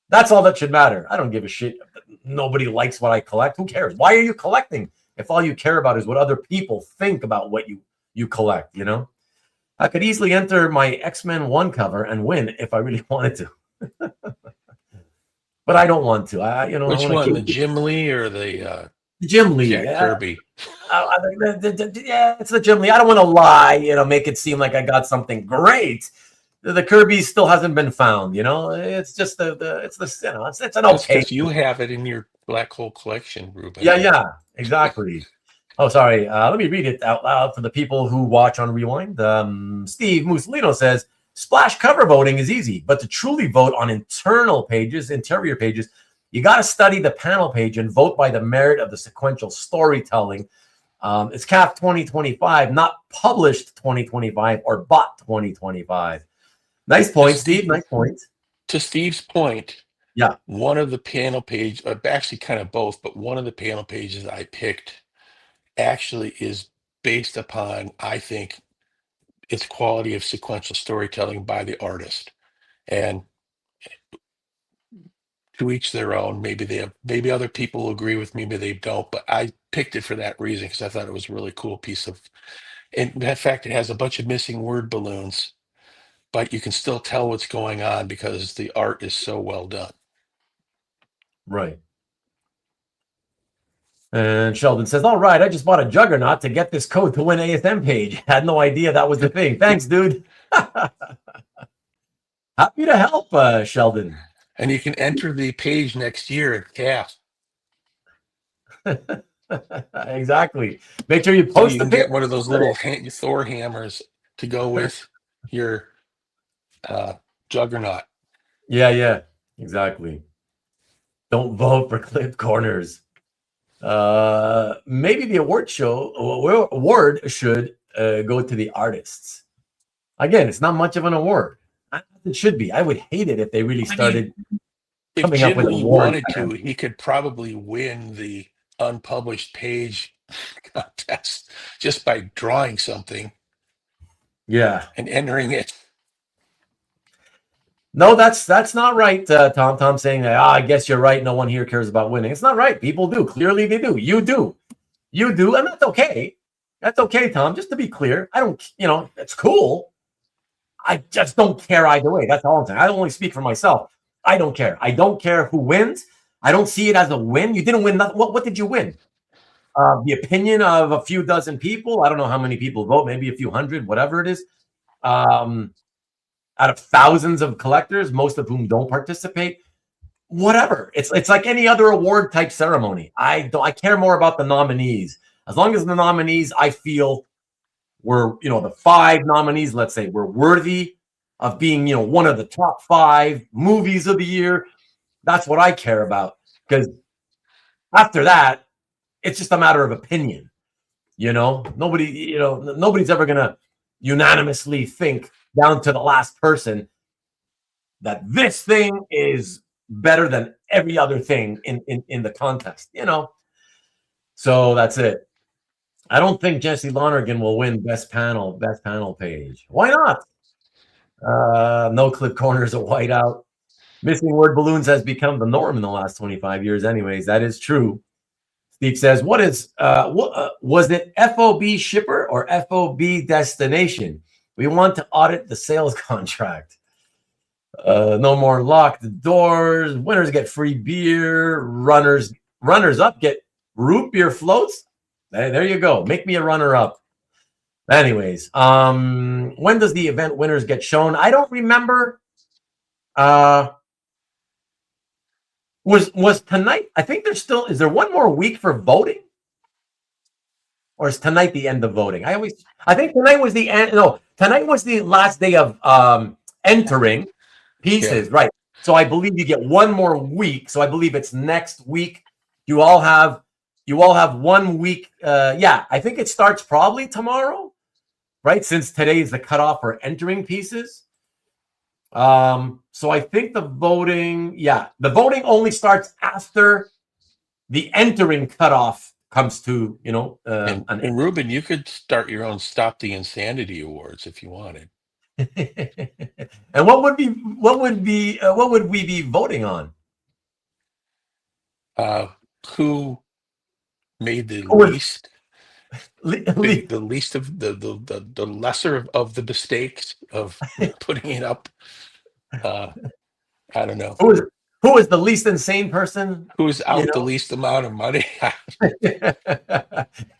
that's all that should matter. I don't give a shit. Nobody likes what I collect. Who cares? Why are you collecting if all you care about is what other people think about what you collect, you know? I could easily enter my X-Men 1 cover and win if I really wanted to. But I don't want to. Which one, the Jim Lee or the Jim Lee? Jack Kirby? Yeah, it's the Jim Lee. I don't want to lie, make it seem like I got something great. The Kirby still hasn't been found, It's just it's an okay. Because you have it in your black hole collection, Rubén. Yeah, exactly. Oh, sorry. Let me read it out loud for the people who watch on Rewind. Steve Mussolino says, splash cover voting is easy, but to truly vote on interior pages, you got to study the panel page and vote by the merit of the sequential storytelling. It's CAF 2025, not published 2025 or bought 2025. Nice point, Steve. Nice point. To Steve's point, yeah, one of the panel pages, actually kind of both, but one of the panel pages I picked actually is based upon, I think, its quality of sequential storytelling by the artist. And to each their own. Maybe other people will agree with me, maybe they don't, but I picked it for that reason because I thought it was a really cool piece of, and in fact, it has a bunch of missing word balloons, but you can still tell what's going on because the art is so well done. Right. And Sheldon says, all right, I just bought a Juggernaut to get this code to win ASM page. Had no idea that was the thing. Thanks, dude. Happy to help, Sheldon. And you can enter the page next year at CAF. Exactly. Make sure you post you can get one of those little Thor hammers to go with your Juggernaut. Yeah, exactly. Don't vote for clip corners. Maybe the award should go to the artists. Again, it's not much of an award. It should be. I would hate it if they really started coming up with awards. If Jim wanted to, he could probably win the unpublished page contest just by drawing something. Yeah. And entering it. No, that's not right, Tom. Tom saying that, I guess you're right. No one here cares about winning. It's not right. People do. Clearly they do. You do. And that's okay. That's okay, Tom. Just to be clear, I don't, it's cool. I just don't care either way. That's all I'm saying. I only speak for myself. I don't care. I don't care who wins. I don't see it as a win. You didn't win nothing. What did you win? The opinion of a few dozen people. I don't know how many people vote. Maybe a few hundred, whatever it is. Out of thousands of collectors, most of whom don't participate. Whatever. It's like any other award type ceremony. I care more about the nominees. As long as the nominees, I feel, were, the 5 nominees, let's say, were worthy of being, one of the top 5 movies of the year. That's what I care about. Because after that, it's just a matter of opinion. Nobody's ever gonna unanimously think down to the last person that this thing is better than every other thing in the contest. So that's it. I don't think Jesse Lonergan will win best panel page. Why not? No clip corners, a whiteout. Missing word balloons has become the norm in the last 25 years. Anyways, that is true. Steve says, was it FOB shipper or FOB destination? We want to audit the sales contract. No more locked doors. Winners get free beer. Runners up get root beer floats. There you go. Make me a runner up. Anyways, when does the event winners get shown? I don't remember Was tonight? I think there's still. Is there one more week for voting, or is tonight the end of voting? I think tonight was the end. No, tonight was the last day of entering pieces. Right. So I believe you get one more week. So I believe it's next week. You all have 1 week. Yeah, I think it starts probably tomorrow, right? Since today is the cutoff for entering pieces. So I think the voting only starts after the entering cutoff comes to, And Rubén, you could start your own Stop the Insanity Awards if you wanted. And what would we be voting on? Who made the least of the lesser of the mistakes of putting it up? I don't know. Who is the least insane person? Who's out the least amount of money?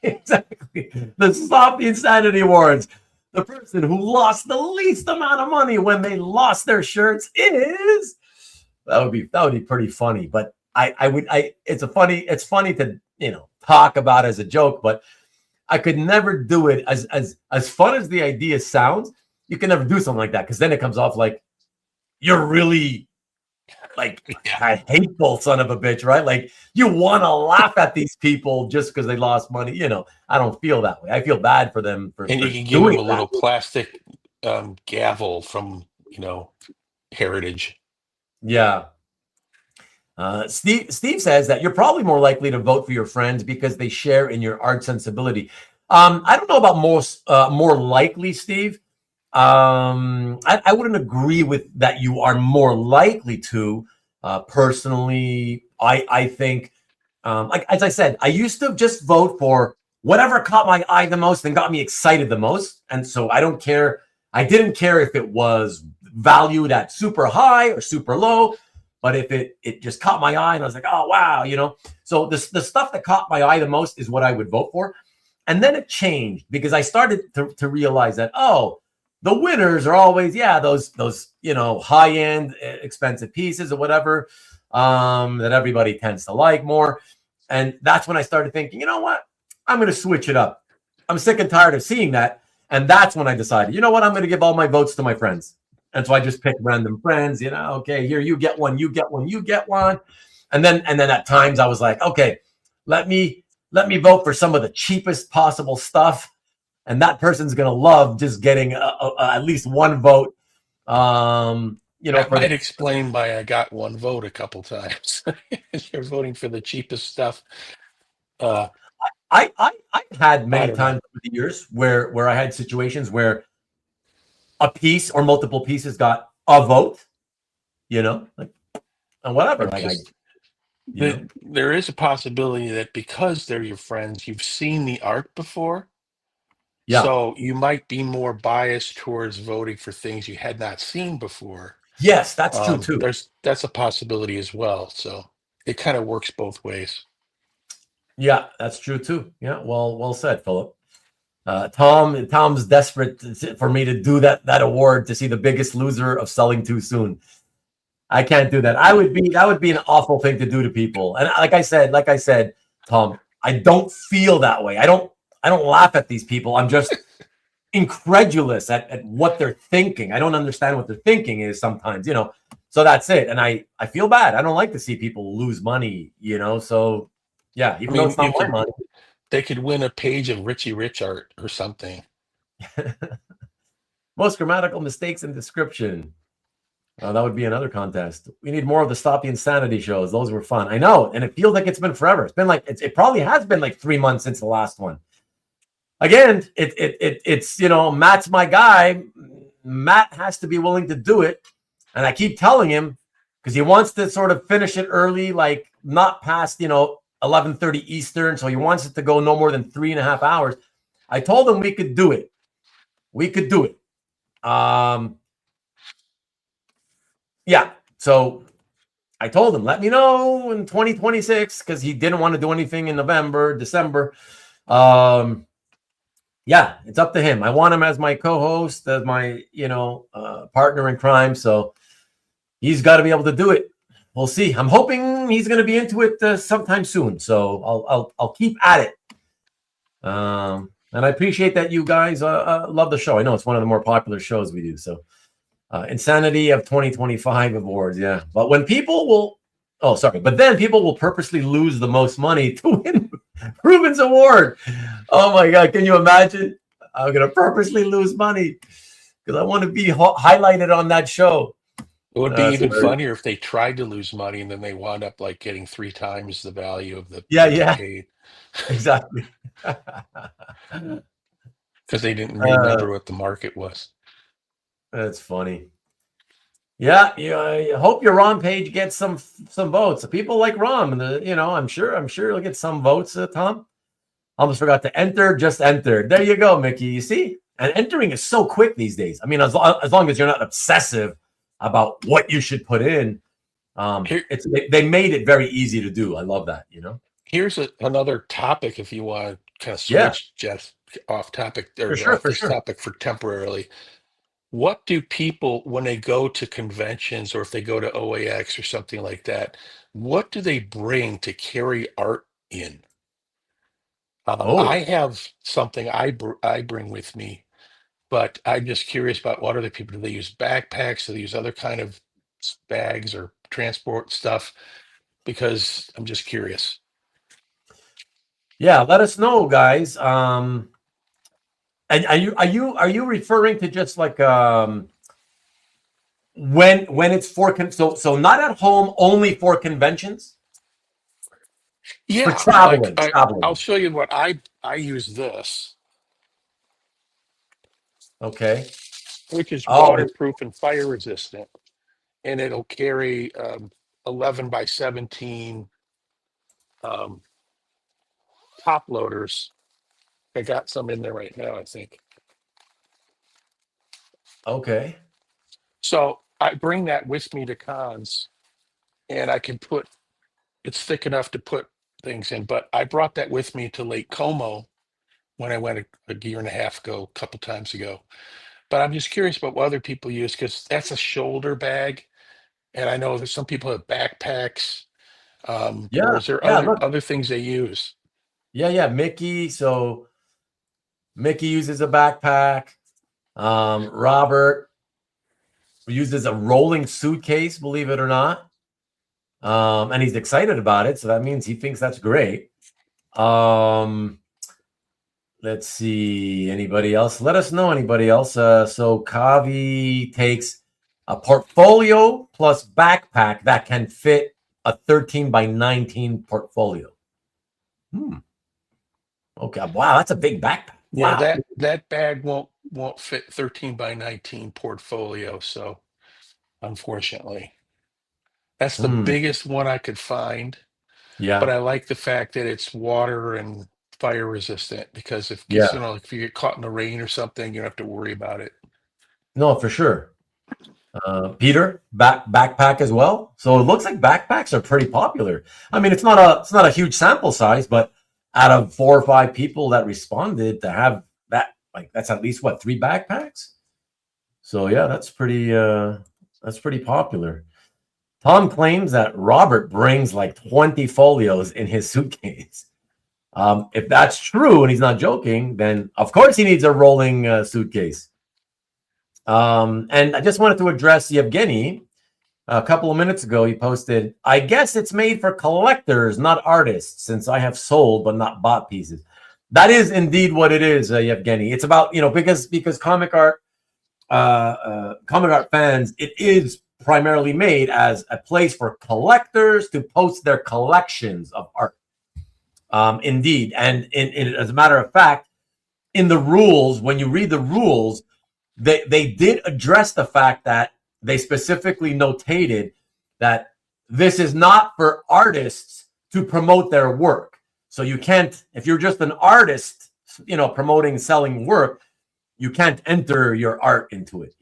Exactly. The Stop the Insanity Awards. The person who lost the least amount of money when they lost their shirts is that would be pretty funny. But it's funny to talk about as a joke, but I could never do it as fun as the idea sounds. You can never do something like that because then it comes off like you're really like a hateful son of a bitch, right? Like you want to laugh at these people just because they lost money. I don't feel that way. I feel bad for them and you can give them a little plastic gavel from Heritage. Yeah. Steve says that you're probably more likely to vote for your friends because they share in your art sensibility. I don't know about more likely, Steve. I wouldn't agree with that. You are more likely to. Personally, I think, like as I said, I used to just vote for whatever caught my eye the most and got me excited the most, and so I don't care. I didn't care if it was valued at super high or super low, but if it just caught my eye and I was like, oh wow, So the stuff that caught my eye the most is what I would vote for, and then it changed because I started to realize that the winners are always, those high-end expensive pieces or whatever that everybody tends to like more. And that's when I started thinking, you know what? I'm going to switch it up. I'm sick and tired of seeing that. And that's when I decided, you know what? I'm going to give all my votes to my friends. And so I just picked random friends, okay, here, you get one, you get one, you get one. And then at times I was like, okay, let me vote for some of the cheapest possible stuff. And that person's going to love just getting at least one vote. That might explain why I got one vote a couple times. You're voting for the cheapest stuff. I've had many times over the years where I had situations where a piece or multiple pieces got a vote, like and whatever. There is a possibility that because they're your friends, you've seen the art before. Yeah. So you might be more biased towards voting for things you had not seen before. Yes, that's true too. That's a possibility as well. So it kind of works both ways. Yeah, that's true too. Yeah, well said, Philip. Tom's desperate for me to do that award to see the biggest loser of selling too soon. I can't do that. That would be an awful thing to do to people. And like I said, Tom, I don't feel that way. I don't laugh at these people. I'm just incredulous at what they're thinking. I don't understand what their thinking is sometimes, so that's it. And I feel bad. I don't like to see people lose money, so yeah, even though it's not my money. They could win a page of Richie Rich art or something. Most grammatical mistakes in description. That would be another contest. We need more of the Stop the Insanity shows. Those were fun. I know. And it feels like it's been forever. It's been like, it probably has been like 3 months since the last one. Again, it's Matt's my guy. Matt has to be willing to do it. And I keep telling him because he wants to sort of finish it early, like not past, 11:30 Eastern. So he wants it to go no more than 3.5 hours. I told him we could do it. Yeah. So I told him, let me know in 2026 because he didn't want to do anything in November, December. Yeah, it's up to him. I want him as my co-host, as my, partner in crime. So he's got to be able to do it. We'll see. I'm hoping he's going to be into it sometime soon. So I'll keep at it. And I appreciate that you guys love the show. I know it's one of the more popular shows we do. So Insanity of 2025 awards. Yeah. But when people will, but then people will purposely lose the most money to win Rubén's award. Oh my God. Can you imagine? I'm going to purposely lose money because I want to be highlighted on that show. It would be even funnier if they tried to lose money and then they wound up like getting 3 times the value of the paid. Exactly. Because they didn't remember what the market was. That's funny. Yeah, I hope your Rom page gets some votes. People like Rom, I'm sure he'll get some votes. Tom, almost forgot to enter. Just entered. There you go, Mickey. You see, and entering is so quick these days. I mean, as long as you're not obsessive about what you should put in, they made it very easy to do. I love that. Here's another topic if you want to kind of switch, Jeff, off topic or off this topic for temporarily. What do people, when they go to conventions or if they go to OAX or something like that, what do they bring to carry art in? I have something I bring with me, but I'm just curious about what other people do. They use backpacks? Do they use other kind of bags or transport stuff? Because I'm just curious. Yeah, let us know, guys. And are you referring to just like when it's for so not at home, only for conventions? Yeah, for traveling. I'll show you what I use this. Okay. Which is waterproof and fire resistant, and it'll carry 11 by 17 top loaders. I got some in there right now, I think. Okay. So I bring that with me to cons, and I can it's thick enough to put things in, but I brought that with me to Lake Como when I went a year and a half ago, a couple times ago. But I'm just curious about what other people use, because that's a shoulder bag. And I know that some people have backpacks. Or is there other things they use? Yeah. Mickey. So Mickey uses a backpack. Robert uses a rolling suitcase, believe it or not. And he's excited about it. So that means he thinks that's great. Let's see. Anybody else? Let us know. Anybody else? So Kavi takes a portfolio plus backpack that can fit a 13 by 19 portfolio. Okay. Wow, that's a big backpack. Yeah, wow. that bag won't fit 13 by 19 portfolio. So unfortunately, that's the biggest one I could find. Yeah. But I like the fact that it's water and fire resistant, because if you get caught in the rain or something, you don't have to worry about it. No, for sure. Peter, backpack as well. So it looks like backpacks are pretty popular. I mean, it's not a huge sample size, but out of 4 or 5 people that responded, to have that, like, that's at least 3 backpacks. So yeah, that's pretty popular. Tom claims that Robert brings like 20 folios in his suitcase. If that's true and he's not joking, then of course he needs a rolling suitcase. And I just wanted to address Yevgeny. A couple of minutes ago, he posted, I guess it's made for collectors, not artists, since I have sold but not bought pieces. That is indeed what it is, Yevgeny. It's about, because comic art fans, it is primarily made as a place for collectors to post their collections of art. Indeed. And as a matter of fact, in the rules, when you read the rules, they did address the fact that they specifically notated that this is not for artists to promote their work. So you can't, if you're just an artist, promoting, selling work, you can't enter your art into it.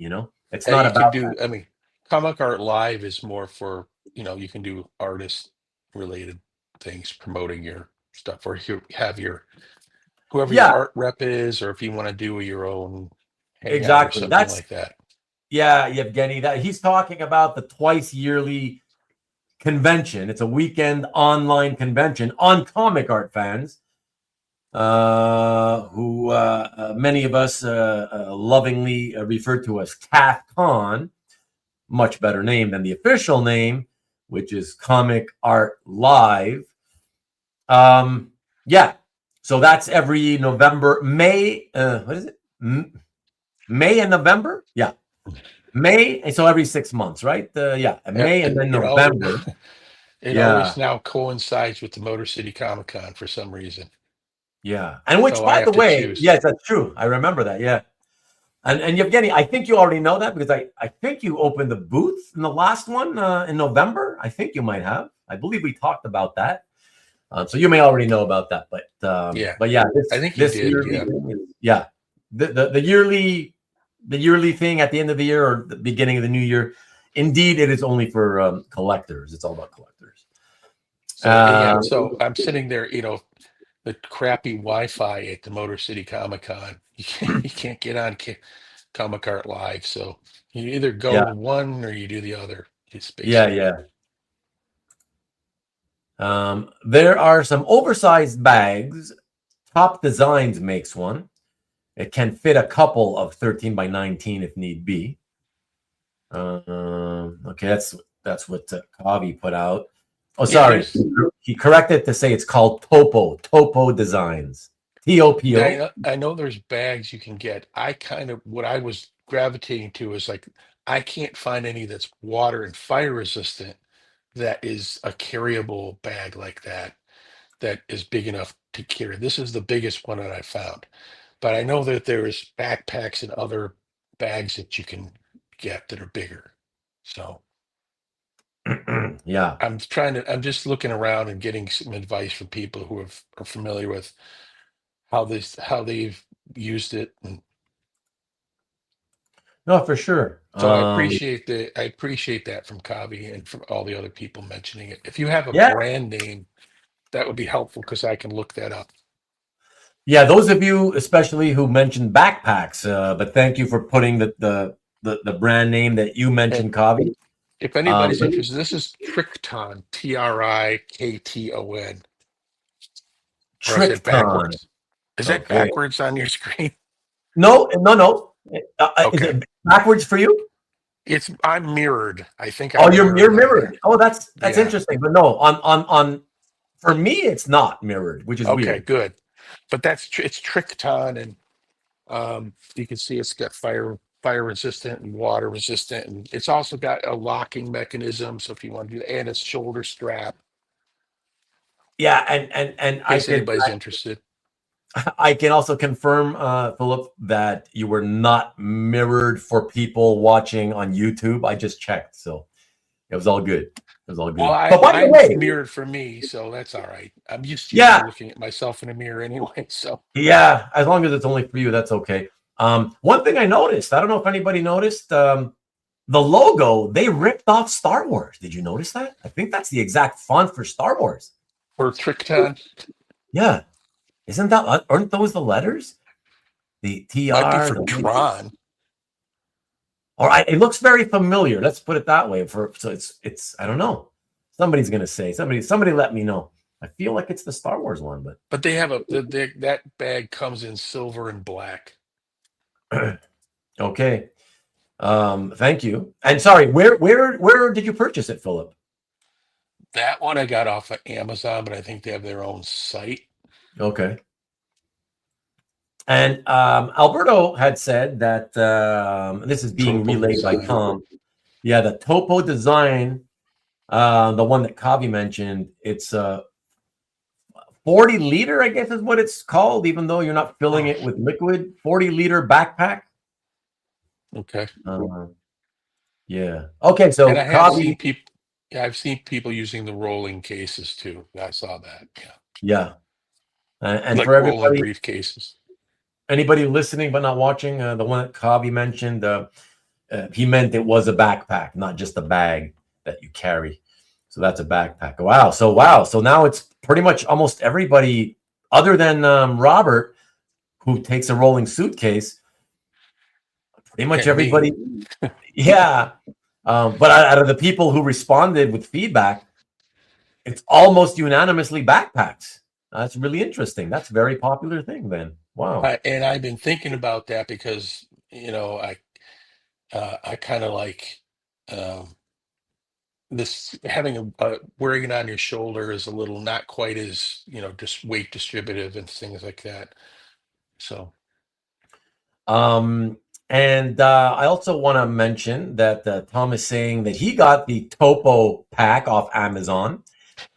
It's not about that. I mean, Comic Art Live is more for, you can do artist related things, promoting your stuff, or you have whoever your art rep is, or if you want to do your own hangout or something like that. Yeah, Yevgeny, that he's talking about the twice yearly convention. It's a weekend online convention on comic art fans, who many of us lovingly refer to as CathCon, much better name than the official name, which is Comic Art Live. Yeah, so that's every November, May. What is it? May and November? Yeah. May, and so every 6 months, right? Yeah, May and then November. It Yeah, always now coincides with the Motor City Comic Con for some reason. yeah. And which, So I by the have to way, choose. yes, that's true. I remember that. Yeah. And Yevgeny, I think you already know that because I think you opened the booth in the last one in November. I think you might have. I believe we talked about that. So you may already know about that. But Yeah. but yeah, I think you this did, yearly, yeah. The yearly thing at the end of the year or the beginning of the new year. Indeed, it is only for collectors. It's all about collectors. So yeah, so I'm sitting there, the crappy Wi-Fi at the Motor City Comic Con. You can't get on Comic Art Live, so you either go to one or you do the other. It's basically, yeah. There are some oversized bags. Top Designs makes one. It can fit a couple of 13 by 19 if need be. Okay, that's what Kavi put out. Oh, sorry, he corrected to say it's called Topo Designs. TOPO. I know there's bags you can get. What I was gravitating to is like, I can't find any that's water and fire resistant that is a carryable bag like that is big enough to carry. This is the biggest one that I found. But I know that there is backpacks and other bags that you can get that are bigger. So Yeah. I'm just looking around and getting some advice from people who are familiar with how they've used it. And No, for sure. so I appreciate that from Kavi and from all the other people mentioning it. If you have a Yeah. brand name, that would be helpful because I can look that up. Yeah, those of you especially who mentioned backpacks, but thank you for putting the brand name that you mentioned, Kavi. If anybody's interested, this is Trickton, Trikton. Or is it backwards? Is that backwards on your screen? No. Okay. Is it backwards for you? I'm mirrored. I think. You're mirrored. Oh, that's interesting. But no, on for me, it's not mirrored, which is weird. Okay, good. But it's Trickton, and you can see it's got fire resistant and water resistant, and it's also got a locking mechanism. So if you want to do that, and it's shoulder strap. Yeah, and in case anybody's interested. I can also confirm, Philip, that you were not mirrored for people watching on YouTube. I just checked, so it was all good. It was all good. Well, but by the way, mirrored for me, so that's all right. I'm used to looking at myself in a mirror anyway. So yeah, as long as it's only for you, that's okay. One thing I noticed, I don't know if anybody noticed, the logo, they ripped off Star Wars. Did you notice that? I think that's the exact font for Star Wars. For Trickton? Yeah. Aren't those the letters? The TR. Might be for Tron. All right, it looks very familiar. Let's put it that way. So it's I don't know. Somebody's gonna say somebody let me know. I feel like it's the Star Wars one, but they have that bag comes in silver and black. Okay. Thank you. And sorry, where did you purchase it, Philip? That one I got off of Amazon, but I think they have their own site. Okay. And Alberto had said that this is being relayed by Tom. Yeah, the Topo Design, the one that Kavi mentioned, it's 40 liter, I guess is what it's called, even though you're not filling it with liquid. 40-liter backpack. Okay. Yeah. Okay, so and I've seen people using the rolling cases too. I saw that. Yeah. And like for everybody, briefcases. Anybody listening but not watching, the one that Kavi mentioned, he meant it was a backpack, not just a bag that you carry. So that's a backpack. Wow. So now it's pretty much almost everybody other than Robert, who takes a rolling suitcase. pretty much And me. everybody. Yeah. But out of the people who responded with feedback, it's almost unanimously backpacks. That's really interesting. That's a very popular thing then. Wow. And I've been thinking about that because, I kind of like um, this having wearing it on your shoulder is a little not quite as, just weight distributive and things like that. So, Um, and I also want to mention that Tom is saying that he got the Topo pack off Amazon.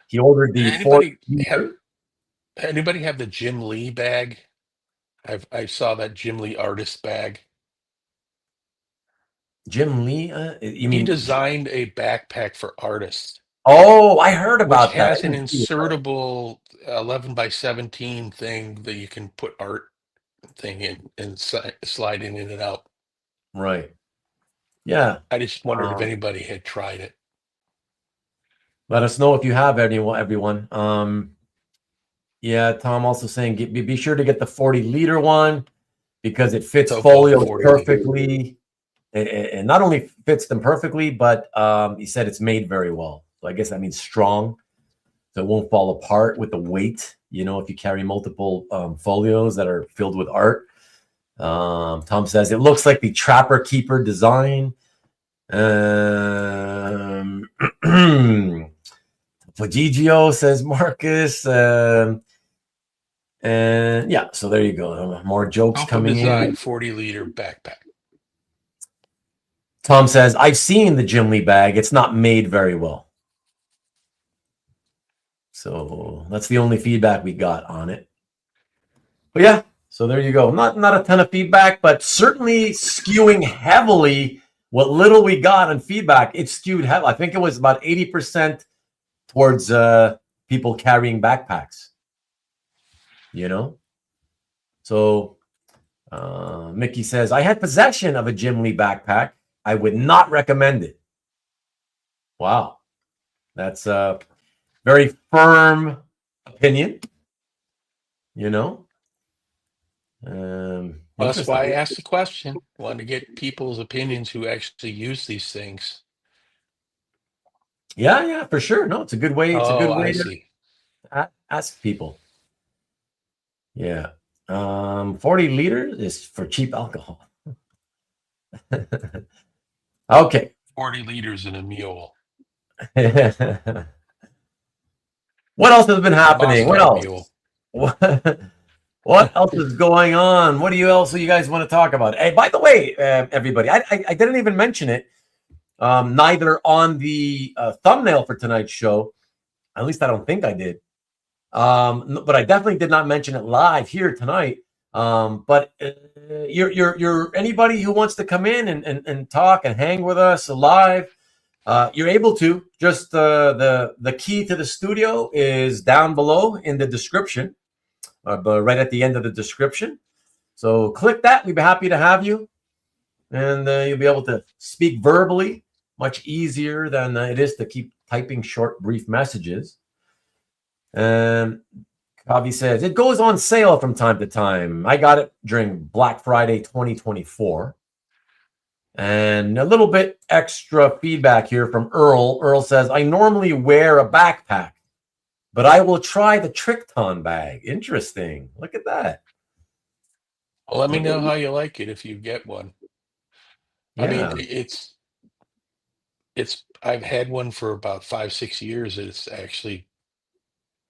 He ordered the 40 anybody have the Jim Lee bag? I saw that Jim Lee artist bag. Jim Lee. You He mean? designed a backpack for artists, Oh, I heard which about that. I has an didn't see it, though. insertable 11 by 17 thing that you can put art thing in and slide in and out. Right. Yeah. I just wondered if Um, anybody had tried it. Let us know if you have anyone, everyone. Yeah, Tom also saying be sure to get the 40-liter one because it fits Topo folios 40 liter. perfectly. And not only fits them perfectly, but he said it's made very well. So I guess that means strong, so it won't fall apart with the weight. If you carry multiple folios that are filled with art. Tom says it looks like the Trapper Keeper design. Flagigio, says Marcus. And yeah, so there you go. More jokes coming design in. 40-liter backpack. Tom says, I've seen the Jim Lee bag. It's not made very well. So that's the only feedback we got on it. But yeah, so there you go. Not a ton of feedback, but certainly skewing heavily what little we got on feedback. It skewed heavily. I think it was about 80% towards people carrying backpacks. So Mickey says, I had possession of a Jim Lee backpack. I would not recommend it. Wow. That's a very firm opinion, Well, that's why I asked the question. I wanted to get people's opinions who actually use these things. Yeah, for sure. No, it's a good way. It's a good way I to see. ask people. Yeah. 40 liters is for cheap alcohol. Okay. 40 liters in a mule. What else has been happening? What else? Mule. What else is going on? What do you guys want to talk about? Hey, by the way, everybody, I didn't even mention it. Neither on the thumbnail for tonight's show. At least I don't think I did. But I definitely did not mention it live here tonight. But you're anybody who wants to come in and talk and hang with us live, you're able to. Just the key to the studio is down below in the description, but right at the end of the description. So click that. We'd be happy to have you, and you'll be able to speak verbally. Much easier than it is to keep typing short, brief messages. Kavi says, it goes on sale from time to time. I got it during Black Friday 2024. And a little bit extra feedback here from Earl. Earl says, I normally wear a backpack, but I will try the Trickton bag. Interesting. Look at that. Well, let me know how you like it if you get one. Yeah. I mean, I've had one for about 5-6 years. It's actually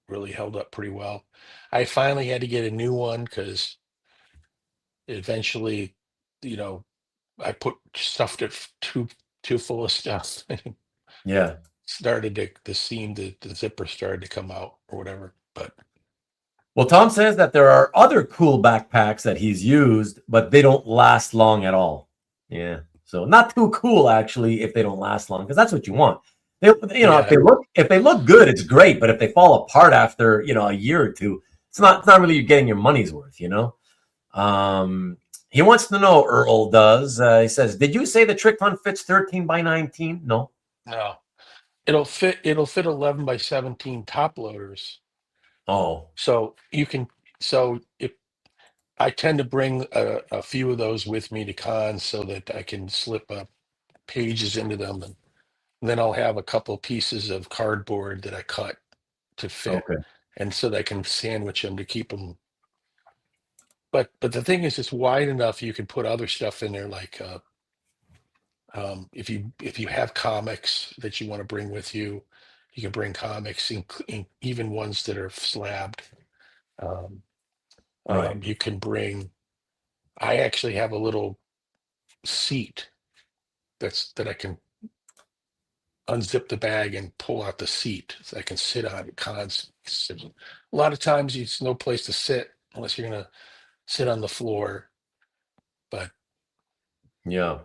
really held up pretty well. I finally had to get a new one because eventually, I stuffed it too full of stuff. Yeah. The zipper started to come out or whatever. But well, Tom says that there are other cool backpacks that he's used, but they don't last long at all. Yeah. So not too cool actually if they don't last long, because that's what you want. If they look good, it's great. But if they fall apart after a year or two, it's not really getting your money's worth. He wants to know. Earl does. He says, "Did you say the Trickton fits 13 by 19?" No. It'll fit 11 by 17 top loaders. Oh. So you can. So if I tend to bring a few of those with me to cons so that I can slip up pages into them, and then I'll have a couple pieces of cardboard that I cut to fit, Okay. and so that I can sandwich them to keep them. But the thing is, it's wide enough you can put other stuff in there, like if you have comics that you want to bring with you, you can bring comics, even ones that are slabbed. Um, Right. you can bring. I actually have a little seat that I can unzip the bag and pull out the seat so I can sit on it. A lot of times it's no place to sit unless you're gonna sit on the floor. But Yeah.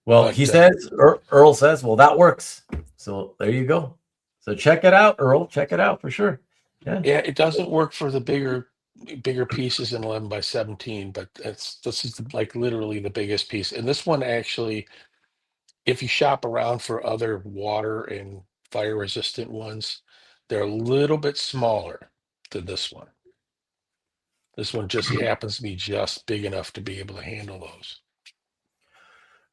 Well, but he says, Earl says, well, that works. So there you go. So check it out, Earl. Check it out for sure. Yeah. yeah, it doesn't work for the bigger pieces in 11 by 17, but this is like literally the biggest piece. And this one actually, if you shop around for other water and fire resistant ones, they're a little bit smaller than this one. This one just happens to be just big enough to be able to handle those.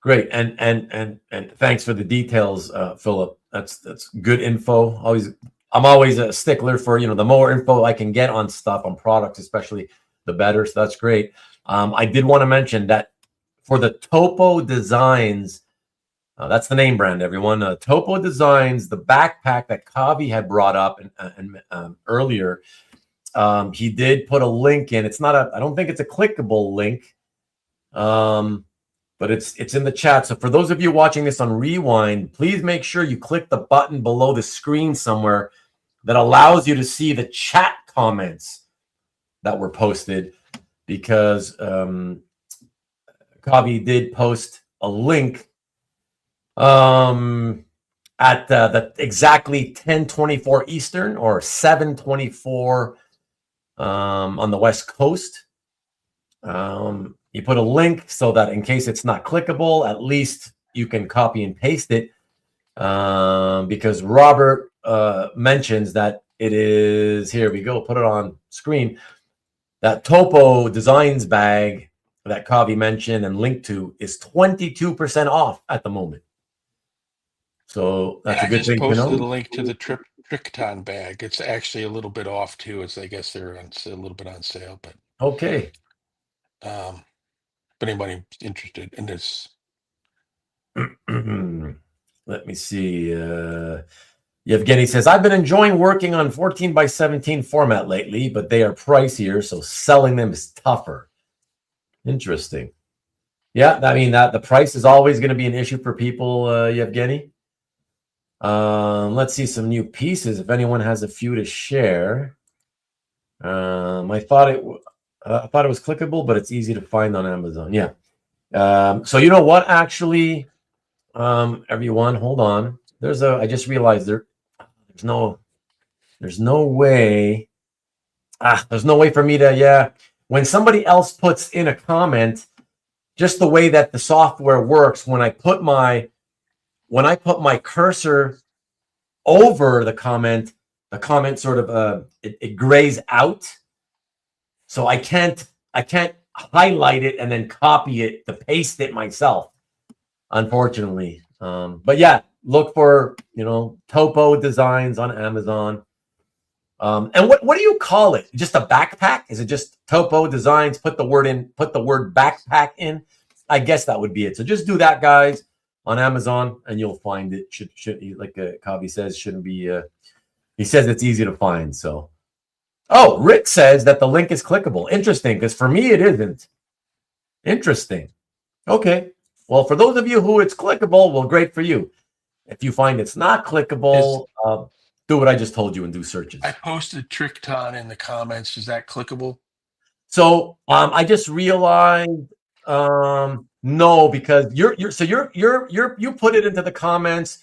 Great. And thanks for the details, Philip. That's good info. I'm always a stickler for, the more info I can get on stuff, on products, especially the better. So that's great. I did want to mention that for the Topo Designs, that's the name brand, everyone. Topo Designs, the backpack that Kavi had brought up earlier, he did put a link in. I don't think it's a clickable link, but it's in the chat. So for those of you watching this on Rewind, please make sure you click the button below the screen somewhere that allows you to see the chat comments that were posted, because Kavi did post a link at the exactly 10:24 Eastern or 7:24 on the West Coast. You put a link so that in case it's not clickable, at least you can copy and paste it, because Robert mentions that it is, here we go, put it on screen, that Topo Designs bag that Kavi mentioned and linked to is 22% off at the moment. So that's a good thing to know. I just posted a link to the Trickton bag. It's actually a little bit off too. I guess they're a little bit on sale, but okay. If anybody interested in this. Let me see. Yevgeny says, I've been enjoying working on 14 by 17 format lately, but they are pricier, so selling them is tougher. Interesting. Yeah, I mean, that the price is always going to be an issue for people, Yevgeny. Let's see some new pieces. If anyone has a few to share. I thought it was clickable, but it's easy to find on Amazon. Yeah. So you know what? Actually, everyone, hold on. I just realized there's no way. There's no way for me to. Yeah. When somebody else puts in a comment, just the way that the software works, when I put my cursor over the comment sort of it grays out, so I can't highlight it and then copy it to paste it myself, unfortunately. But yeah, look for Topo Designs on Amazon. And what do you call it? Just a backpack? Is it just Topo Designs? Put the word backpack in. I guess that would be it. So just do that, guys, on Amazon, and you'll find it. Should like Kavi says, shouldn't be. He says it's easy to find. So, Rick says that the link is clickable. Interesting, because for me it isn't. Interesting. Okay. Well, for those of you who it's clickable, well, great for you. If you find it's not clickable, do what I just told you and do searches. I posted Trickton in the comments. Is that clickable? So I just realized no, because you put it into the comments,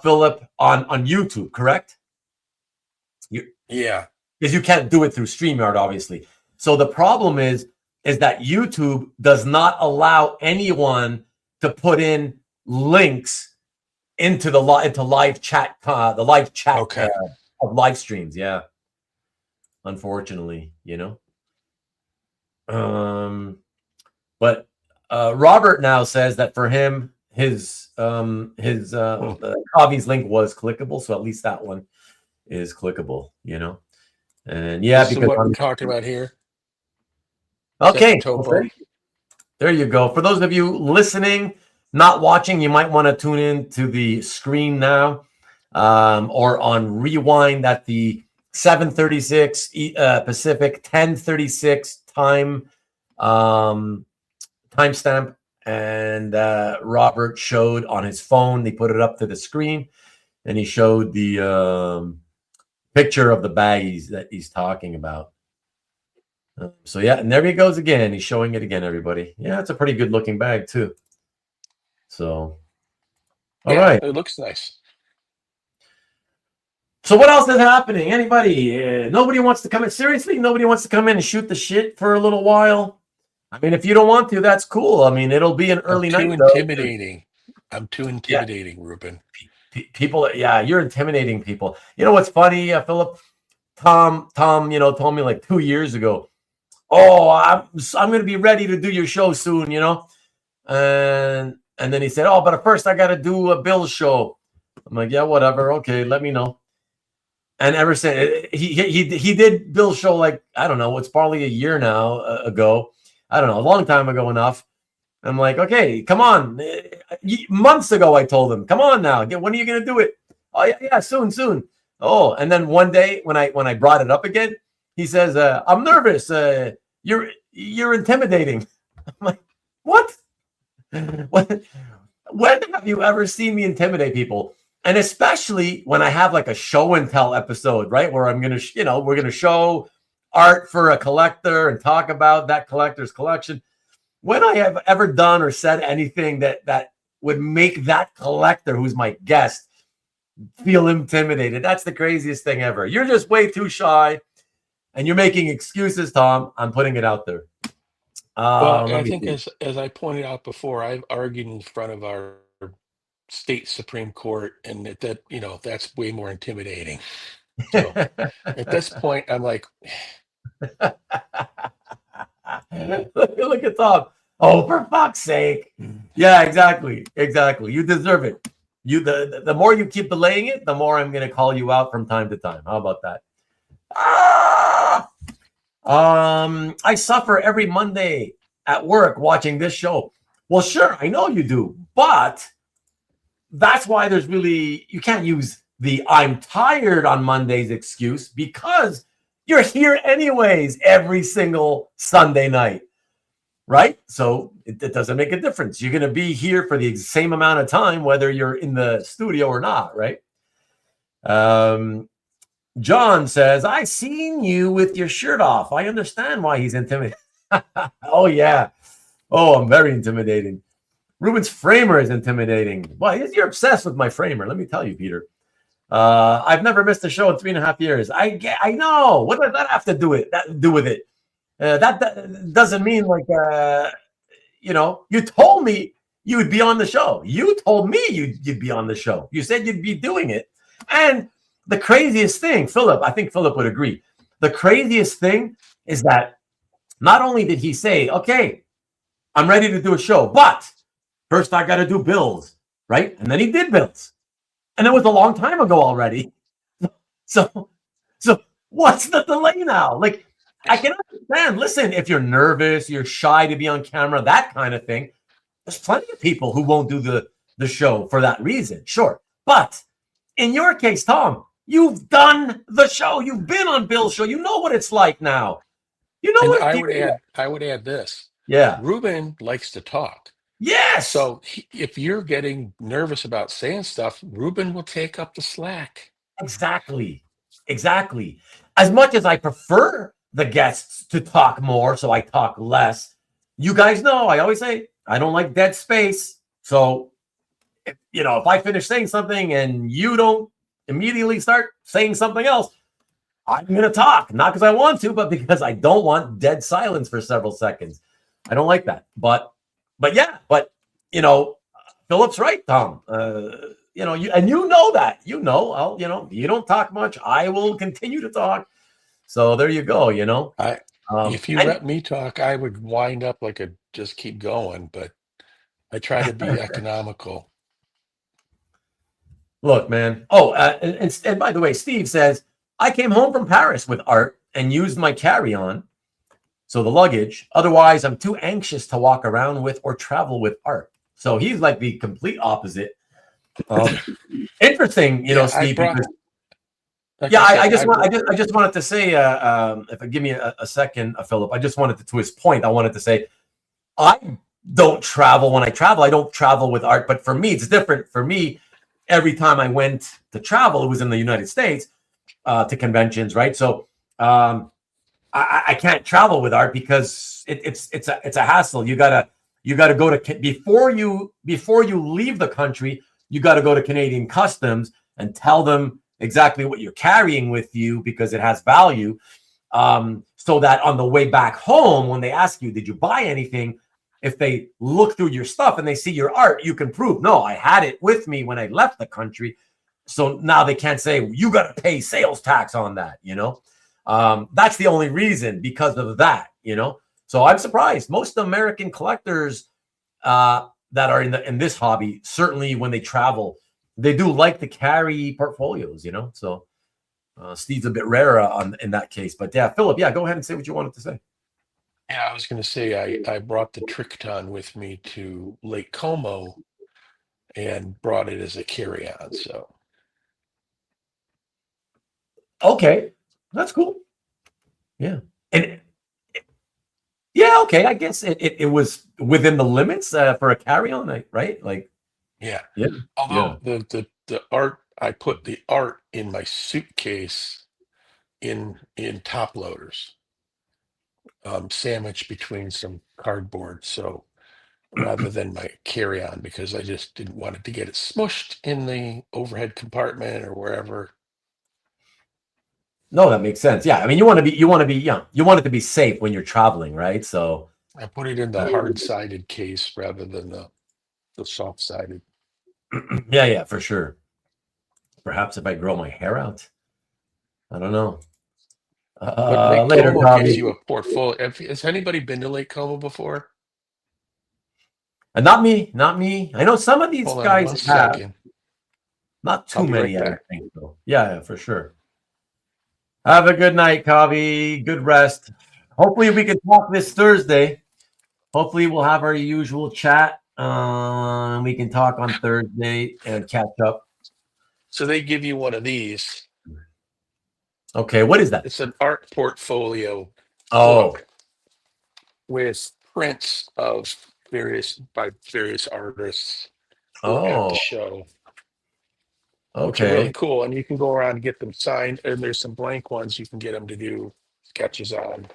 Philip, on YouTube, correct? Yeah. Because you can't do it through StreamYard, obviously. So the problem is that YouTube does not allow anyone to put in links into live chat, the live chat of live streams. Yeah, unfortunately, But Robert now says that for him, his Kavi's link was clickable, so at least that one is clickable, you know. And yeah, This is because what we're talking about here. okay, Topo. there you go. For those of you listening, not watching, you might want to tune in to the screen now, or on rewind at the 7:36 Pacific, 10:36 time timestamp. And Robert showed on his phone. They put it up to the screen, and he showed the picture of the bag that he's talking about. So yeah, and there he goes again. He's showing it again, everybody. Yeah, it's a pretty good looking bag too. So, all right. It looks nice. So what else is happening? Anybody? Nobody wants to come in. Seriously, nobody wants to come in and shoot the shit for a little while. I mean, if you don't want to, that's cool. I mean, it'll be an early night. Intimidating. I'm too intimidating, Rubén. People, yeah, you're intimidating people. You know what's funny, Philip? Tom, you know, told me like 2 years ago, oh, I'm going to be ready to do your show soon, you know? And then he said, oh, but first I got to do a Bill's show. I'm like, yeah, whatever. Okay, let me know. And ever since, he did Bill's show like, I don't know, it's probably a year now ago. I don't know, a long time ago enough. I'm like, okay, come on. Months ago, I told him, come on now. When are you going to do it? Oh, yeah, soon. Oh, and then one day when I brought it up again, he says, I'm nervous. You're intimidating. I'm like, what? When have you ever seen me intimidate people? And especially when I have like a show and tell episode, right? Where I'm going to, we're going to show art for a collector and talk about that collector's collection. When I have ever done or said anything that would make that collector who's my guest feel intimidated? That's the craziest thing ever. You're just way too shy and you're making excuses, Tom. I'm putting it out there. Well, I think as I pointed out before, I've argued in front of our state Supreme Court, and that's way more intimidating. So at this point, I'm like, look at Tom. Oh, for fuck's sake. Yeah, exactly. You deserve it. The more you keep delaying it, the more I'm going to call you out from time to time. How about that? I suffer every Monday at work watching this show. Well, sure, I know you do, but that's why you can't use the I'm tired on Mondays excuse, because you're here anyways every single Sunday night, right? So it doesn't make a difference. You're going to be here for the same amount of time, whether you're in the studio or not, right? John says, I seen you with your shirt off. I understand why he's intimidated. Oh, yeah. Oh, I'm very intimidating. Ruben's framer is intimidating. Well, you're obsessed with my framer. Let me tell you, Peter. I've never missed a show in 3.5 years. I know. What does that have to do with it? That doesn't mean like, you told me you would be on the show. You told me you'd be on the show. You said you'd be doing it. And the craziest thing, Philip, I think Philip would agree. The craziest thing is that not only did he say, okay, I'm ready to do a show, but first I got to do Bills, right? And then he did Bills. And it was a long time ago already. So what's the delay now? Like, I can understand. Listen, if you're nervous, you're shy to be on camera, that kind of thing, there's plenty of people who won't do the show for that reason. Sure. But in your case, Tom, you've done the show. You've been on Bill's show. You know what it's like now. You know what I would add this. Yeah. Ruben likes to talk. Yes. So if you're getting nervous about saying stuff, Ruben will take up the slack. Exactly. As much as I prefer the guests to talk more, so I talk less, you guys know, I always say, I don't like dead space. So, if I finish saying something and you don't immediately start saying something else, I'm going to talk. Not because I want to, but because I don't want dead silence for several seconds. I don't like that. But Philip's right, Tom. You know that. You don't talk much. I will continue to talk. So there you go, If you let me talk, I would wind up like a just keep going, but I try to be economical. Look, man. Oh, and by the way, Steve says, I came home from Paris with art and used my carry-on, so the luggage. Otherwise, I'm too anxious to walk around with or travel with art. So he's like the complete opposite. Interesting, Steve. Because, I just wanted to say, if I give me a second, Philip, I just wanted to his point. I wanted to say, I don't travel when I travel. I don't travel with art, but for me, it's different. For me, every time I went to travel, it was in the United States to conventions, right? So I can't travel with art because it's a hassle. You gotta go to before you leave the country. You got to go to Canadian Customs and tell them exactly what you're carrying with you because it has value. So that on the way back home, when they ask you, did you buy anything? If they look through your stuff and they see your art, you can prove, no, I had it with me when I left the country. So now they can't say, you got to pay sales tax on that, That's the only reason, because of that, So I'm surprised. Most American collectors that are in this hobby, certainly when they travel, they do like to carry portfolios, So Steve's a bit rarer in that case. But yeah, Philip, go ahead and say what you wanted to say. Yeah, I was going to say I brought the Trickton with me to Lake Como and brought it as a carry-on. So okay, that's cool. Yeah, and okay, I guess it was within the limits for a carry-on, right? Like, yeah. Yeah. Although the art, I put the art in my suitcase in top loaders, sandwiched between some cardboard. So rather than my carry-on, because I just didn't want it to get it smushed in the overhead compartment or wherever. No, that makes sense. Yeah, I mean, you want it to be safe when you're traveling, right? So I put it in the hard-sided case rather than the soft-sided. yeah, for sure. Perhaps if I grow my hair out, I don't know. But Lake Later, Como Bobby. gives you a portfolio. Has anybody been to Lake Como before? Not me. I know some of these Hold on guys one have. second. Not too I'll be many, right I back. think, though. Yeah, for sure. Have a good night, Kavi. Good rest. Hopefully, we can talk this Thursday. Hopefully, we'll have our usual chat. We can talk on Thursday and catch up. So they give you one of these. Okay, what is that? It's an art portfolio Oh, book with prints of various artists who are at the show. Which are really okay. cool. And you can go around and get them signed. And there's some blank ones you can get them to do sketches on.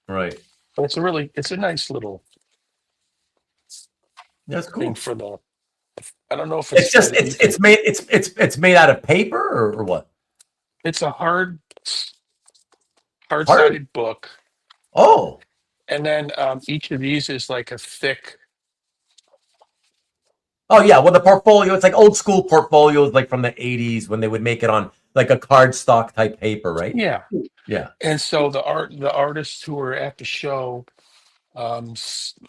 Right. But it's a nice little That's thing cool. for the. I don't know if It's just it's made out of paper or what? It's a hard-sided book. Oh. And then each of these is like a thick. Oh yeah, well the portfolio, it's like old school portfolios, like from the 80s when they would make it on like a cardstock type paper, right? Yeah. Yeah. And so the artists who are at the show,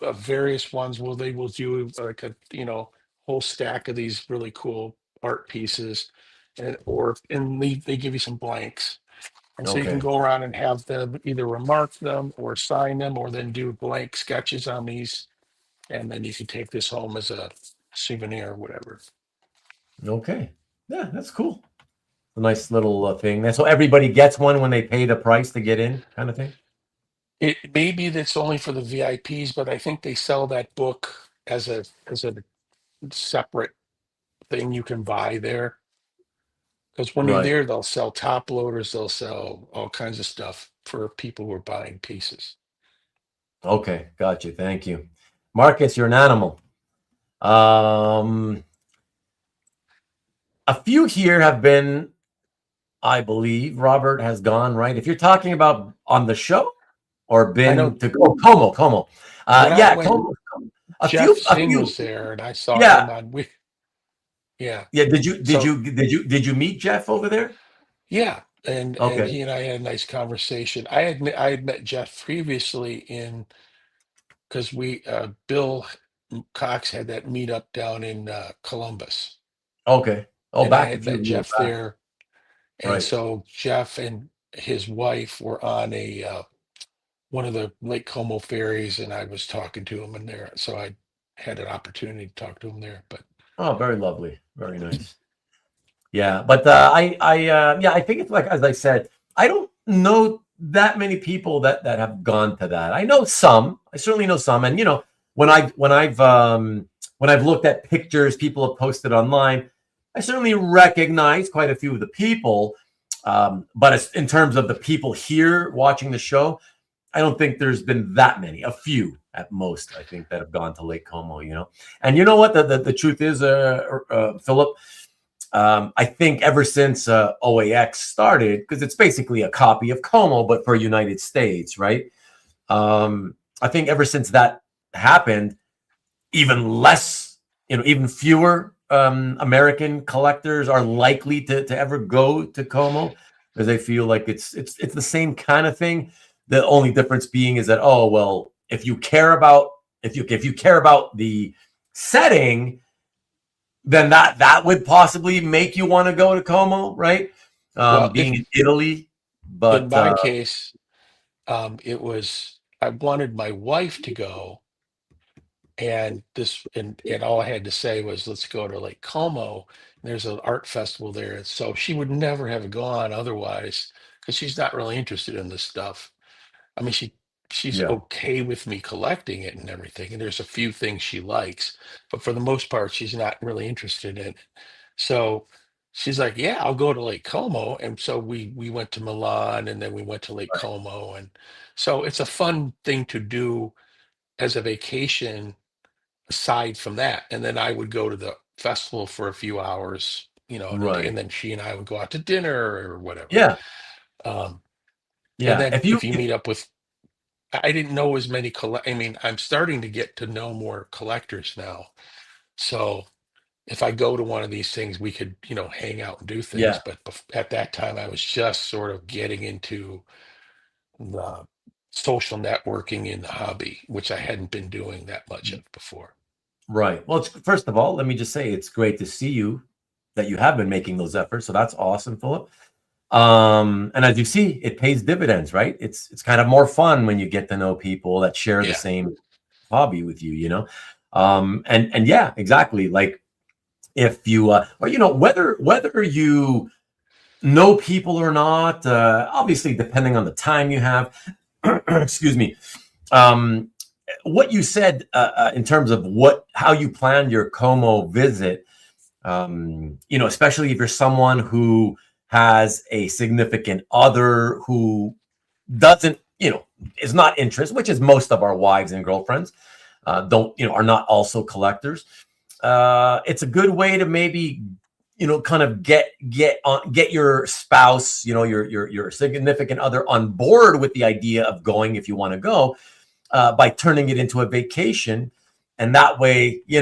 various ones they will do like a whole stack of these really cool art pieces, and they give you some blanks, and so you can Okay. go around and have them either remark them or sign them, or then do blank sketches on these, and then you can take this home as a souvenir or whatever. Okay. Yeah, that's cool. A nice little thing. So everybody gets one when they pay the price to get in, kind of thing. It maybe that's only for the VIPs, but I think they sell that book as a separate thing you can buy there. Because when you're Right. there, they'll sell top loaders, they'll sell all kinds of stuff for people who are buying pieces. Okay, got you. Thank you. Marcus, you're an animal. A few here have been, I believe, Robert has gone, right? If you're talking about on the show or been to Como. Como. Jeff Singh was there, and I saw him on. Yeah. Yeah. Did you meet Jeff over there? Yeah. and Okay. he and I had a nice conversation. I had met Jeff previously because we Bill Cox had that meetup down in Columbus, Okay. Oh, and I back a had few met years Jeff back. there, and Right. so Jeff and his wife were on a one of the Lake Como ferries, and I was talking to him in there, so I had an opportunity to talk to him there. But Oh, very lovely. Very nice. Yeah, but yeah, I think it's like as I said, I don't know that many people that have gone to that. I know some. I certainly know some, and when I've looked at pictures people have posted online, I certainly recognize quite a few of the people. But in terms of the people here watching the show, I don't think there's been that many. A few at most, I think, that have gone to Lake Como. And you know what the truth is, Philip. I think ever since OAX started, because it's basically a copy of Como, but for United States, right? I think ever since that happened, even less, even fewer American collectors are likely to ever go to Como, because they feel like it's the same kind of thing. The only difference being is that, oh well, if you care about the setting, then that would possibly make you want to go to Como, right? well, Being in Italy, in but my case, it was I wanted my wife to go, and all I had to say was let's go to Lake Como. And there's an art festival there, and so she would never have gone otherwise because she's not really interested in this stuff. I mean, she's yeah, okay with me collecting it and everything, and there's a few things she likes, but for the most part, she's not really interested in it. So she's like, "Yeah, I'll go to Lake Como," and so we went to Milan, and then we went to Lake right, Como, and so it's a fun thing to do as a vacation aside from that. And then I would go to the festival for a few hours, right, and then she and I would go out to dinner or whatever. yeah, Um, and yeah. then if you meet up with I didn't know as many I mean, I'm starting to get to know more collectors now. So if I go to one of these things, we could, hang out and do things. Yeah, But at that time, I was just sort of getting into the social networking in the hobby, which I hadn't been doing that much of before. right. Well, first of all, let me just say it's great to see you that you have been making those efforts. So that's awesome, Philip. And as you see, it pays dividends, right? It's kind of more fun when you get to know people that share the Yeah. same hobby with you. And yeah, exactly. Like if you or whether you know people or not, obviously depending on the time you have. Excuse me. Um, what you said in terms of how you planned your Como visit, especially if you're someone who has a significant other who doesn't, is not interested, which is most of our wives and girlfriends, are not also collectors. It's a good way to maybe, kind of get your spouse, your significant other on board with the idea of going if you want to go, by turning it into a vacation. And that way, you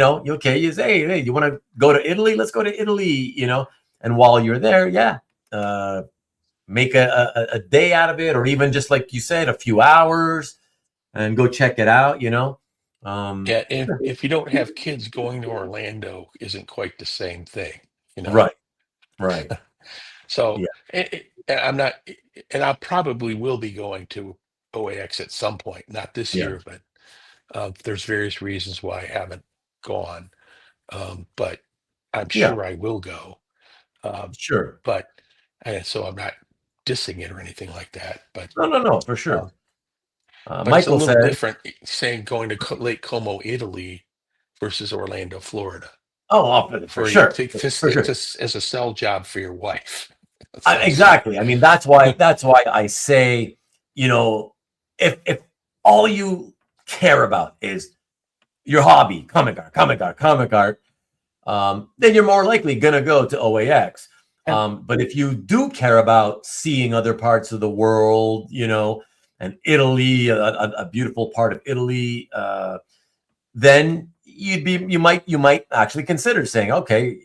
say, hey, you want to go to Italy? Let's go to Italy, and while you're there, yeah, make a day out of it, or even just like you said, a few hours and go check it out, Yeah. If you don't have kids, going to Orlando isn't quite the same thing. Right, right. So Yeah, and I'm not, and I probably will be going to OAX at some point, not this yeah, year, but there's various reasons why I haven't gone. But I'm yeah, sure I will go. Um, sure. but so I'm not dissing it or anything like that. No, for Uh, sure. but it's a Michael little said, different saying going to Lake Como, Italy versus Orlando, Florida. oh, for For you sure, to, for sure. as a sell job for your wife, essentially. Exactly. I mean, that's why I say, if all you care about is your hobby, comic art, then you're more likely gonna go to OAX. And But if you do care about seeing other parts of the world, and Italy, a beautiful part of Italy, then you might actually consider saying, okay,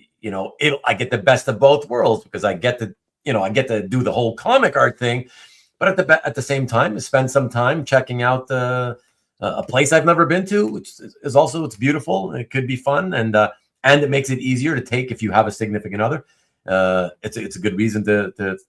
I get the best of both worlds because I get to, I get to do the whole comic art thing, but at the same time, spend some time checking out a place I've never been to, which is also, it's beautiful. It could be fun, and it makes it easier to take if you have a significant other. It's a good reason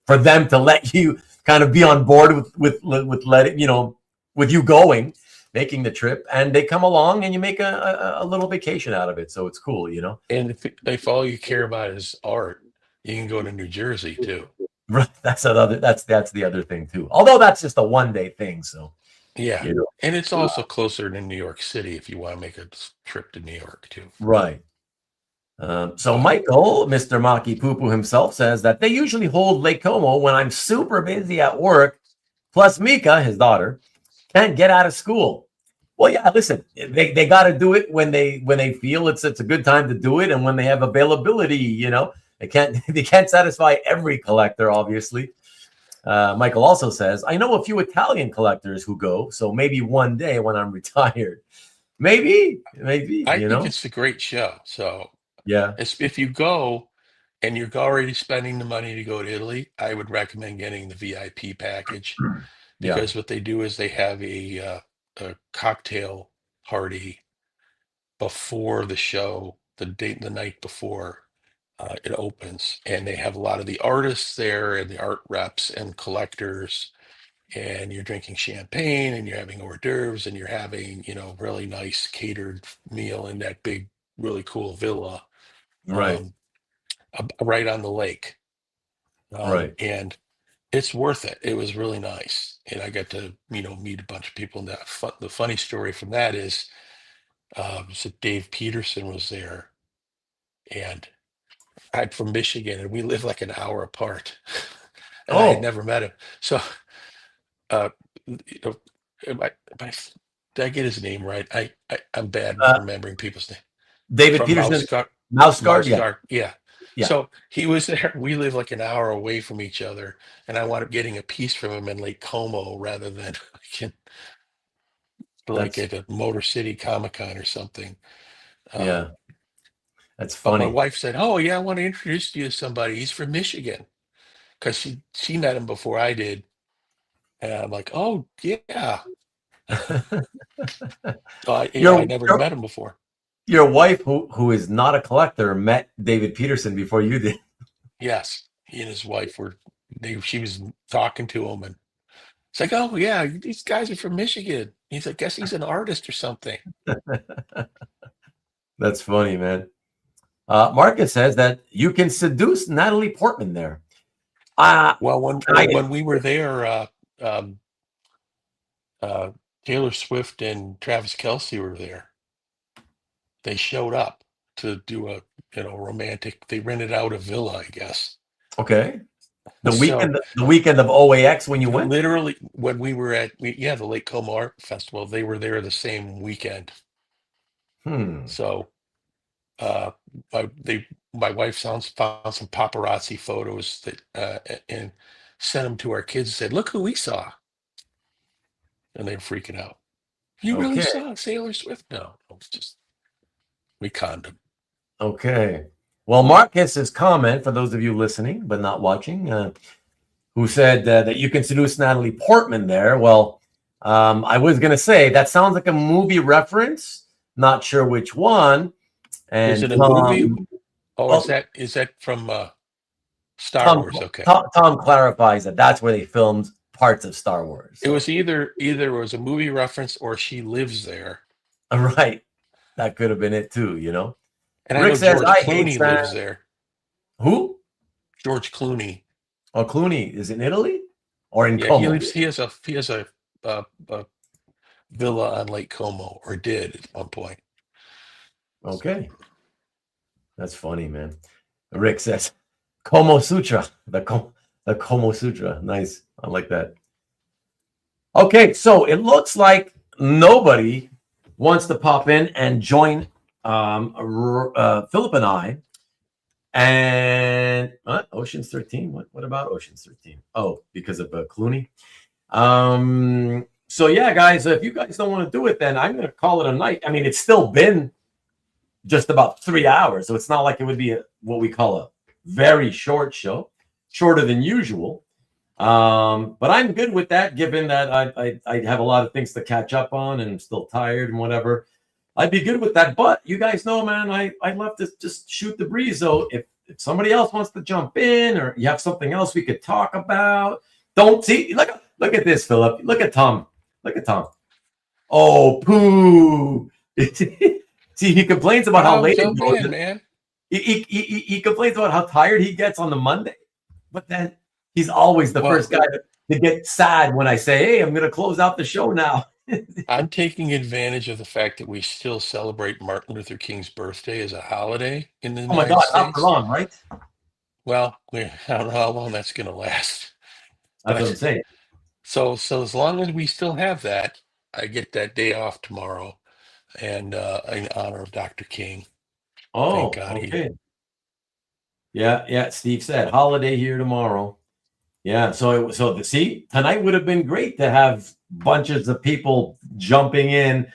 for them to let you kind of be on board with letting, with you going, making the trip, and they come along and you make a little vacation out of it. So it's cool, And if all you care about is art, you can go to New Jersey too. Right. That's the other thing too. Although that's just a 1-day thing. So yeah, and it's also closer to New York City if you want to make a trip to New York too. Right. So Michael, Mr. Maki Poo Poo himself, says that they usually hold Lake Como when I'm super busy at work. Plus Mika, his daughter, can't get out of school. Well, yeah, listen, they got to do it when they feel it's a good time to do it, and when they have availability. They can't satisfy every collector, obviously. Michael also says, I know a few Italian collectors who go, so maybe one day when I'm retired. Maybe. I think it's a great show. So yeah, if you go and you're already spending the money to go to Italy, I would recommend getting the VIP package, because what they do is they have a cocktail party before the show, the night before it opens, and they have a lot of the artists there and the art reps and collectors, and you're drinking champagne and you're having hors d'oeuvres and you're having really nice catered meal in that big, really cool villa, right, right on the lake, right. and it's worth it. It was really nice, and I got to meet a bunch of people. And the funny story from that is, so Dave Peterson was there, and I'm from Michigan, and we live like an hour apart, and I had never met him. So, did I get his name right? I'm bad with remembering people's name. David From Peterson, Mouse Guard, yeah. So he was there. We live like an hour away from each other, and I wound up getting a piece from him in Lake Como rather than at a Motor City Comic Con or something. Yeah, that's But funny. my wife said, "Oh yeah, I want to introduce you to somebody. He's from Michigan," because she met him before I did, and I'm like, "Oh yeah." I never met him before. Your wife, who is not a collector, met David Peterson before you did. Yes, he and his wife she was talking to him, and it's like, "Oh yeah, these guys are from Michigan." He's like, "Guess he's an artist or something." That's funny, man. Marcus says that you can seduce Natalie Portman there. Well, when we were there, Taylor Swift and Travis Kelce were there. They showed up to do a romantic. They rented out a villa, I guess. Okay. The weekend of OAX when you went? Literally, when we were at the Lake Como Art Festival, they were there the same weekend. So my wife found some paparazzi photos that and sent them to our kids and said, "Look who we saw." And they were freaking out. You really saw Taylor Swift? No, it's just we conned them. Okay. Well, Marcus's comment, for those of you listening but not watching, who said that you can seduce Natalie Portman there. Well, I was going to say that sounds like a movie reference. Not sure which one. And is it a movie? Oh, is that from Star Wars? Okay. Tom clarifies that that's where they filmed parts of Star Wars. So. It was either it was a movie reference or she lives there. Right. That could have been it too, And Rick says George Clooney lives there. Who? George Clooney. Oh, Clooney is in Italy or in Como? He has a villa on Lake Como, or did at one point. Okay, that's funny, man. Rick says Como Sutra, the Como Sutra. Nice, I like that. Okay, so it looks like nobody wants to pop in and join Philip and I. And Ocean's 13. What about Ocean's 13? Oh, because of Clooney. So yeah, guys, if you guys don't want to do it, then I'm going to call it a night. I mean, it's still been just about 3 hours, so it's not like it would be what we call a very short show. shorter than usual. But I'm good with that, given that I have a lot of things to catch up on and I'm still tired and whatever. I'd be good with that. But you guys know, man, I love to just shoot the breeze. So if somebody else wants to jump in, or you have something else we could talk about, don't see. Look at this, Philip. Look at Tom. Look at Tom. Oh, poo. See, he complains about how late it goes. Man. He complains about how tired he gets on the Monday, but then he's always the first guy to get sad when I say, hey, I'm going to close out the show now. I'm taking advantage of the fact that we still celebrate Martin Luther King's birthday as a holiday in the United States. Not for long, right? Well, I don't know how long that's going to last. That's what I'm saying. So as long as we still have that, I get that day off tomorrow, and in honor of Dr. King. Oh, okay. Yeah. Steve said holiday here tomorrow. Yeah. So see, tonight would have been great to have bunches of people jumping in,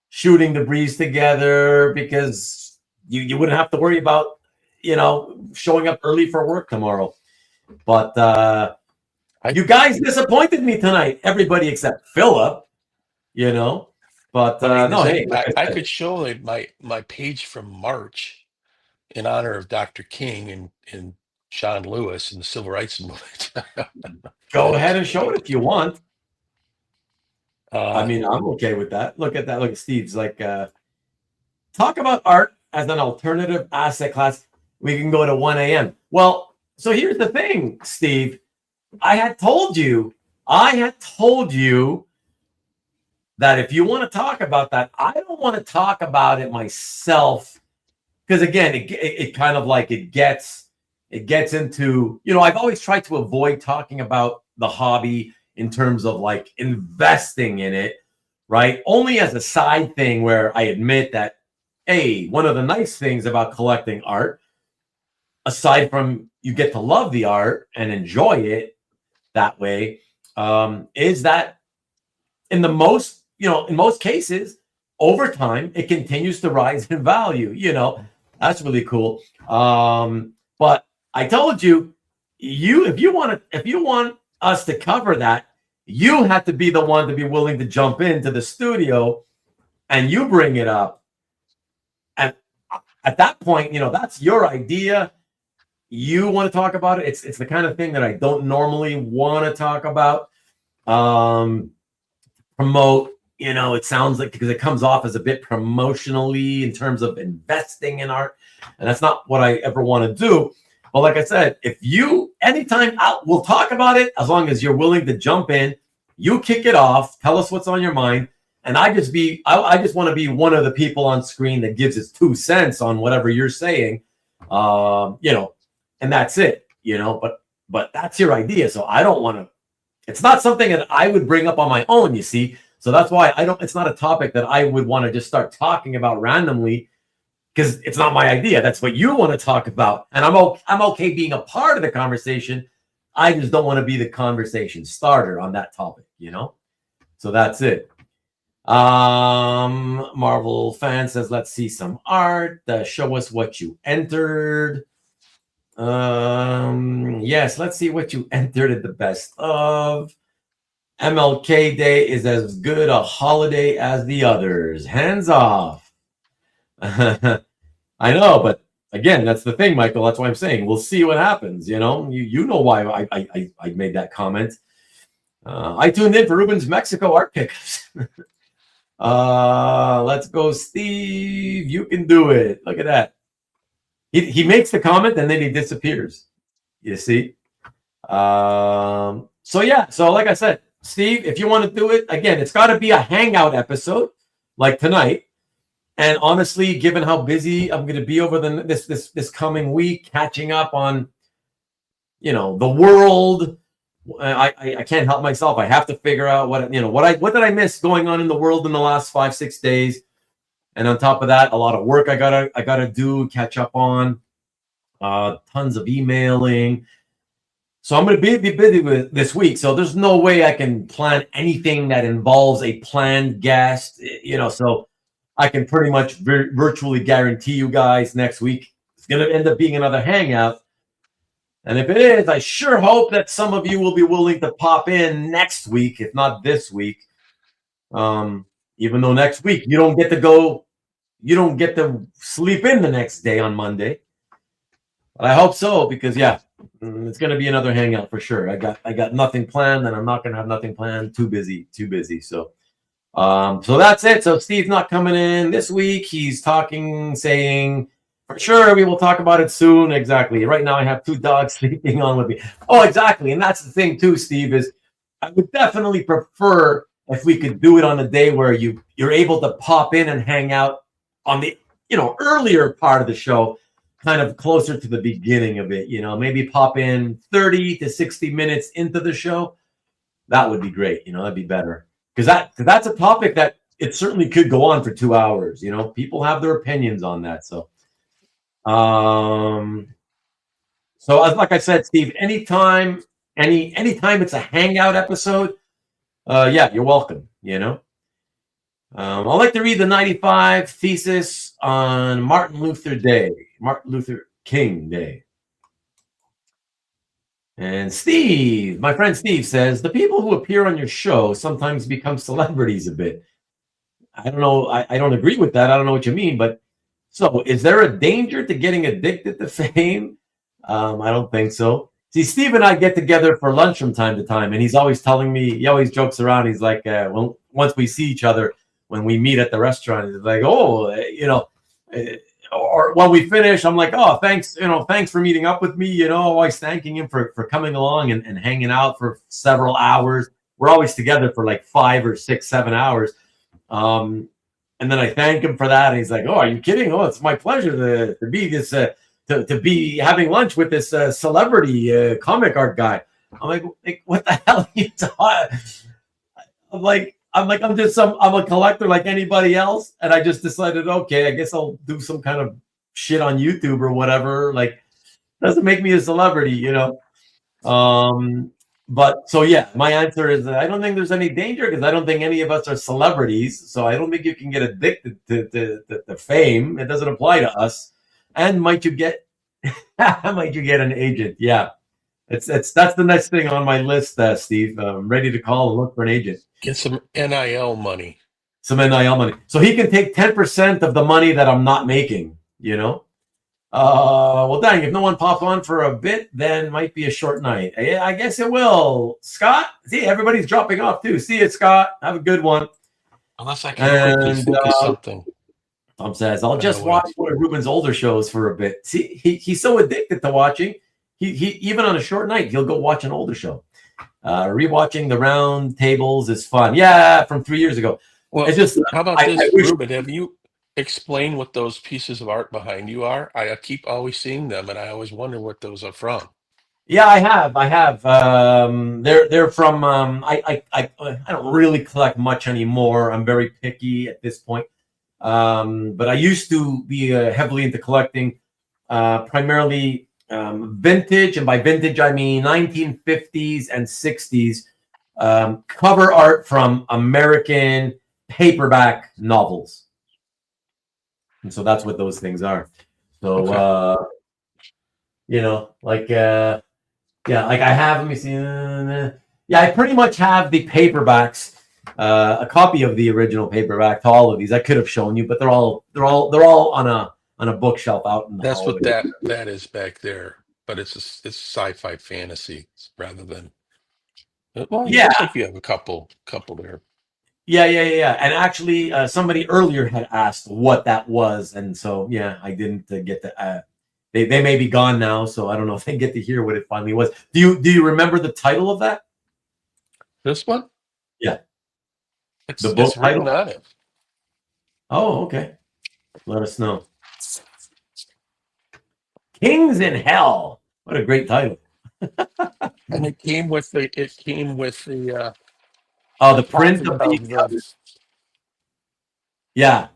shooting the breeze together, because you wouldn't have to worry about, showing up early for work tomorrow. But you guys disappointed me tonight. Everybody except Philip, But no, hey, I could show my page from March in honor of Dr. King and John Lewis and the Civil Rights Movement. Go ahead and show it if you want. I mean, I'm okay with that. Look at that. Look at Steve's like, talk about art as an alternative asset class. We can go to 1 a.m. Well, so here's the thing, Steve. I had told you that if you want to talk about that, I don't want to talk about it myself, because again, it kind of like it gets into, I've always tried to avoid talking about the hobby in terms of like investing in it, right? Only as a side thing where I admit that, hey, one of the nice things about collecting art, aside from you get to love the art and enjoy it that way, is that in most cases, over time, it continues to rise in value. That's really cool. But I told you, if you want us to cover that, you have to be the one to be willing to jump into the studio and you bring it up. And at that point, that's your idea. You want to talk about it. It's the kind of thing that I don't normally want to talk about. Promote, it sounds like, because it comes off as a bit promotionally in terms of investing in art. And that's not what I ever want to do. But like I said, anytime we'll talk about it, as long as you're willing to jump in, you kick it off, tell us what's on your mind. And I just want to be one of the people on screen that gives its 2 cents on whatever you're saying, and that's it, but that's your idea. So I don't want to, it's not something that I would bring up on my own, you see? So that's why it's not a topic that I would want to just start talking about randomly, because it's not my idea. That's what you want to talk about. And I'm okay being a part of the conversation. I just don't want to be the conversation starter on that topic, So that's it. Marvel fan says, let's see some art. Show us what you entered. Yes, let's see what you entered at the best of. MLK Day is as good a holiday as the others. Hands off. I know, but again, that's the thing, Michael. That's why I'm saying we'll see what happens. You know why I made that comment. I tuned in for Ruben's Mexico art pickups. Let's go, Steve. You can do it. Look at that. He makes the comment and then he disappears. You see? So like I said, Steve, if you want to do it, again, it's got to be a hangout episode like tonight. And honestly, given how busy I'm going to be over this coming week, catching up on, the world, I can't help myself. I have to figure out what did I miss going on in the world in the last 5-6 days. And on top of that, a lot of work I gotta do, catch up on, tons of emailing. So I'm going to be busy with this week. So there's no way I can plan anything that involves a planned guest, so I can pretty much virtually guarantee you guys next week it's going to end up being another hangout. And if it is, I sure hope that some of you will be willing to pop in next week, if not this week. Even though next week you don't get to sleep in the next day on Monday. But I hope so, because it's going to be another hangout for sure. I got nothing planned, and I'm not going to have nothing planned. Too busy. So that's it. So Steve's not coming in this week. He's saying, for sure, we will talk about it soon. Exactly. Right now I have 2 dogs sleeping on with me. Oh, exactly. And that's the thing too, Steve, is I would definitely prefer if we could do it on a day where you're able to pop in and hang out on the earlier part of the show, kind of closer to the beginning of it. Maybe pop in 30 to 60 minutes into the show. That would be great. That'd be better, because that's a topic that it certainly could go on for 2 hours. People have their opinions on that. So, as like I said, Steve, anytime it's a hangout episode, you're welcome. I'd like to read the 95 thesis on Martin Luther King Day. And Steve, my friend Steve, says the people who appear on your show sometimes become celebrities a bit. I don't know. I don't agree with that. I don't know what you mean, but so is there a danger to getting addicted to fame? I don't think so. See, Steve and I get together for lunch from time to time, and he's always telling me, he always jokes around. He's like, once we see each other, when we meet at the restaurant, he's like, or when we finish, I'm like, oh, thanks for meeting up with me. Always thanking him for coming along and hanging out for several hours. We're always together for like 5 or 6, 7 hours. And then I thank him for that. And he's like, oh, are you kidding? Oh, it's my pleasure to be this, to be having lunch with this celebrity comic art guy. I'm like, what the hell are you talking? I'm a collector like anybody else. And I just decided, okay, I guess I'll do some kind of shit on YouTube or whatever. Like, doesn't make me a celebrity, But so, my answer is I don't think there's any danger, because I don't think any of us are celebrities. So I don't think you can get addicted to fame. It doesn't apply to us. And might you get an agent? Yeah. That's the next thing on my list, Steve. I'm ready to call and look for an agent. Get some NIL money. So he can take 10% of the money that I'm not making, Well, dang, if no one pops on for a bit, then might be a short night. I guess it will. Scott? See, everybody's dropping off too. See you, Scott. Have a good one. Unless I can quickly think of something. Tom says, I'll just watch one of Ruben's older shows for a bit. See, he's so addicted to watching. He even on a short night, he'll go watch an older show. Rewatching the round tables is fun. Yeah, from 3 years ago. Well, it's just, how about this, Ruben? Have you explained what those pieces of art behind you are? I keep always seeing them, and I always wonder what those are from. Yeah, I have. They're from. I don't really collect much anymore. I'm very picky at this point. But I used to be heavily into collecting, primarily vintage, and by vintage I mean 1950s and 60s cover art from American paperback novels. And so that's what those things are. So okay. Like I have, let me see. I pretty much have the paperbacks, a copy of the original paperback to all of these. I could have shown you, but they're all on a bookshelf out in the That's hallway. What that is back there, but it's sci-fi fantasy rather than. Well, it looks like you have a couple there. Yeah. And actually, somebody earlier had asked what that was, and so I didn't get to. They may be gone now, so I don't know if they get to hear what it finally was. Do you remember the title of that? This one? Yeah. The book title on it. Oh, okay. Let us know. Kings in Hell. What a great title. And it came with the the print of the Yeah.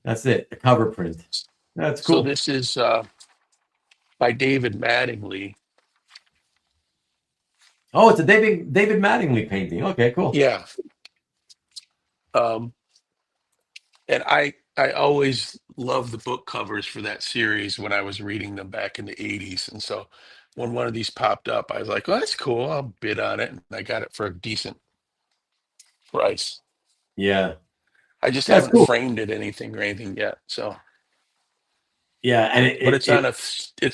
That's it. The cover print. That's cool. So this is by David Mattingly. Oh, it's a David Mattingly painting. Okay, cool. Yeah. And I always loved the book covers for that series when I was reading them back in the 80s. And so when one of these popped up, I was like, well, that's cool. I'll bid on it. And I got it for a decent price. Yeah, I just that's haven't cool. framed it anything or anything yet. So, Yeah, and but it's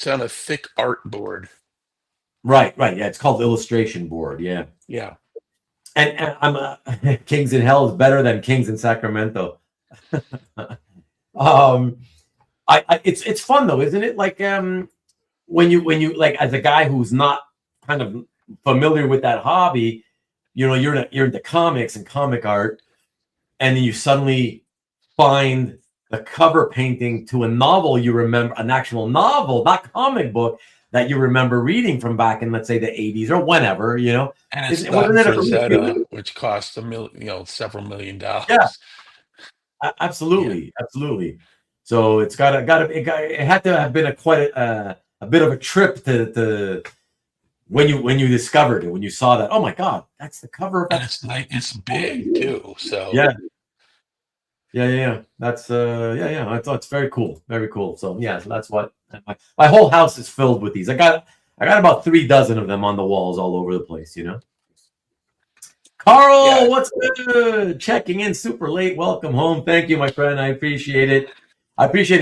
on a thick art board. right. Yeah, it's called illustration board. Yeah, Yeah. and I'm Kings in Hell is better than Kings in Sacramento. It's fun though, isn't it? Like when you like, as a guy who's not kind of familiar with that hobby, you're into comics and comic art, and then you suddenly find the cover painting to a novel you remember, an actual novel, not comic book, that you remember reading from back in, let's say, the 80s or whenever, And it's wasn't done it a for great Zeta, feeling? which costs several million dollars. Yeah, absolutely. So it had to have been quite a bit of a trip to when you discovered it, when you saw that. Oh my God, that's the cover of And that. it's big too. So Yeah. That's It's very cool, very cool. So yeah, so that's what my whole house is filled with these. I got about 3 dozen of them on the walls all over the place. Carl, yeah, what's good? Checking in super late. Welcome home. Thank you, my friend. I appreciate it.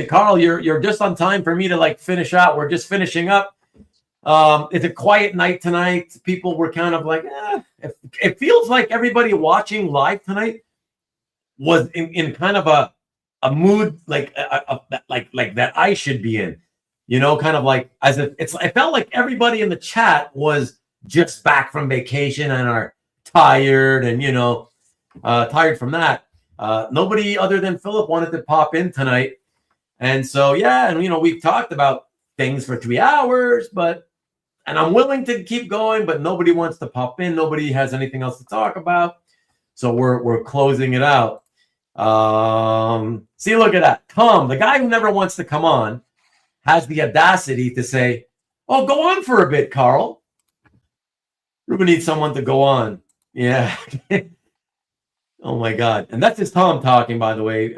Carl, you're just on time for me to finish out. We're just finishing up. It's a quiet night tonight. People were kind of like, it feels like everybody watching live tonight was in kind of a mood like that I should be in. Kind of like as if I felt like everybody in the chat was just back from vacation and are tired and tired from that. Nobody other than Philip wanted to pop in tonight. And so and we've talked about things for 3 hours, and I'm willing to keep going, but nobody wants to pop in. Nobody has anything else to talk about. So we're closing it out. See, look at that. Tom, the guy who never wants to come on, has the audacity to say, "Oh, go on for a bit, Carl. Ruben needs someone to go on." Yeah. Oh my God. And that's just Tom talking, by the way,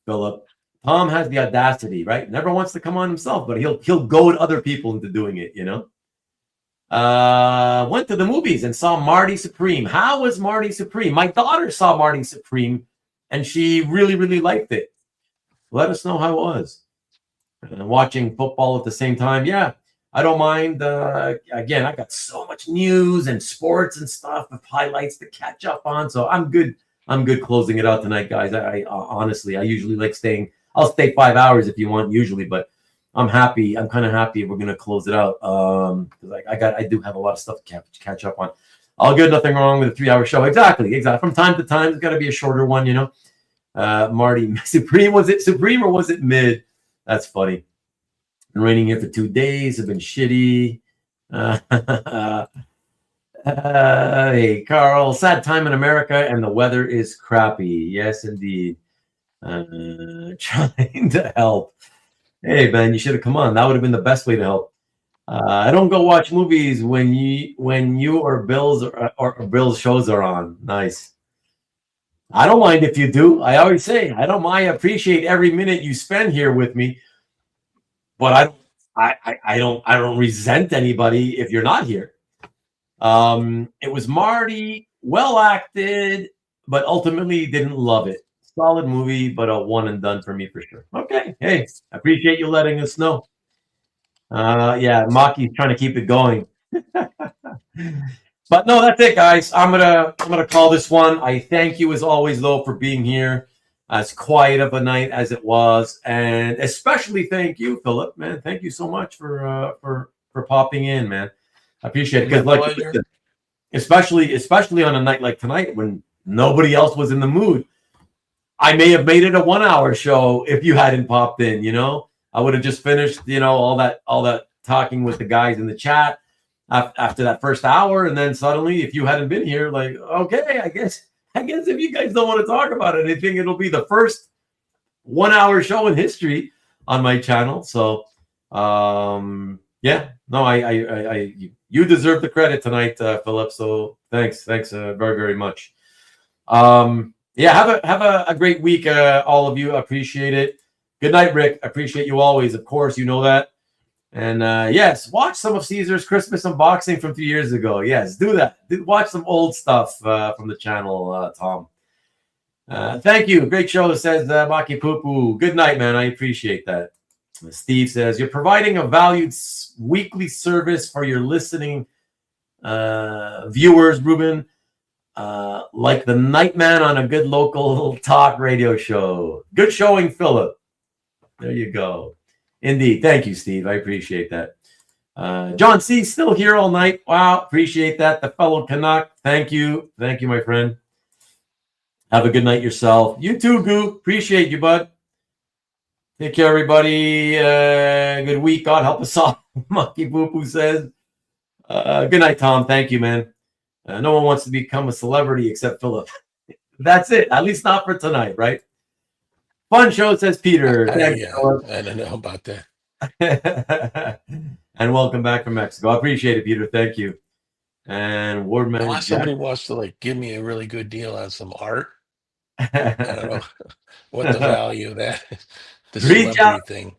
Philip. Tom has the audacity, right? Never wants to come on himself, but he'll goad other people into doing it, Went to the movies and saw Marty Supreme. How was Marty Supreme? My daughter saw Marty Supreme and she really, really liked it. Let us know how it was. And watching football at the same time. Yeah, I don't mind. Again, I got so much news and sports and stuff of highlights to catch up on. So I'm good. I'm good closing it out tonight, guys. I honestly, I usually like staying. I'll stay 5 hours if you want, usually, but I'm happy. I'm kind of happy we're gonna close it out. Because I do have a lot of stuff to catch up on. All good, nothing wrong with a 3-hour show. Exactly. From time to time, it's got to be a shorter one, Marty Supreme, was it Supreme or was it mid? That's funny. Been raining here for 2 days. Have been shitty. Hey, Carl. Sad time in America, and the weather is crappy. Yes, indeed. Trying to help. Hey, Ben, you should have come on. That would have been the best way to help. I don't go watch movies when you or Bill's shows are on. Nice. I don't mind if you do. I always say I don't mind. I appreciate every minute you spend here with me, but I don't resent anybody if you're not here. It was Marty, well acted, but ultimately didn't love it. Solid movie, but a one and done for me for sure. Okay, hey, I appreciate you letting us know. Yeah, Maki's trying to keep it going. But no, that's it, guys. I'm gonna call this one. I thank you as always, though, for being here. As quiet of a night as it was, and especially thank you, Philip. Man, thank you so much for popping in, man. I appreciate it, because especially on a night like tonight when nobody else was in the mood. I may have made it a 1-hour show if you hadn't popped in. I would have just finished, all that talking with the guys in the chat after that first hour, and then suddenly, if you hadn't been here, like, okay, I guess if you guys don't want to talk about it, I think it'll be the first 1-hour show in history on my channel. So, yeah, no, you deserve the credit tonight, Philip. So thanks very, very much. Yeah, have a great week, all of you. I appreciate it. Good night, Rick. I appreciate you always. Of course, you know that. And yes, watch some of Caesar's Christmas unboxing from 2 years ago. Yes, do that. Watch some old stuff from the channel, Tom. Thank you. Great show, says Maki Poo. Good night, man. I appreciate that. Steve says, you're providing a valued weekly service for your listening viewers, Ruben, like the Nightman on a good local talk radio show. Good showing, Philip. There you go. Indeed. Thank you, Steve. I appreciate that. John C. still here all night. Wow. Appreciate that. The fellow Canuck. Thank you. Thank you, my friend. Have a good night yourself. You too, Goo. Appreciate you, bud. Take care, everybody. Good week. God help us all. Monkey Boo Boo says. Good night, Tom. Thank you, man. No one wants to become a celebrity except Philip. That's it. At least not for tonight, right? Fun show, says Peter. I don't know about that. And welcome back from Mexico. I appreciate it, Peter. Thank you. And Wardman. Unless somebody wants to give me a really good deal on some art. I don't know what the value of that is. The celebrity thing.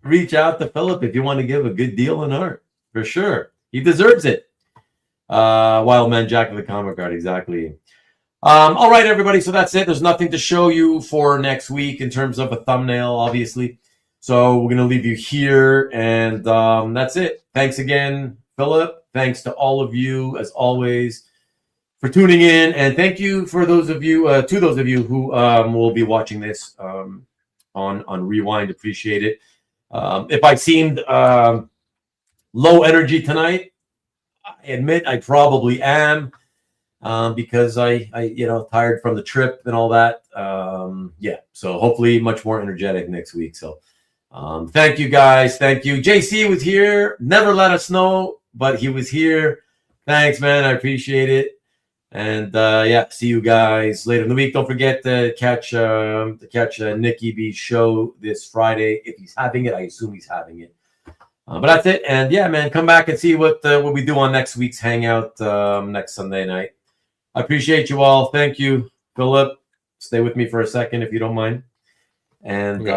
Reach out to Philip if you want to give a good deal on art. For sure. He deserves it. Wild Man Jack of the Comic Card, exactly. All right, everybody. So that's it. There's nothing to show you for next week in terms of a thumbnail, obviously. So we're going to leave you here. And that's it. Thanks again, Philip. Thanks to all of you, as always, for tuning in. And thank you for those of you, to those of you who will be watching this on Rewind. Appreciate it. If I seemed low energy tonight, I admit I probably am. Because I tired from the trip and all that. Yeah, so hopefully much more energetic next week. So thank you guys. Thank you. JC was here. Never let us know, but he was here. Thanks, man. I appreciate it. And yeah, see you guys later in the week. Don't forget to catch Nicky B's show this Friday if he's having it. I assume he's having it. But that's it. And yeah, man, come back and see what we do on next week's hangout next Sunday night. I appreciate you all. Thank you, Philip. Stay with me for a second if you don't mind. And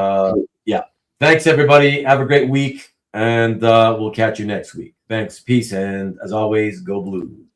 yeah, thanks, everybody. Have a great week. And we'll catch you next week. Thanks. Peace. And as always, go Blues.